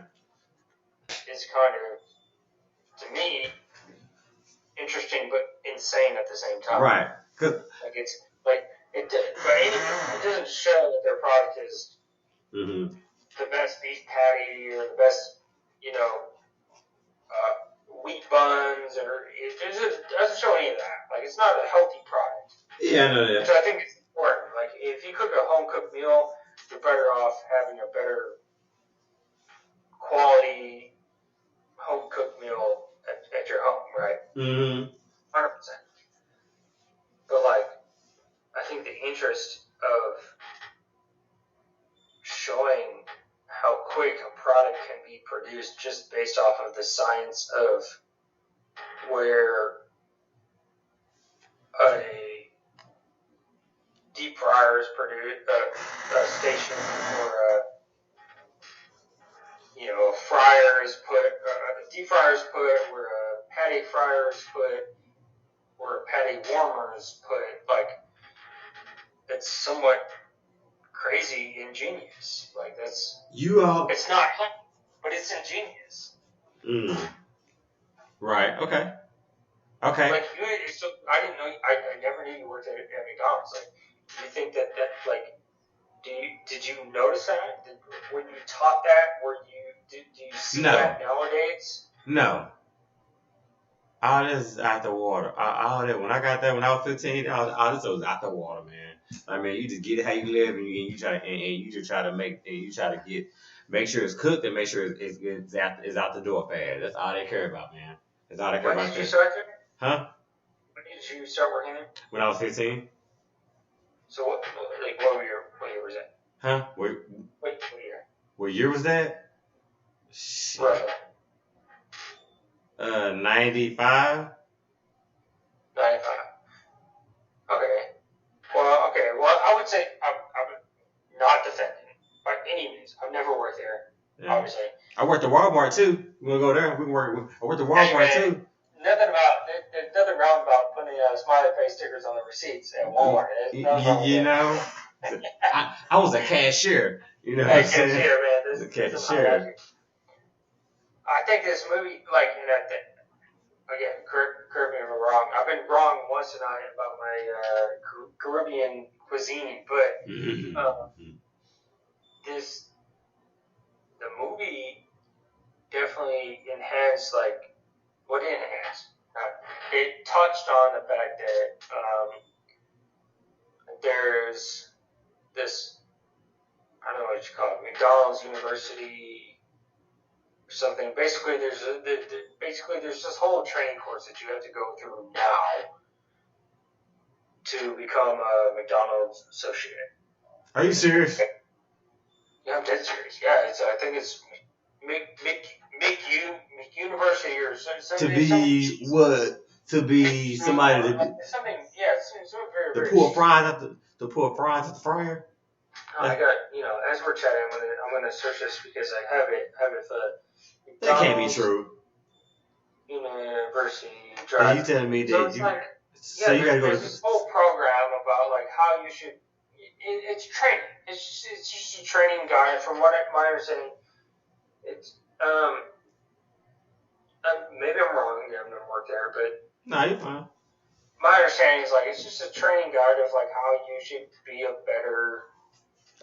[SPEAKER 2] Is kind of, to me, interesting but insane at the same time.
[SPEAKER 3] Right.
[SPEAKER 2] Like, it's like it doesn't show that their product is the best beef patty or the best, wheat buns, or it doesn't show any of that. Like, it's not a healthy product.
[SPEAKER 3] Yeah, I know that.
[SPEAKER 2] So I think it's important. Like, if you cook a home cooked meal, you're better off having a better quality home cooked meal at your home, right? 100%. But, like, I think the interest of showing how quick a product can be produced just based off of the science of where a deep fryer is produced, a station, or a fryer is put, a deep fryer is put, where a patty fryer is put, where a patty warmer is put. Like, it's somewhat crazy ingenious. Like, it's not, but it's ingenious.
[SPEAKER 3] Right. Okay.
[SPEAKER 2] Like, so I didn't know. I never knew you worked at McDonald's. Like, do you think that like, did you notice that when you taught that? Do you see that nowadays?
[SPEAKER 3] No. All this is out the water. All that, when I got there when I was 15, all this was out the water, man. I mean, you just get it how you live, and you try to make sure it's cooked and make sure it's out the door fast. That's all they care about, man. That's all they care about.
[SPEAKER 2] When did you start there?
[SPEAKER 3] Huh?
[SPEAKER 2] When did you start working there?
[SPEAKER 3] When I was 15.
[SPEAKER 2] So what year was that?
[SPEAKER 3] Huh? What
[SPEAKER 2] year?
[SPEAKER 3] What year was that? Shit.
[SPEAKER 2] Roughly.
[SPEAKER 3] 95.
[SPEAKER 2] 95. Okay. Well, I would say I Unions. I've never worked there,
[SPEAKER 3] Yeah.
[SPEAKER 2] obviously.
[SPEAKER 3] I worked at Walmart too. We gonna go there. We can work. I worked at Walmart too.
[SPEAKER 2] There's nothing wrong about putting smiley face stickers on the receipts at Walmart.
[SPEAKER 3] You know, I was a cashier. You know what I'm saying?
[SPEAKER 2] Cashier, man.
[SPEAKER 3] The cashier.
[SPEAKER 2] I think this movie, like, you know, again, correct me if I'm wrong. I've been wrong once tonight about my Caribbean cuisine, but the movie definitely enhanced, like, what it enhanced? It touched on the fact that there's this, I don't know what you call it, McDonald's University or something. Basically, there's this whole training course that you have to go through now to become a McDonald's associate.
[SPEAKER 3] Are you serious?
[SPEAKER 2] Yeah, I'm dead serious. Yeah, I think it's University or something.
[SPEAKER 3] To be what? To be somebody that
[SPEAKER 2] something. Yeah, it's very.
[SPEAKER 3] The poor fries at the fryer.
[SPEAKER 2] I got, as we're chatting, I'm gonna search this because I have it for
[SPEAKER 3] that can't be true.
[SPEAKER 2] University
[SPEAKER 3] Drive. Are you telling me that you gotta go to
[SPEAKER 2] this whole program about like how you should. It's training. It's just a training guide from what my understanding. It's maybe I'm wrong. Yeah, I've never worked there, but
[SPEAKER 3] no, you're fine.
[SPEAKER 2] My understanding is like it's just a training guide of like how you should be a better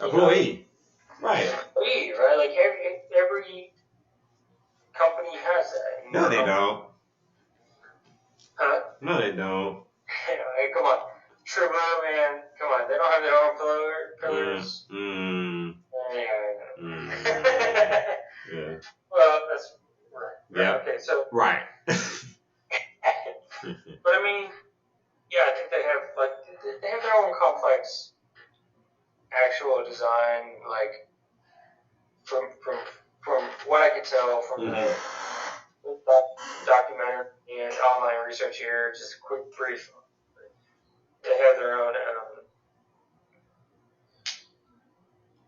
[SPEAKER 3] employee. Right.
[SPEAKER 2] Employee, right? Like every company has that.
[SPEAKER 3] No, they don't.
[SPEAKER 2] Huh?
[SPEAKER 3] No, they don't.
[SPEAKER 2] Hey, come on. True, man. Come on. They don't have their own pillars.
[SPEAKER 3] Yeah.
[SPEAKER 2] Well, that's right.
[SPEAKER 3] Yeah.
[SPEAKER 2] Okay, so.
[SPEAKER 3] Right.
[SPEAKER 2] But I mean, yeah, I think they have their own complex actual design, like from what I could tell from the documentary and online research here. Just a quick brief. They have their own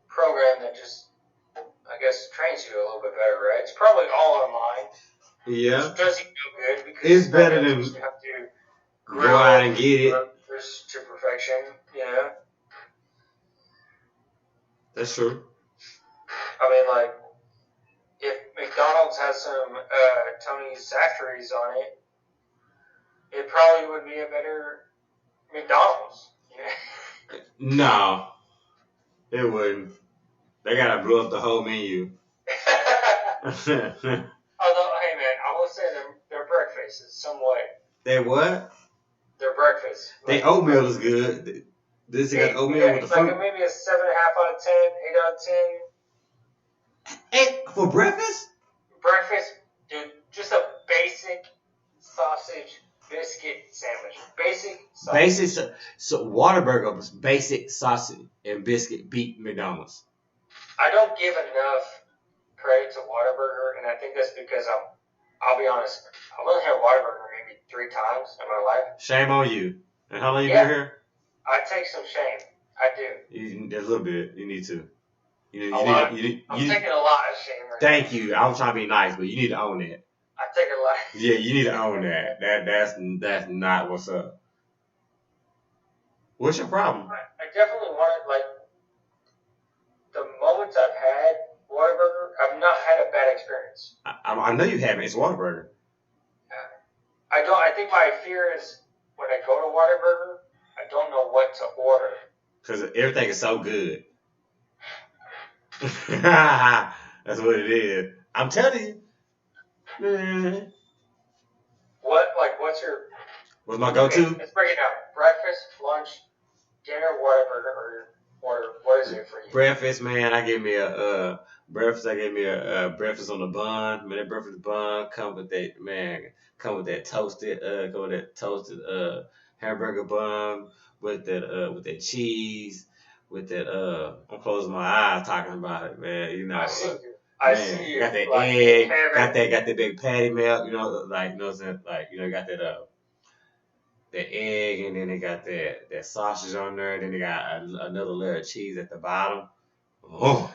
[SPEAKER 2] program that just, I guess, trains you a little bit better, right? It's probably all online.
[SPEAKER 3] Yeah.
[SPEAKER 2] It doesn't feel good because
[SPEAKER 3] it's better than
[SPEAKER 2] you have to
[SPEAKER 3] go out and get it
[SPEAKER 2] to perfection. Yeah.
[SPEAKER 3] That's true.
[SPEAKER 2] I mean, like, if McDonald's has some Tony's Factories on it, it probably would be a better McDonald's.
[SPEAKER 3] No, it wouldn't. They gotta blow up the whole menu.
[SPEAKER 2] Although, hey man, I will say their breakfast is somewhat.
[SPEAKER 3] Their what?
[SPEAKER 2] Their breakfast.
[SPEAKER 3] Their oatmeal is good. This got oatmeal with the fruit.
[SPEAKER 2] Like maybe a 7.5 out of 10, 8 out of
[SPEAKER 3] 10. 8 for breakfast?
[SPEAKER 2] Breakfast, dude. Just a basic sausage biscuit sandwich. Basic sausage.
[SPEAKER 3] So Whataburger was basic sausage and biscuit beat McDonald's.
[SPEAKER 2] I don't give enough credit to Whataburger, and I think that's because I'll be honest, I've only had Whataburger maybe 3 times in my life.
[SPEAKER 3] Shame on you. And how long you been here?
[SPEAKER 2] I take some shame. I do.
[SPEAKER 3] A little bit. You need to.
[SPEAKER 2] I'm taking a lot of shame right
[SPEAKER 3] Thank you. I was trying to be nice, but you need to own it.
[SPEAKER 2] I take a lot.
[SPEAKER 3] Yeah, you need to own that. That's not what's up. What's your problem?
[SPEAKER 2] I definitely want it, like, the moments I've had Whataburger, I've not had a bad experience.
[SPEAKER 3] I know you haven't. It's Whataburger.
[SPEAKER 2] I think my fear is when I go to Whataburger, I don't know what to order.
[SPEAKER 3] Because everything is so good. That's what it is. I'm telling you. Man.
[SPEAKER 2] What's
[SPEAKER 3] my go-to?
[SPEAKER 2] Okay, let's break it down. Breakfast, lunch, dinner, Whataburger, or what is it for you?
[SPEAKER 3] Breakfast, man. I give me a breakfast on the bun. Man, that breakfast bun come with that toasted hamburger bun with that cheese, with that I'm closing my eyes talking about it, man. You know.
[SPEAKER 2] I see you.
[SPEAKER 3] Got that egg, got that big patty melt, like, what I'm saying? Like, got that egg, and then they got that sausage on there, and then they got another layer of cheese at the bottom. Oh,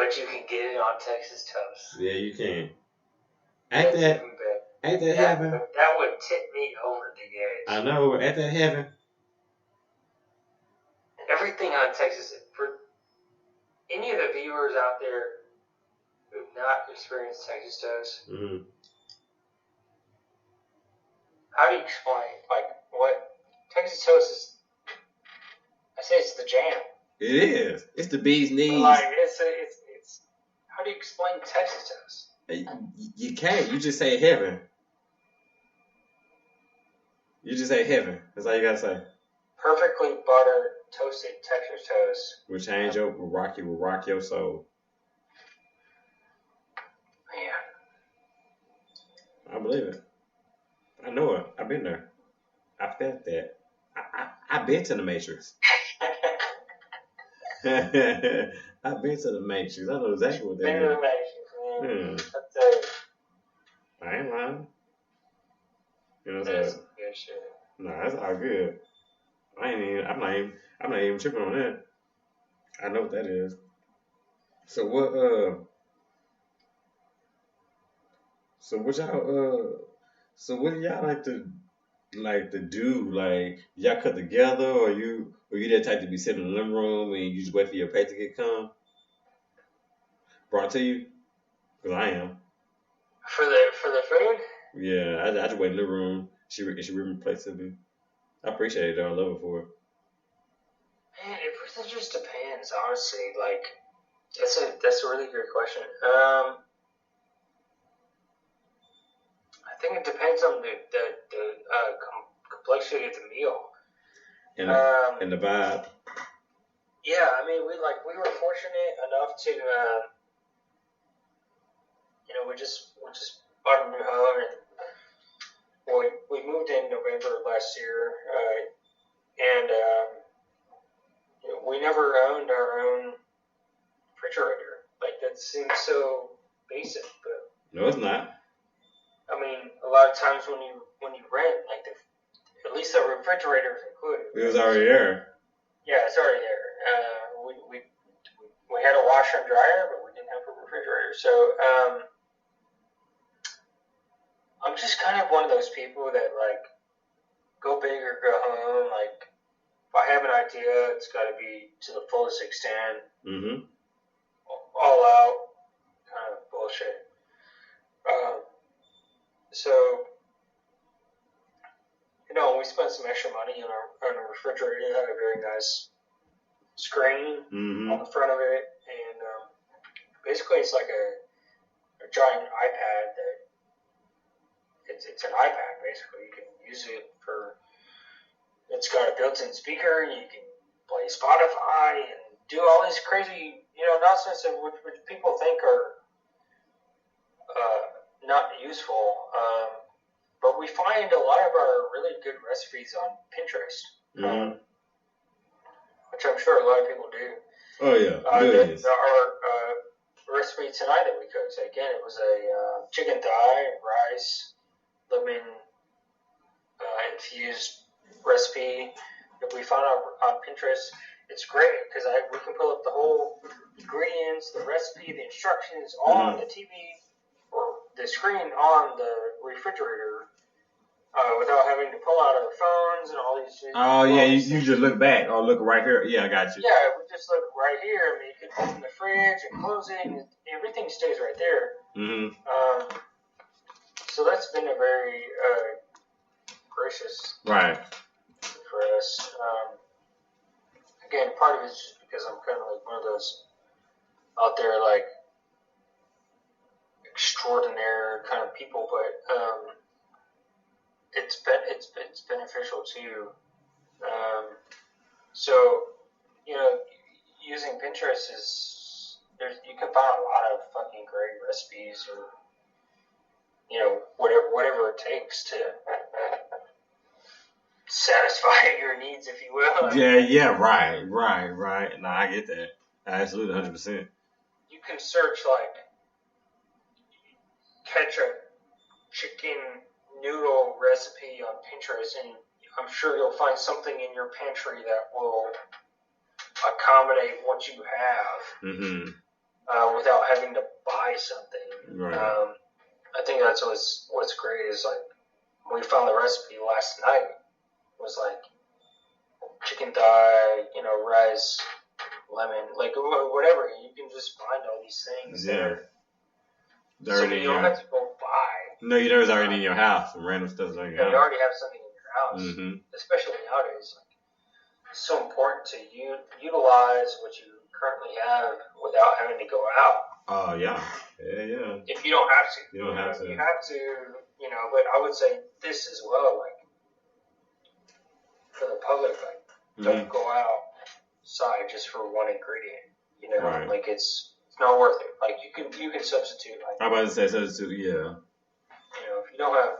[SPEAKER 2] But you can get it on Texas Toast.
[SPEAKER 3] Yeah, you can. Ain't that heaven?
[SPEAKER 2] That would tip me over the edge.
[SPEAKER 3] I know. Ain't that heaven?
[SPEAKER 2] Everything on Texas, for any of the viewers out there who've not experienced Texas Toast, how do you explain, what Texas Toast is? I say it's the jam.
[SPEAKER 3] It is. It's the bee's knees.
[SPEAKER 2] It's. How do you explain Texas Toast?
[SPEAKER 3] You can't. You just say heaven. You just say heaven. That's all you gotta say.
[SPEAKER 2] Perfectly buttered, toasted Texas Toast.
[SPEAKER 3] Will change your, will rock your soul.
[SPEAKER 2] Man.
[SPEAKER 3] I believe it. I know it. I've been there. I felt that. I've been to the Matrix. I've been to the Matrix. I know exactly what that is.
[SPEAKER 2] Been to the Matrix, man. I'll tell you.
[SPEAKER 3] I ain't lying. You know what I'm
[SPEAKER 2] That's
[SPEAKER 3] saying?
[SPEAKER 2] good shit.
[SPEAKER 3] Nah, that's all good. I'm not even tripping on that. I know what that is. So what do y'all like to do? Like, y'all cut together, or you that type to be sitting in the living room and you just wait for your pay to get brought to you? Cause I am.
[SPEAKER 2] For the food?
[SPEAKER 3] Yeah, I just wait in the room. She bring me plate to me. I appreciate it though. I love it for it.
[SPEAKER 2] Man, it really just depends, honestly. Like, that's a really good question. I think it depends on the complexity of the meal.
[SPEAKER 3] And the vibe.
[SPEAKER 2] Yeah, I mean, we were fortunate enough to, we just bought a new home, and we moved in November of last year, and we never owned our own refrigerator. Like, that seems so basic, but
[SPEAKER 3] no, it's not.
[SPEAKER 2] I mean, a lot of times when you rent, like, at least the refrigerator is included.
[SPEAKER 3] It was already there.
[SPEAKER 2] Yeah, it's already there. We had a washer and dryer, but we didn't have a refrigerator. So I'm just kind of one of those people that, like, go big or go home. Like, if I have an idea, it's got to be to the fullest extent.
[SPEAKER 3] Mm-hmm.
[SPEAKER 2] All out kind of bullshit. So, we spent some extra money on our refrigerator. It had a very nice screen on the front of it, and basically it's like a giant iPad that it's an iPad basically. You can use it for. It's got a built-in speaker. You can play Spotify and do all these crazy nonsense which people think are not useful. But we find a lot of our really good recipes on Pinterest, which I'm sure a lot of people do.
[SPEAKER 3] Oh, yeah.
[SPEAKER 2] Our recipe tonight that we cooked, again, it was a chicken thigh, rice, lemon infused recipe that we found on Pinterest. It's great because we can pull up the whole ingredients, the recipe, the instructions on the TV or the screen on the refrigerator without having to pull out our phones and all these.
[SPEAKER 3] Oh yeah, you just look back or look right here. Yeah, I got you.
[SPEAKER 2] Yeah, we just look right here. I mean, you can open the fridge and close it, and everything stays right there.
[SPEAKER 3] Mm-hmm.
[SPEAKER 2] So that's been a very gracious
[SPEAKER 3] right
[SPEAKER 2] for us. Again, part of it is just because I'm kind of like one of those out there like extraordinary kind of people, but it's beneficial too. So using Pinterest you can find a lot of fucking great recipes or whatever it takes to satisfy your needs, if you will.
[SPEAKER 3] Yeah, right. No, I get that. Absolutely, 100%.
[SPEAKER 2] You can search like ketchup chicken noodle recipe on Pinterest, and I'm sure you'll find something in your pantry that will accommodate what you have.
[SPEAKER 3] Mm-hmm.
[SPEAKER 2] without having to buy something.
[SPEAKER 3] Right.
[SPEAKER 2] I think that's what's great is like we found the recipe last night. It was like chicken thigh, rice, lemon, like whatever. You can just find all these things.
[SPEAKER 3] Yeah.
[SPEAKER 2] So you don't have to go buy.
[SPEAKER 3] No, you know it's already in your house. Some random stuff's in your house.
[SPEAKER 2] You already have something in your house.
[SPEAKER 3] Mm-hmm.
[SPEAKER 2] Especially nowadays. Like, it's so important to utilize what you currently have without having to go out.
[SPEAKER 3] Oh, yeah. Yeah.
[SPEAKER 2] If you don't have to.
[SPEAKER 3] You don't have to.
[SPEAKER 2] You have to, but I would say this as well, like, for the public, like, don't go outside just for one ingredient.
[SPEAKER 3] Right.
[SPEAKER 2] Like, it's not worth it. Like, you can substitute. Like,
[SPEAKER 3] I'm about to say substitute, yeah.
[SPEAKER 2] If you don't have,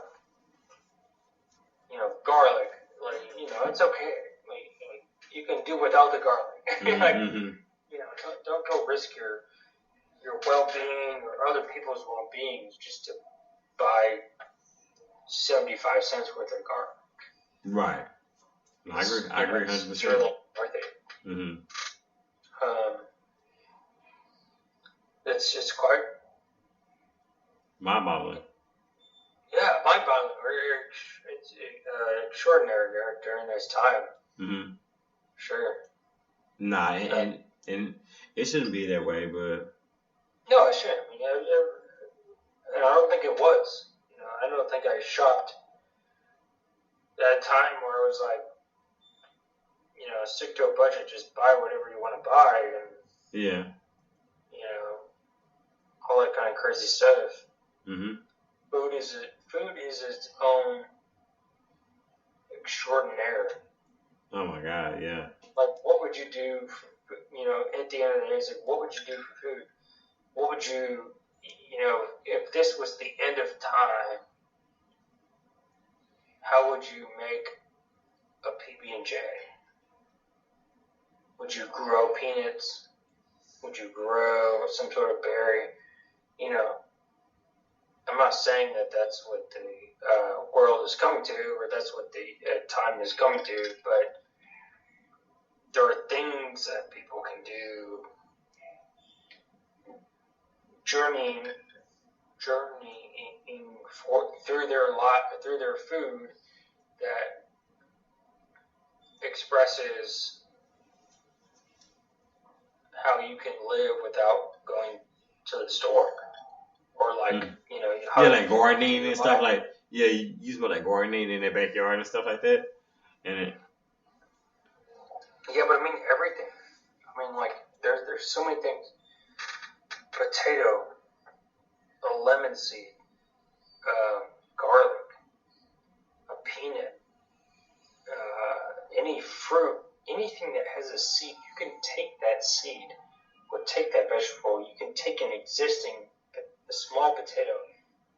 [SPEAKER 2] garlic, like, it's okay. Like, you can do without the garlic. Like, don't go risk your well-being or other people's well-being just to buy 75 cents worth of garlic.
[SPEAKER 3] Right. No, I agree 100%.
[SPEAKER 2] It's really worth it.
[SPEAKER 3] Mm-hmm.
[SPEAKER 2] It's quite
[SPEAKER 3] mind-boggling.
[SPEAKER 2] Yeah, mind-boggling. It's extraordinary during this time.
[SPEAKER 3] Mm-hmm.
[SPEAKER 2] Sure.
[SPEAKER 3] Nah, and it shouldn't be that way, but
[SPEAKER 2] no, it shouldn't. I mean, and I don't think it was. I don't think I shopped that time where it was like, stick to a budget, just buy whatever you want to buy, and
[SPEAKER 3] yeah,
[SPEAKER 2] all that kind of crazy stuff.
[SPEAKER 3] Mm-hmm.
[SPEAKER 2] Food is its own extraordinary.
[SPEAKER 3] Oh my God, yeah.
[SPEAKER 2] Like, what would you do? At the end of the day, it's like, what would you do for food? What would you, if this was the end of time, how would you make a PB&J? Would you grow peanuts? Would you grow some sort of berry? I'm not saying that that's what the world is coming to, or that's what the time is coming to, but there are things that people can do, journeying through their life, through their food, that expresses how you can live without going to the store, or like
[SPEAKER 3] like gardening and stuff. Like you smell like gardening in their backyard and stuff like that, and
[SPEAKER 2] yeah, but I mean everything. I mean, like there's so many things. Potato, a lemon seed, garlic, a peanut, any fruit, anything that has a seed, you can take that seed or take that vegetable. You can take an existing, a small potato,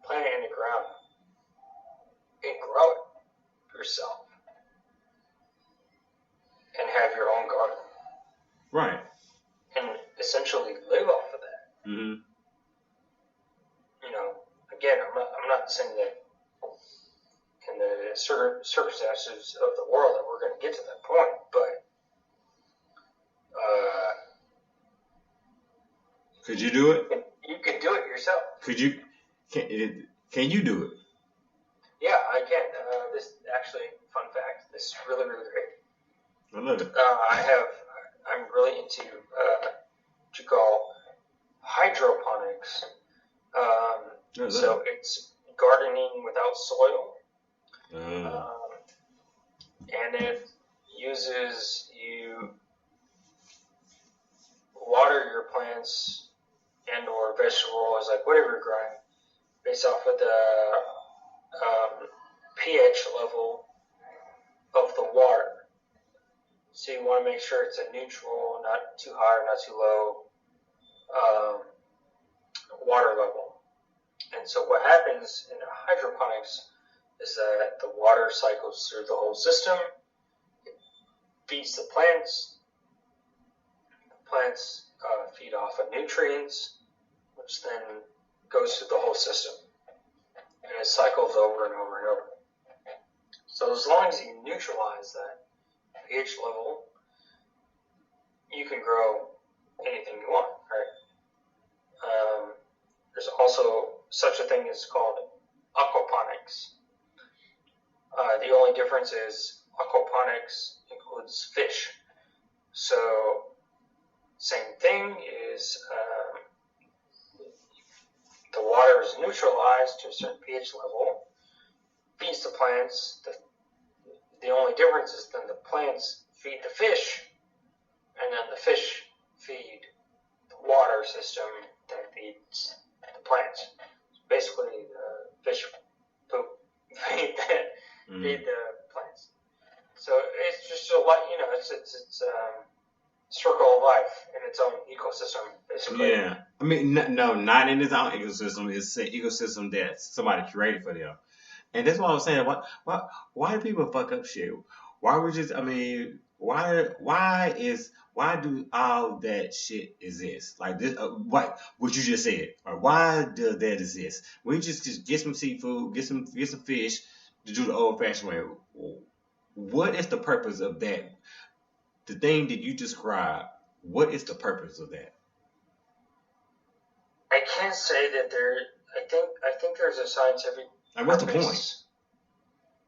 [SPEAKER 2] plant it in the ground, and grow it yourself, and have your own garden.
[SPEAKER 3] Right.
[SPEAKER 2] And essentially live off of that.
[SPEAKER 3] Mm-hmm.
[SPEAKER 2] Again, I'm not saying that in the circumstances of the world that we're going to get to that point, but
[SPEAKER 3] could you do it?
[SPEAKER 2] You can do it yourself.
[SPEAKER 3] Can you do it?
[SPEAKER 2] Yeah, I can. This actually, fun fact. This is really, really great.
[SPEAKER 3] I love it.
[SPEAKER 2] I'm really into what you call hydroponics. So it's gardening without soil. And it uses you water your plants and or vegetables, like whatever you're growing, based off of the pH level of the water. So you want to make sure it's a neutral, not too high or not too low water level. And so what happens in hydroponics is that the water cycles through the whole system. It feeds the plants. The plants feed off of nutrients, which then goes through the whole system. And it cycles over and over and over. So as long as you neutralize that pH level, you can grow anything you want, right? also such a thing is called aquaponics. The only difference is aquaponics includes fish. So, same thing is the water is neutralized to a certain pH level, feeds the plants. The only difference is then the plants feed the fish, and then the fish feed the water system that feeds the plants. Basically, the fish poop feed the plants. So it's just a lot, it's circle of life in its own ecosystem, basically.
[SPEAKER 3] Yeah. I mean, no, not in its own ecosystem. It's an ecosystem that somebody created for them. And that's what I was saying. Why do people fuck up shit? Why do all that shit exist? Like this, what you just said. Or why does that exist? We just get some seafood, get some fish to do the old fashioned way. What is the purpose of that? The thing that you described, what is the purpose of that?
[SPEAKER 2] I can't say that I think there's a scientific
[SPEAKER 3] Like, what's
[SPEAKER 2] purpose.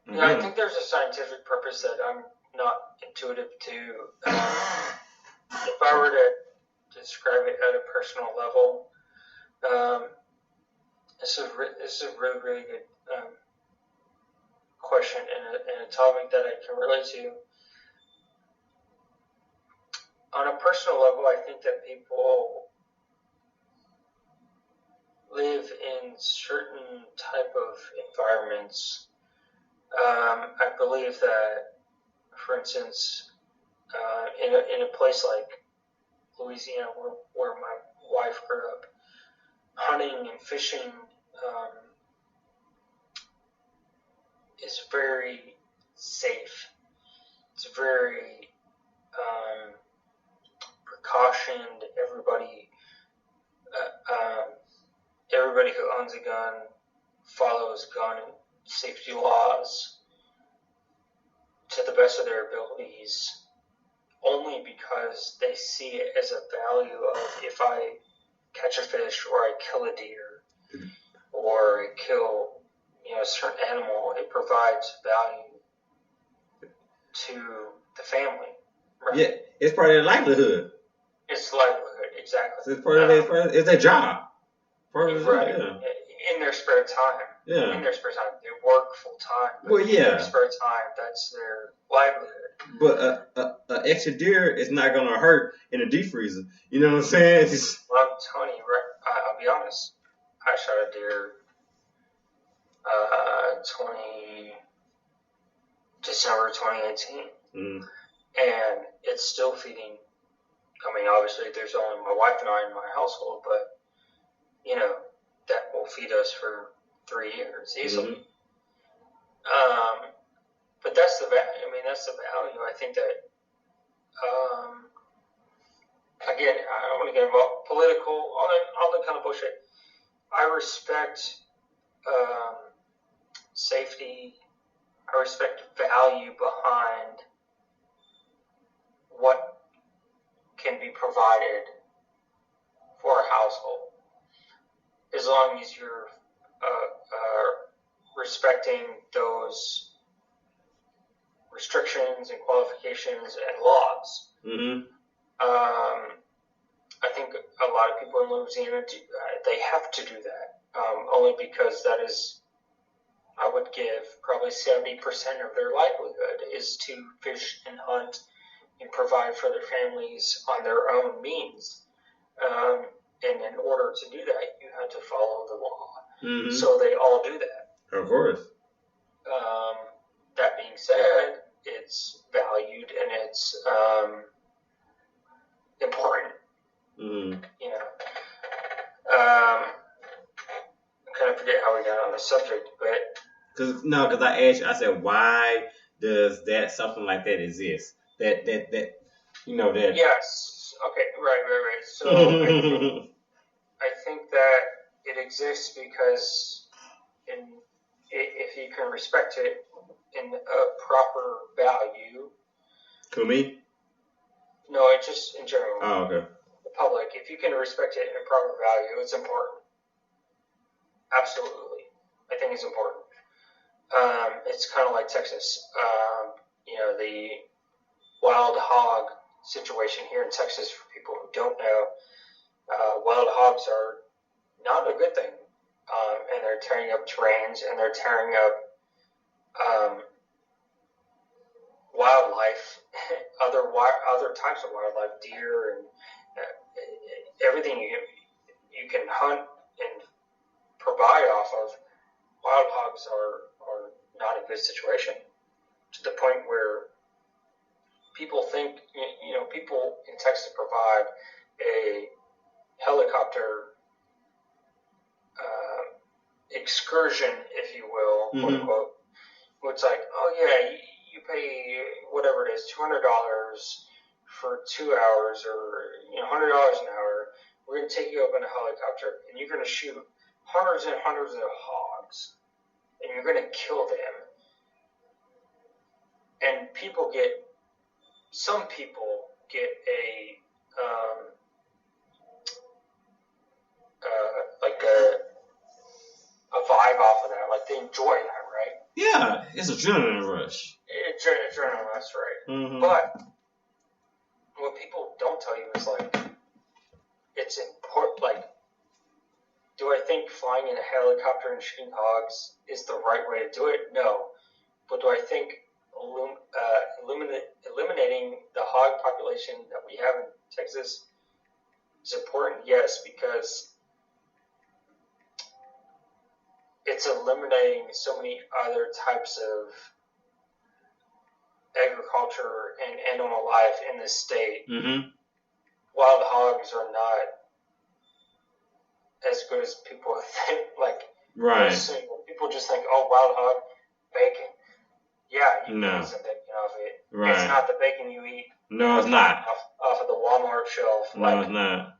[SPEAKER 3] the point?
[SPEAKER 2] Mm-hmm. Yeah, I think there's a scientific purpose that I'm not intuitive to. If I were to describe it at a personal level, this is a really, really good question and a topic that I can relate to. On a personal level, I think that people live in certain type of environments. I believe that, for instance, in a place like Louisiana, where my wife grew up, hunting and fishing is very safe. It's very precautioned. Everybody who owns a gun follows gun safety laws to the best of their abilities, only because they see it as a value of, if I catch a fish or I kill a deer or I kill a certain animal, it provides value to the family. Right?
[SPEAKER 3] Yeah, it's part of their livelihood.
[SPEAKER 2] It's livelihood, exactly.
[SPEAKER 3] So it's their job.
[SPEAKER 2] Right. Yeah. In their spare time.
[SPEAKER 3] Yeah.
[SPEAKER 2] In their spare time. They work full time.
[SPEAKER 3] Well, yeah.
[SPEAKER 2] In their spare time, that's their livelihood.
[SPEAKER 3] But an extra deer is not going to hurt in a deep freezer. You know what I'm saying?
[SPEAKER 2] Well, I'm telling you, I'll be honest. I shot a deer December 2018.
[SPEAKER 3] Mm.
[SPEAKER 2] And it's still feeding. I mean, obviously, there's only my wife and I in my household, but, that will feed us for 3 years easily. Mm-hmm. But that's the value. I mean, that's the value. I think that, again, I don't want to get involved political, all that kind of bullshit. I respect safety. I respect value behind what can be provided for a household, as long as you're respecting those restrictions and qualifications and laws.
[SPEAKER 3] Mm-hmm.
[SPEAKER 2] I think a lot of people in Louisiana they have to do that, only because that is, I would give probably 70% of their livelihood is to fish and hunt and provide for their families on their own means. And in order to do that, you have to follow the law. Mm-hmm. So they all do that.
[SPEAKER 3] Of course.
[SPEAKER 2] That being said, it's valued and it's important.
[SPEAKER 3] Mm-hmm.
[SPEAKER 2] I kind of forget how we got on the subject, but
[SPEAKER 3] because I asked you, I said, why does that something like that exist? That
[SPEAKER 2] Yes. Okay. Right. So I think that it exists because if you can respect it in a proper value.
[SPEAKER 3] Kumi?
[SPEAKER 2] No, it's just in general.
[SPEAKER 3] Oh, okay.
[SPEAKER 2] The public, if you can respect it in a proper value, it's important. Absolutely. I think it's important. It's kind of like Texas. The wild hog situation here in Texas, for people who don't know, wild hogs are not a good thing. And they're tearing up terrains, and they're tearing up wildlife, other types of wildlife, deer, and everything you can hunt and provide off of. Wild hogs are not a good situation, to the point where people think, people in Texas provide a helicopter excursion, if you will, quote unquote. It's like, oh yeah, you pay whatever it is, $200 for 2 hours, or $100 an hour. We're gonna take you up in a helicopter, and you're gonna shoot hundreds and hundreds of hogs, and you're gonna kill them. And some people get a vibe off of that, like they enjoy that, right?
[SPEAKER 3] Yeah, it's adrenaline rush.
[SPEAKER 2] Adrenaline rush, right?
[SPEAKER 3] Mm-hmm.
[SPEAKER 2] But what people don't tell you is, like, it's important. Like, do I think flying in a helicopter and shooting hogs is the right way to do it? No. But do I think eliminating the hog population that we have in Texas is important? Yes, because it's eliminating so many other types of agriculture and animal life in this state.
[SPEAKER 3] Mm-hmm.
[SPEAKER 2] Wild hogs are not as good as people think. Like,
[SPEAKER 3] right.
[SPEAKER 2] People just think, oh, wild hog, bacon. Yeah, you can
[SPEAKER 3] No.
[SPEAKER 2] eat some bacon off it.
[SPEAKER 3] Right.
[SPEAKER 2] It's not the bacon you eat.
[SPEAKER 3] No, it's not.
[SPEAKER 2] Off of the Walmart shelf.
[SPEAKER 3] No, it's not.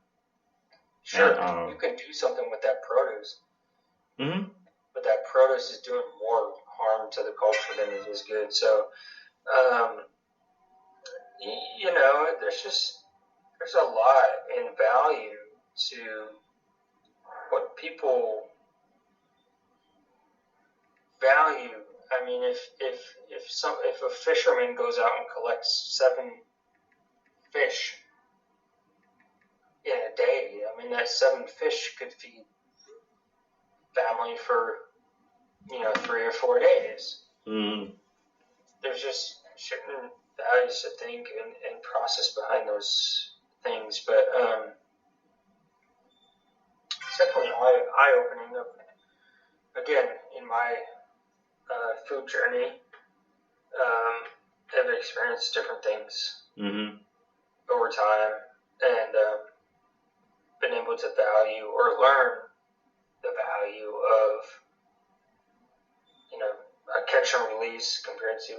[SPEAKER 2] Sure, you can do something with that produce.
[SPEAKER 3] Mm-hmm.
[SPEAKER 2] But that produce is doing more harm to the culture than it is good. So, there's a lot in value to what people value. I mean, if a fisherman goes out and collects 7 fish in a day, I mean, that 7 fish could feed family for 3 or 4 days.
[SPEAKER 3] Mm-hmm.
[SPEAKER 2] There's just certain values to think and process behind those things, but it's definitely eye-opening. Again, in my food journey, I've experienced different things over time, and been able to value or learn the value of a catch and release compared to a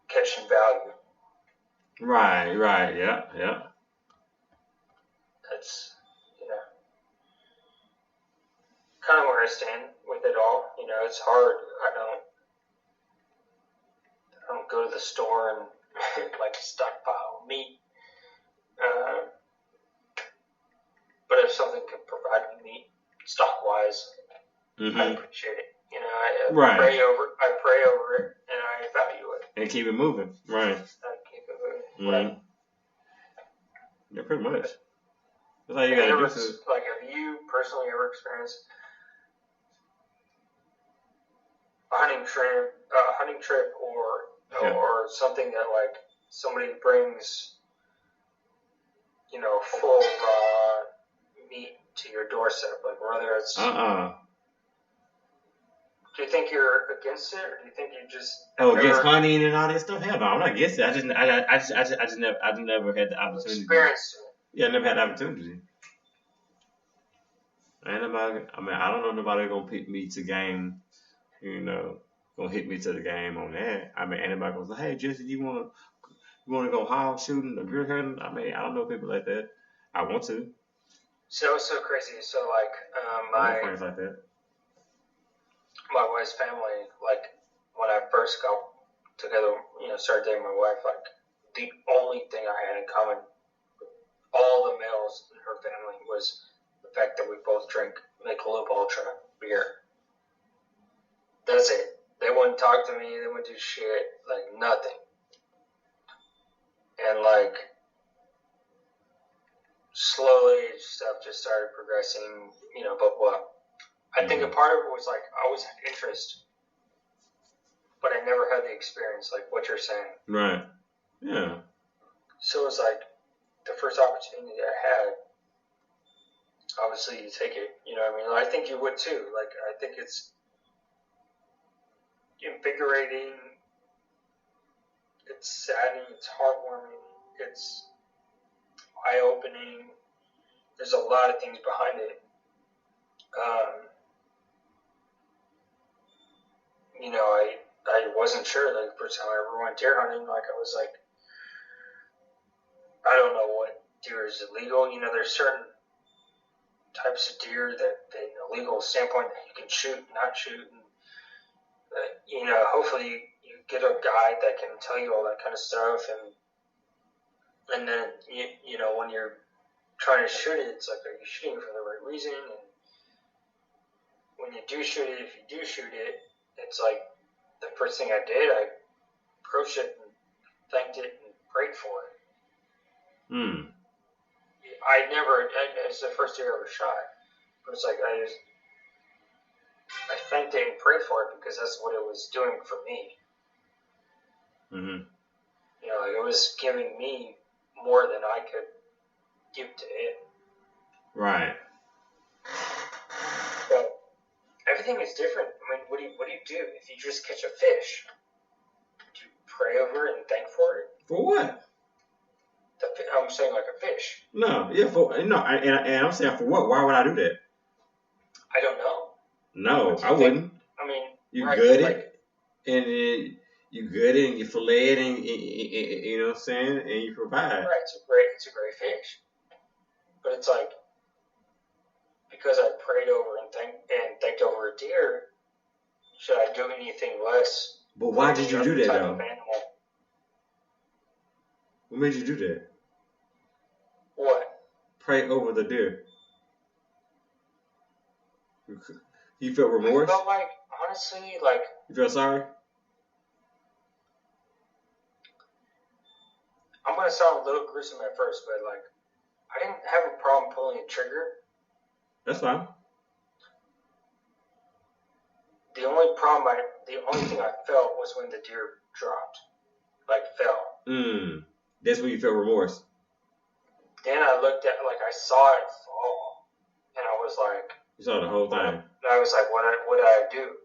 [SPEAKER 2] catch and value.
[SPEAKER 3] Right, yeah.
[SPEAKER 2] That's kind of where I stand with it all. It's hard. I don't go to the store and like stockpile meat. But if something could provide me meat stock-wise, I appreciate it. I pray over it, and I value it.
[SPEAKER 3] And keep it moving. Right.
[SPEAKER 2] I keep it moving. Right.
[SPEAKER 3] Yeah, pretty much. That's how you gotta do it.
[SPEAKER 2] Like, have you personally ever experienced a hunting trip or something that, like, somebody brings, full raw meat to your doorstep, like, whether it's do you think you're against it, or do you think you just
[SPEAKER 3] against hunting and all that stuff? Hell no, I'm not against it. I just never had the opportunity.
[SPEAKER 2] Experienced it.
[SPEAKER 3] Yeah, I never had the opportunity. I don't know nobody gonna pick me to game, gonna hit me to the game on that. I mean, anybody goes, hey Jesse, you wanna go hog shooting or deer hunting? I mean, I don't know people like that. I want to.
[SPEAKER 2] So it's so crazy. So, like,
[SPEAKER 3] my friends like that.
[SPEAKER 2] My wife's family, like, when I first got together, started dating my wife, like, the only thing I had in common with all the males in her family was the fact that we both drink Michelob Ultra beer. That's it. They wouldn't talk to me. They wouldn't do shit. Like, nothing. And, like, slowly stuff just started progressing, you know, blah, blah. I think a part of it was, like, I always had interest, but I never had the experience, like what you're saying.
[SPEAKER 3] Right. Yeah.
[SPEAKER 2] So it was like the first opportunity I had, obviously you take it, you know what I mean? I think you would too. Like, I think it's invigorating, it's saddening, it's heartwarming, it's eye-opening. There's a lot of things behind it. You know, I wasn't sure, like, the first time I ever went deer hunting, like, I was like, I don't know what deer is illegal. You know, there's certain types of deer that, in a legal standpoint, that you can shoot, not shoot. And, you know, hopefully you get a guide that can tell you all that kind of stuff. And then, you know, when you're trying to shoot it, it's like, are you shooting for the right reason? And when you do shoot it, if you do shoot it, it's like the first thing I did, I approached it and thanked it and prayed for it. It's the first deer I ever shot. But it's like, I thanked it and prayed for it because that's what it was doing for me.
[SPEAKER 3] Mm-hmm.
[SPEAKER 2] You know, like, it was giving me more than I could give to it.
[SPEAKER 3] Right.
[SPEAKER 2] But everything is different. I mean, what do you do if you just catch a fish? Do you pray over it and thank for it?
[SPEAKER 3] For what?
[SPEAKER 2] I'm saying like a fish.
[SPEAKER 3] No, yeah, and I'm saying for what? Why would I do that?
[SPEAKER 2] I don't know.
[SPEAKER 3] No, I wouldn't.
[SPEAKER 2] I mean,
[SPEAKER 3] you
[SPEAKER 2] right,
[SPEAKER 3] gut
[SPEAKER 2] like,
[SPEAKER 3] it, and you gut it, and you fillet it, and you know what I'm saying, and you provide.
[SPEAKER 2] Right, it's a great fish. But it's like, because I prayed over and thanked over a deer, should I do anything less?
[SPEAKER 3] But why did you do that
[SPEAKER 2] type
[SPEAKER 3] though?
[SPEAKER 2] of animal?
[SPEAKER 3] What made you do that?
[SPEAKER 2] What?
[SPEAKER 3] Pray over the deer. You felt remorse?
[SPEAKER 2] I felt like, honestly, like...
[SPEAKER 3] You felt sorry?
[SPEAKER 2] I'm going to sound a little gruesome at first, but, like, I didn't have a problem pulling a trigger.
[SPEAKER 3] That's fine.
[SPEAKER 2] The only thing I felt was when the deer dropped. Like, fell.
[SPEAKER 3] That's when you felt remorse.
[SPEAKER 2] Then I looked at, like, I saw it fall, and I was like...
[SPEAKER 3] You saw the whole thing?
[SPEAKER 2] I was like, what did I do?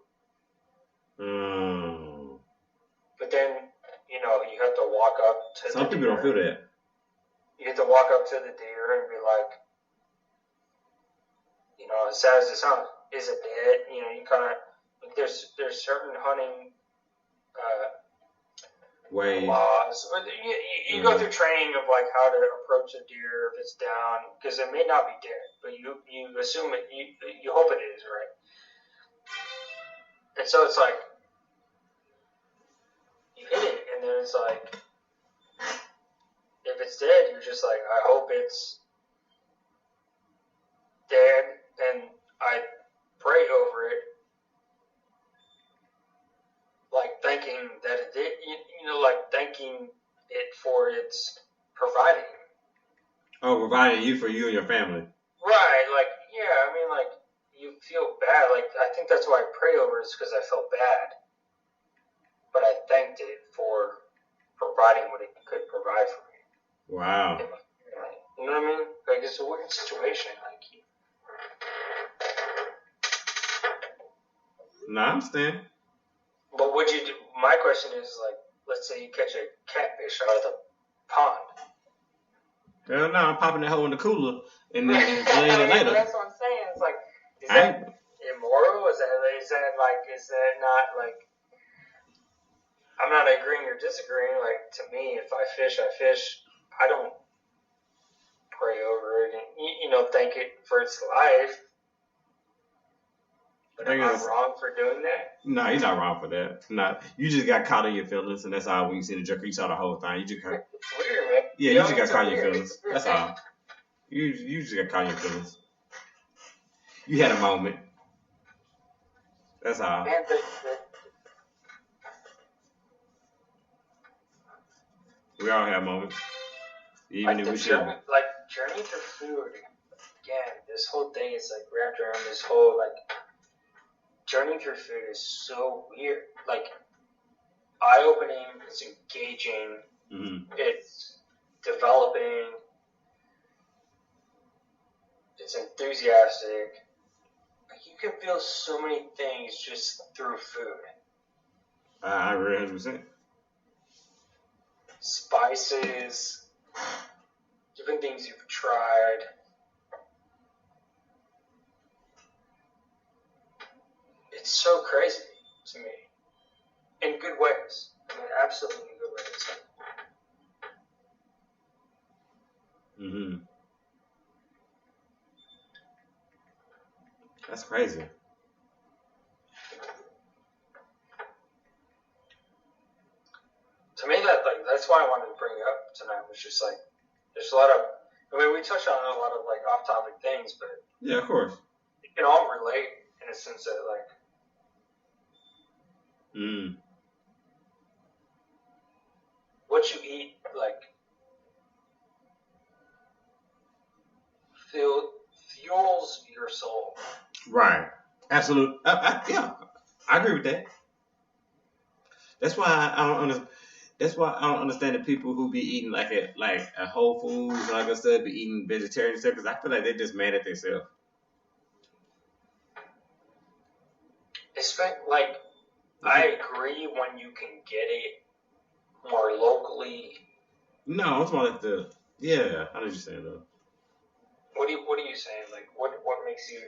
[SPEAKER 2] But then, you know, you have to walk up to
[SPEAKER 3] Some people don't feel that.
[SPEAKER 2] You have to walk up to the deer and be like, you know, as sad as it sounds, is it dead? You know, you kind of, like, there's certain hunting laws. You go through training of, like, how to approach a deer if it's down, because it may not be dead, but you assume it, you hope it is, right? And so it's like, you hit it, and then it's like, if it's dead, you're just like, I hope it's dead, and I pray over it, like thanking that it did, you know, like thanking it for its providing.
[SPEAKER 3] Oh, providing you for you and your family.
[SPEAKER 2] Right, like, yeah, I mean, like, you feel bad, like, I think that's why I prayed over it, is because I felt bad. But I thanked it for providing what it could provide for me.
[SPEAKER 3] Wow.
[SPEAKER 2] You know what I mean? Like, it's a weird situation. Like,
[SPEAKER 3] No, I understand.
[SPEAKER 2] But would you do? My question is, like, let's say you catch a catfish out of the pond.
[SPEAKER 3] Hell no, I'm popping that hole in the cooler and then laying it later.
[SPEAKER 2] That's what I'm saying. It's like, is that immoral? Is that not, like, I'm not agreeing or disagreeing. Like, to me, if I fish, I fish. I don't pray over it and, you know, thank it for its life. But am I wrong for doing that?
[SPEAKER 3] No, you're not wrong for that. No, you just got caught in your feelings, and that's all. When you see the jerk, you saw the whole thing. You just got,
[SPEAKER 2] it's weird, man.
[SPEAKER 3] Yeah, you just got caught in your feelings. That's all. You just got caught in your feelings. You had a moment. That's all.
[SPEAKER 2] Man,
[SPEAKER 3] We all have moments. Even
[SPEAKER 2] like
[SPEAKER 3] if we shouldn't.
[SPEAKER 2] Journey through food. Again, this whole thing is like wrapped around this whole like journey through food is so weird. Like eye-opening. It's engaging.
[SPEAKER 3] Mm-hmm.
[SPEAKER 2] It's developing. It's enthusiastic. You can feel so many things just through food.
[SPEAKER 3] I agree 100%.
[SPEAKER 2] Spices, different things you've tried. It's so crazy to me. In good ways. I mean, absolutely in good ways.
[SPEAKER 3] Mm-hmm. That's crazy.
[SPEAKER 2] To me, that's why I wanted to bring it up tonight. Was just like there's a lot of. I mean, we touched on a lot of like off-topic things, but
[SPEAKER 3] yeah, of course,
[SPEAKER 2] you can all relate in a sense that like. What you eat, like, fuels your soul.
[SPEAKER 3] Right. Absolutely. Yeah, I agree with that. That's why I don't understand. That's why I don't understand the people who be eating like a Whole Foods and all that stuff, be eating vegetarian stuff, because I feel like they're just mad at themselves.
[SPEAKER 2] It's like I agree when you can get it more locally.
[SPEAKER 3] No, it's more like yeah. I know what you're saying though.
[SPEAKER 2] What are you saying? Like what makes you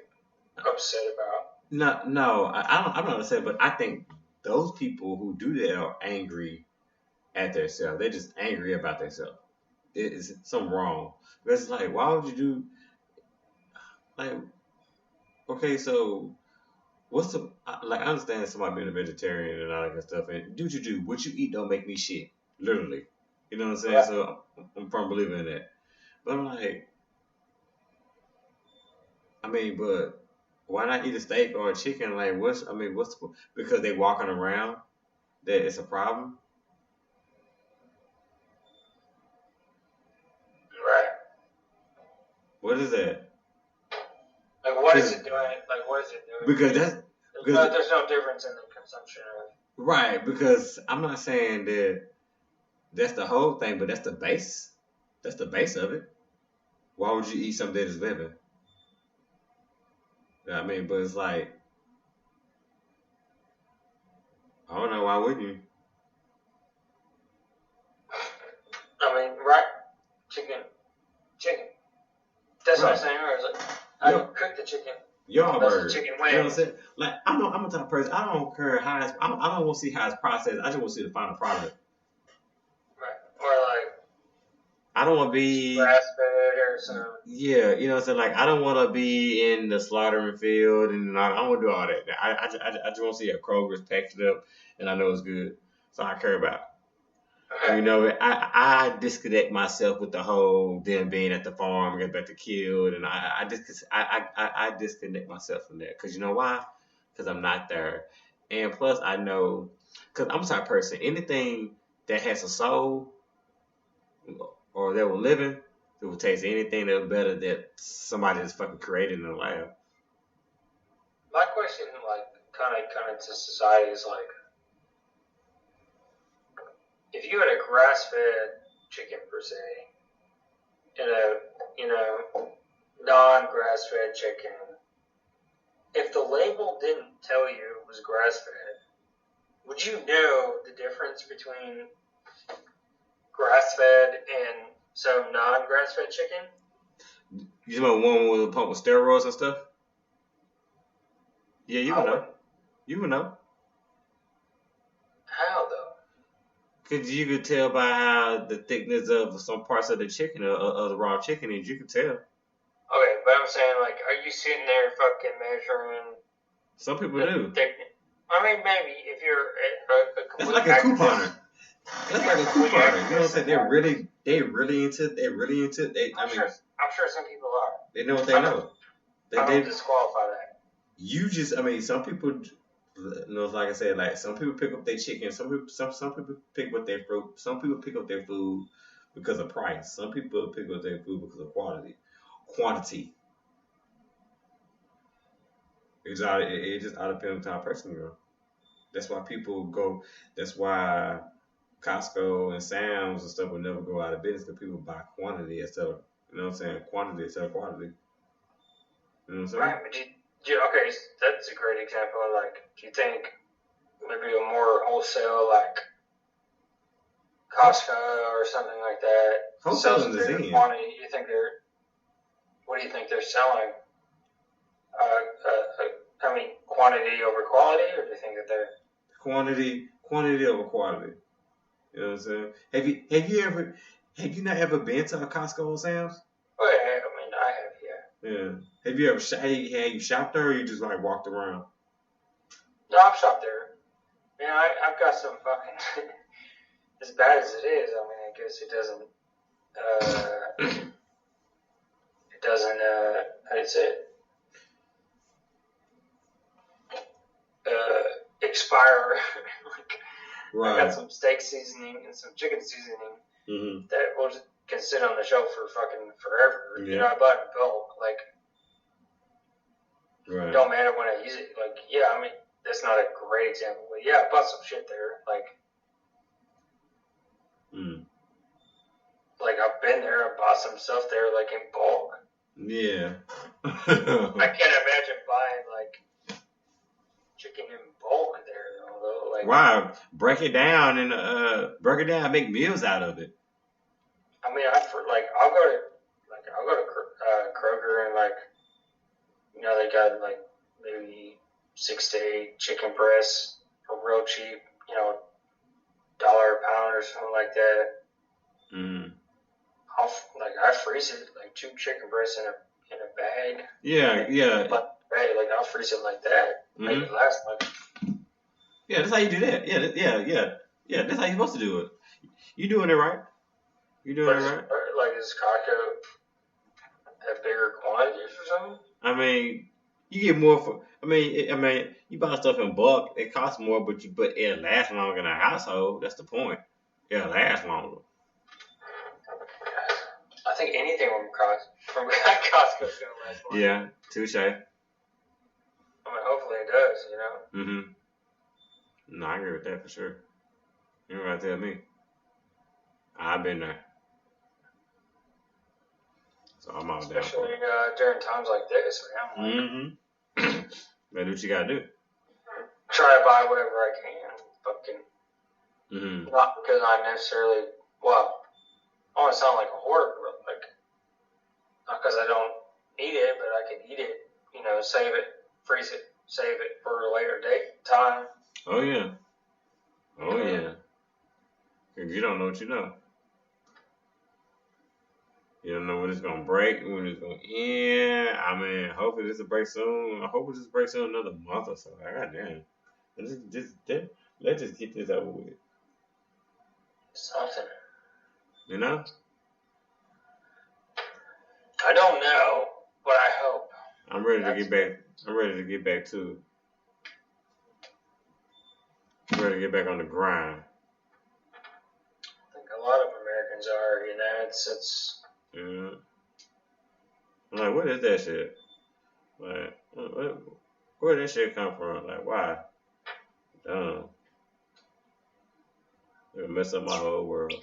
[SPEAKER 2] upset about?
[SPEAKER 3] No, I'm not upset, but I think those people who do that are angry at themselves. They're just angry about themselves. It's something wrong. Because it's like, why would you do like? Okay, so what's the like? I understand somebody being a vegetarian and all that kind of stuff, and do what you do. What you eat don't make me shit. Literally, you know what I'm saying? Right. So I'm firm believer in that. But I'm like, I mean, but why not eat a steak or a chicken? Like, what's because they walking around that it's a problem?
[SPEAKER 2] Right.
[SPEAKER 3] What is that?
[SPEAKER 2] Like, what is it doing? Like, what is it doing?
[SPEAKER 3] Because
[SPEAKER 2] there's no difference in the consumption of.
[SPEAKER 3] Right, because I'm not saying that that's the whole thing, but that's the base. That's the base of it. Why would you eat something that is living? You know what I mean? But it's like, I don't know, why wouldn't you?
[SPEAKER 2] I mean, right? Chicken. That's right. What I'm saying. Or is like, how you cook the chicken?
[SPEAKER 3] Your burger.
[SPEAKER 2] Chicken
[SPEAKER 3] wings. You know what I'm saying? Like, I'm a type of person. I don't care how it's. I don't want to see how it's processed. I just want to see the final product.
[SPEAKER 2] Right. Or like.
[SPEAKER 3] I don't want to be
[SPEAKER 2] grass fed or something.
[SPEAKER 3] Yeah, you know what I'm saying? Like, I don't want to be in the slaughtering field, and I don't want to do all that. I just want to see a Kroger's packed it up, and I know it's good. So I care about it. Okay. You know, I disconnect myself with the whole them being at the farm, get back to killed, and I disconnect myself from that. Because you know why? Because I'm not there. And plus, I know, because I'm the type of person, anything that has a soul or that was living, it will taste anything that was better that somebody has fucking created in the lab.
[SPEAKER 2] My question, like, kind of to society is like, if you had a grass-fed chicken per se, and a non-grass-fed chicken, if the label didn't tell you it was grass-fed, would you know the difference between grass-fed and some non-grass-fed chicken?
[SPEAKER 3] You talking about one with a pump with steroids and stuff? Yeah, you would know. You would know.
[SPEAKER 2] How though?
[SPEAKER 3] Because you could tell by how the thickness of some parts of the chicken, of the raw chicken is. You could tell.
[SPEAKER 2] Okay, but I'm saying, like, are you sitting there fucking measuring?
[SPEAKER 3] Some people do.
[SPEAKER 2] I mean, maybe if you're a
[SPEAKER 3] complete. It's like a couponer. That's like a couponer. You know what I'm saying? They're really into. I'm sure
[SPEAKER 2] some people are.
[SPEAKER 3] They know what they know.
[SPEAKER 2] I don't disqualify that.
[SPEAKER 3] You just, I mean, some people, like I said, like some people pick up their chicken. Some people pick up their fruit. Some people pick up their food because of price. Some people pick up their food because of quantity. It just all depends on how person you go. That's why people go. That's why Costco and Sam's and stuff will never go out of business because people buy quantity instead of, you know what I'm saying, quantity instead of quality. You know what I'm saying?
[SPEAKER 2] Right, but okay, that's a great example. Like, do you think maybe a more wholesale, like Costco or something like that,
[SPEAKER 3] wholesale is
[SPEAKER 2] their quantity? What do you think they're selling? I mean, quantity over quality, or do you think that they're
[SPEAKER 3] quantity over quality? You know what I'm saying? Have you not ever been to a Costco or Sam's?
[SPEAKER 2] Oh yeah, I mean I have, yeah.
[SPEAKER 3] Yeah. Have you ever you shopped there, or you just like walked around?
[SPEAKER 2] No, I've shopped there. You know, I've got some fucking as bad as it is. I mean, I guess it doesn't. How do you say it? Expire. Right. I got some steak seasoning and some chicken seasoning that can sit on the shelf for fucking forever. Yeah. You know, I bought it in bulk. Like, right. It don't matter when I use it. Like, yeah, I mean, that's not a great example, but yeah, I bought some shit there. Like, like I've been there. I bought some stuff there, like in bulk.
[SPEAKER 3] Yeah.
[SPEAKER 2] I can't imagine buying like chicken in bulk there, although like.
[SPEAKER 3] Wow, break it down and make meals out of it.
[SPEAKER 2] I mean, I'll go to Kroger and like, you know, they got like maybe 6 to 8 chicken breasts for real cheap, you know, $1 a pound or something like that. I freeze it like 2 chicken breasts in a bag.
[SPEAKER 3] Yeah.
[SPEAKER 2] But like I'll freeze it like that, make it last like.
[SPEAKER 3] Yeah, that's how you do that. Yeah. That's how you're supposed to do it. You doing it right. You doing it right.
[SPEAKER 2] Like, does Costco have bigger quantities or something?
[SPEAKER 3] I mean, you get more for. I mean, you buy stuff in bulk. It costs more, but it lasts longer in a household. That's the point. It'll last longer.
[SPEAKER 2] I think anything from Costco is gonna last longer.
[SPEAKER 3] Yeah, touche.
[SPEAKER 2] I mean, hopefully it does. You know.
[SPEAKER 3] No, I agree with that for sure. You know what I tell me? I've been there. So I'm all down for it.
[SPEAKER 2] Especially during times like this,
[SPEAKER 3] man. That's what you gotta do.
[SPEAKER 2] Try to buy whatever I can. Fucking. Not because I necessarily. Well, I want to sound like a hoarder, but like, not because I don't need it, but I can eat it. You know, save it, freeze it, save it for a later date, time.
[SPEAKER 3] Oh yeah. Because you don't know what you know. You don't know when it's gonna break, when it's gonna end. I mean, hopefully this will break soon. I hope it just breaks in another month or so. Goddamn. Let's just get this over with.
[SPEAKER 2] Something.
[SPEAKER 3] You know?
[SPEAKER 2] I don't know, but I hope.
[SPEAKER 3] I'm ready to get back. I'm ready to get back to it. I'm ready to get back on the grind.
[SPEAKER 2] I think a lot of Americans are, you know, it's
[SPEAKER 3] yeah. I'm like, what is that shit? Like, where did that shit come from? Like, why? Dumb. It'll mess up my whole world.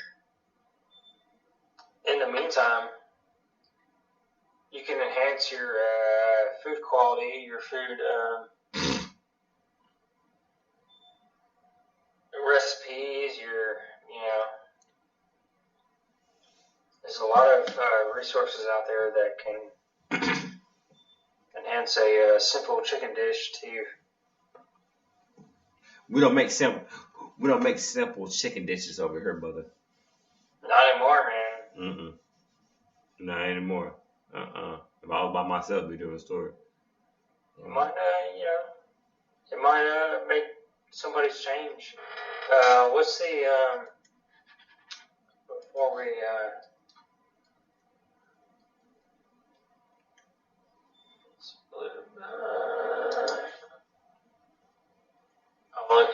[SPEAKER 2] In the meantime, you can enhance your food quality, your food recipes, there's a lot of resources out there that can enhance a simple chicken dish to you.
[SPEAKER 3] We don't make simple chicken dishes over here, brother.
[SPEAKER 2] Not anymore, man.
[SPEAKER 3] Not anymore. If I was by myself, it'd be a different story.
[SPEAKER 2] It might, it might make somebody's change. What's the before we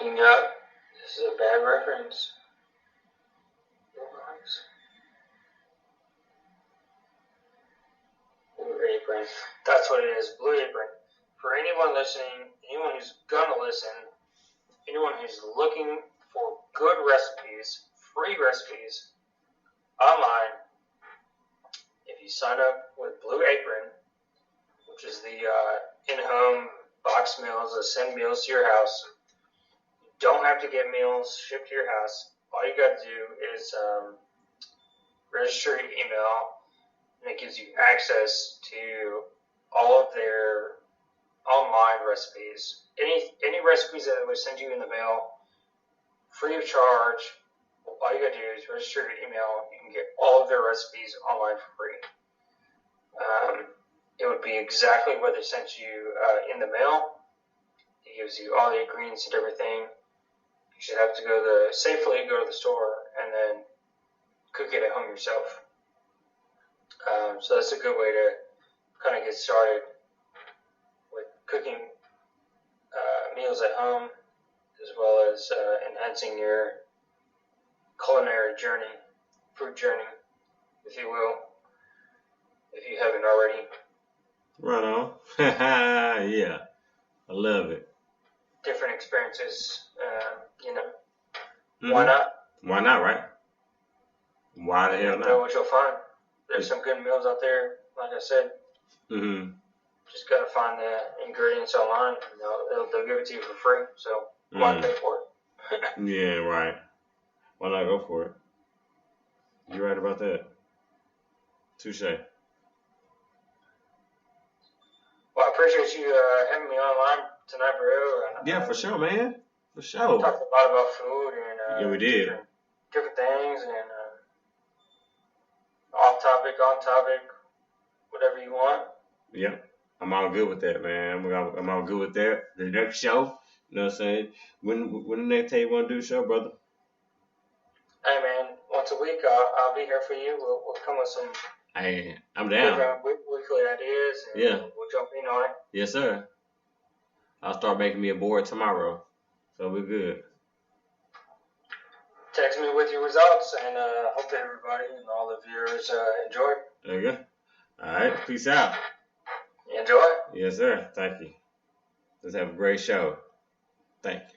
[SPEAKER 2] looking up. This is a bad reference. Blue Apron. That's what it is, Blue Apron. For anyone listening, anyone who's gonna listen, anyone who's looking for good recipes, free recipes, online, if you sign up with Blue Apron, which is the in-home box meals that send meals to your house, you don't have to get meals shipped to your house. All you got to do is register your email, and it gives you access to all of their online recipes. Any recipes that they would send you in the mail, free of charge. All you got to do is register your email. You can get all of their recipes online for free. It would be exactly what they sent you in the mail. It gives you all the ingredients and everything. You should have to safely go to the store and then cook it at home yourself. So that's a good way to kind of get started with cooking meals at home, as well as enhancing your culinary journey, food journey, if you will, if you haven't already.
[SPEAKER 3] Right on. Yeah, I love it.
[SPEAKER 2] Different experiences,
[SPEAKER 3] Mm-hmm.
[SPEAKER 2] Why not?
[SPEAKER 3] Why not, right? Why the hell
[SPEAKER 2] You know
[SPEAKER 3] not?
[SPEAKER 2] what you'll find. There's some good meals out there, like I said.
[SPEAKER 3] Mm-hmm.
[SPEAKER 2] Just gotta find the ingredients online. They'll give it to you for free, so why pay for it?
[SPEAKER 3] Yeah, right. Why not go for it? You're right about that. Touche.
[SPEAKER 2] Well, I appreciate you having me online tonight, bro.
[SPEAKER 3] Yeah, for sure, man. For sure.
[SPEAKER 2] We talked a lot about food and
[SPEAKER 3] Yeah, we did.
[SPEAKER 2] different things and off topic, on topic, whatever you want.
[SPEAKER 3] Yeah, I'm all good with that, man. I'm all good with that. The next show, you know what I'm saying? When the next time you want to do a show, brother?
[SPEAKER 2] Hey, man, once a week I'll be here for you. We'll come with some
[SPEAKER 3] Hey, I'm down.
[SPEAKER 2] weekly ideas, and
[SPEAKER 3] Yeah.
[SPEAKER 2] we'll jump in on it.
[SPEAKER 3] Yes, sir. I'll start making me a board tomorrow, so we're good.
[SPEAKER 2] Text me with your results, and hope that everybody and all the viewers enjoy.
[SPEAKER 3] There you go. All right, peace out.
[SPEAKER 2] Enjoy.
[SPEAKER 3] Yes, sir. Thank you. Let's have a great show. Thank you.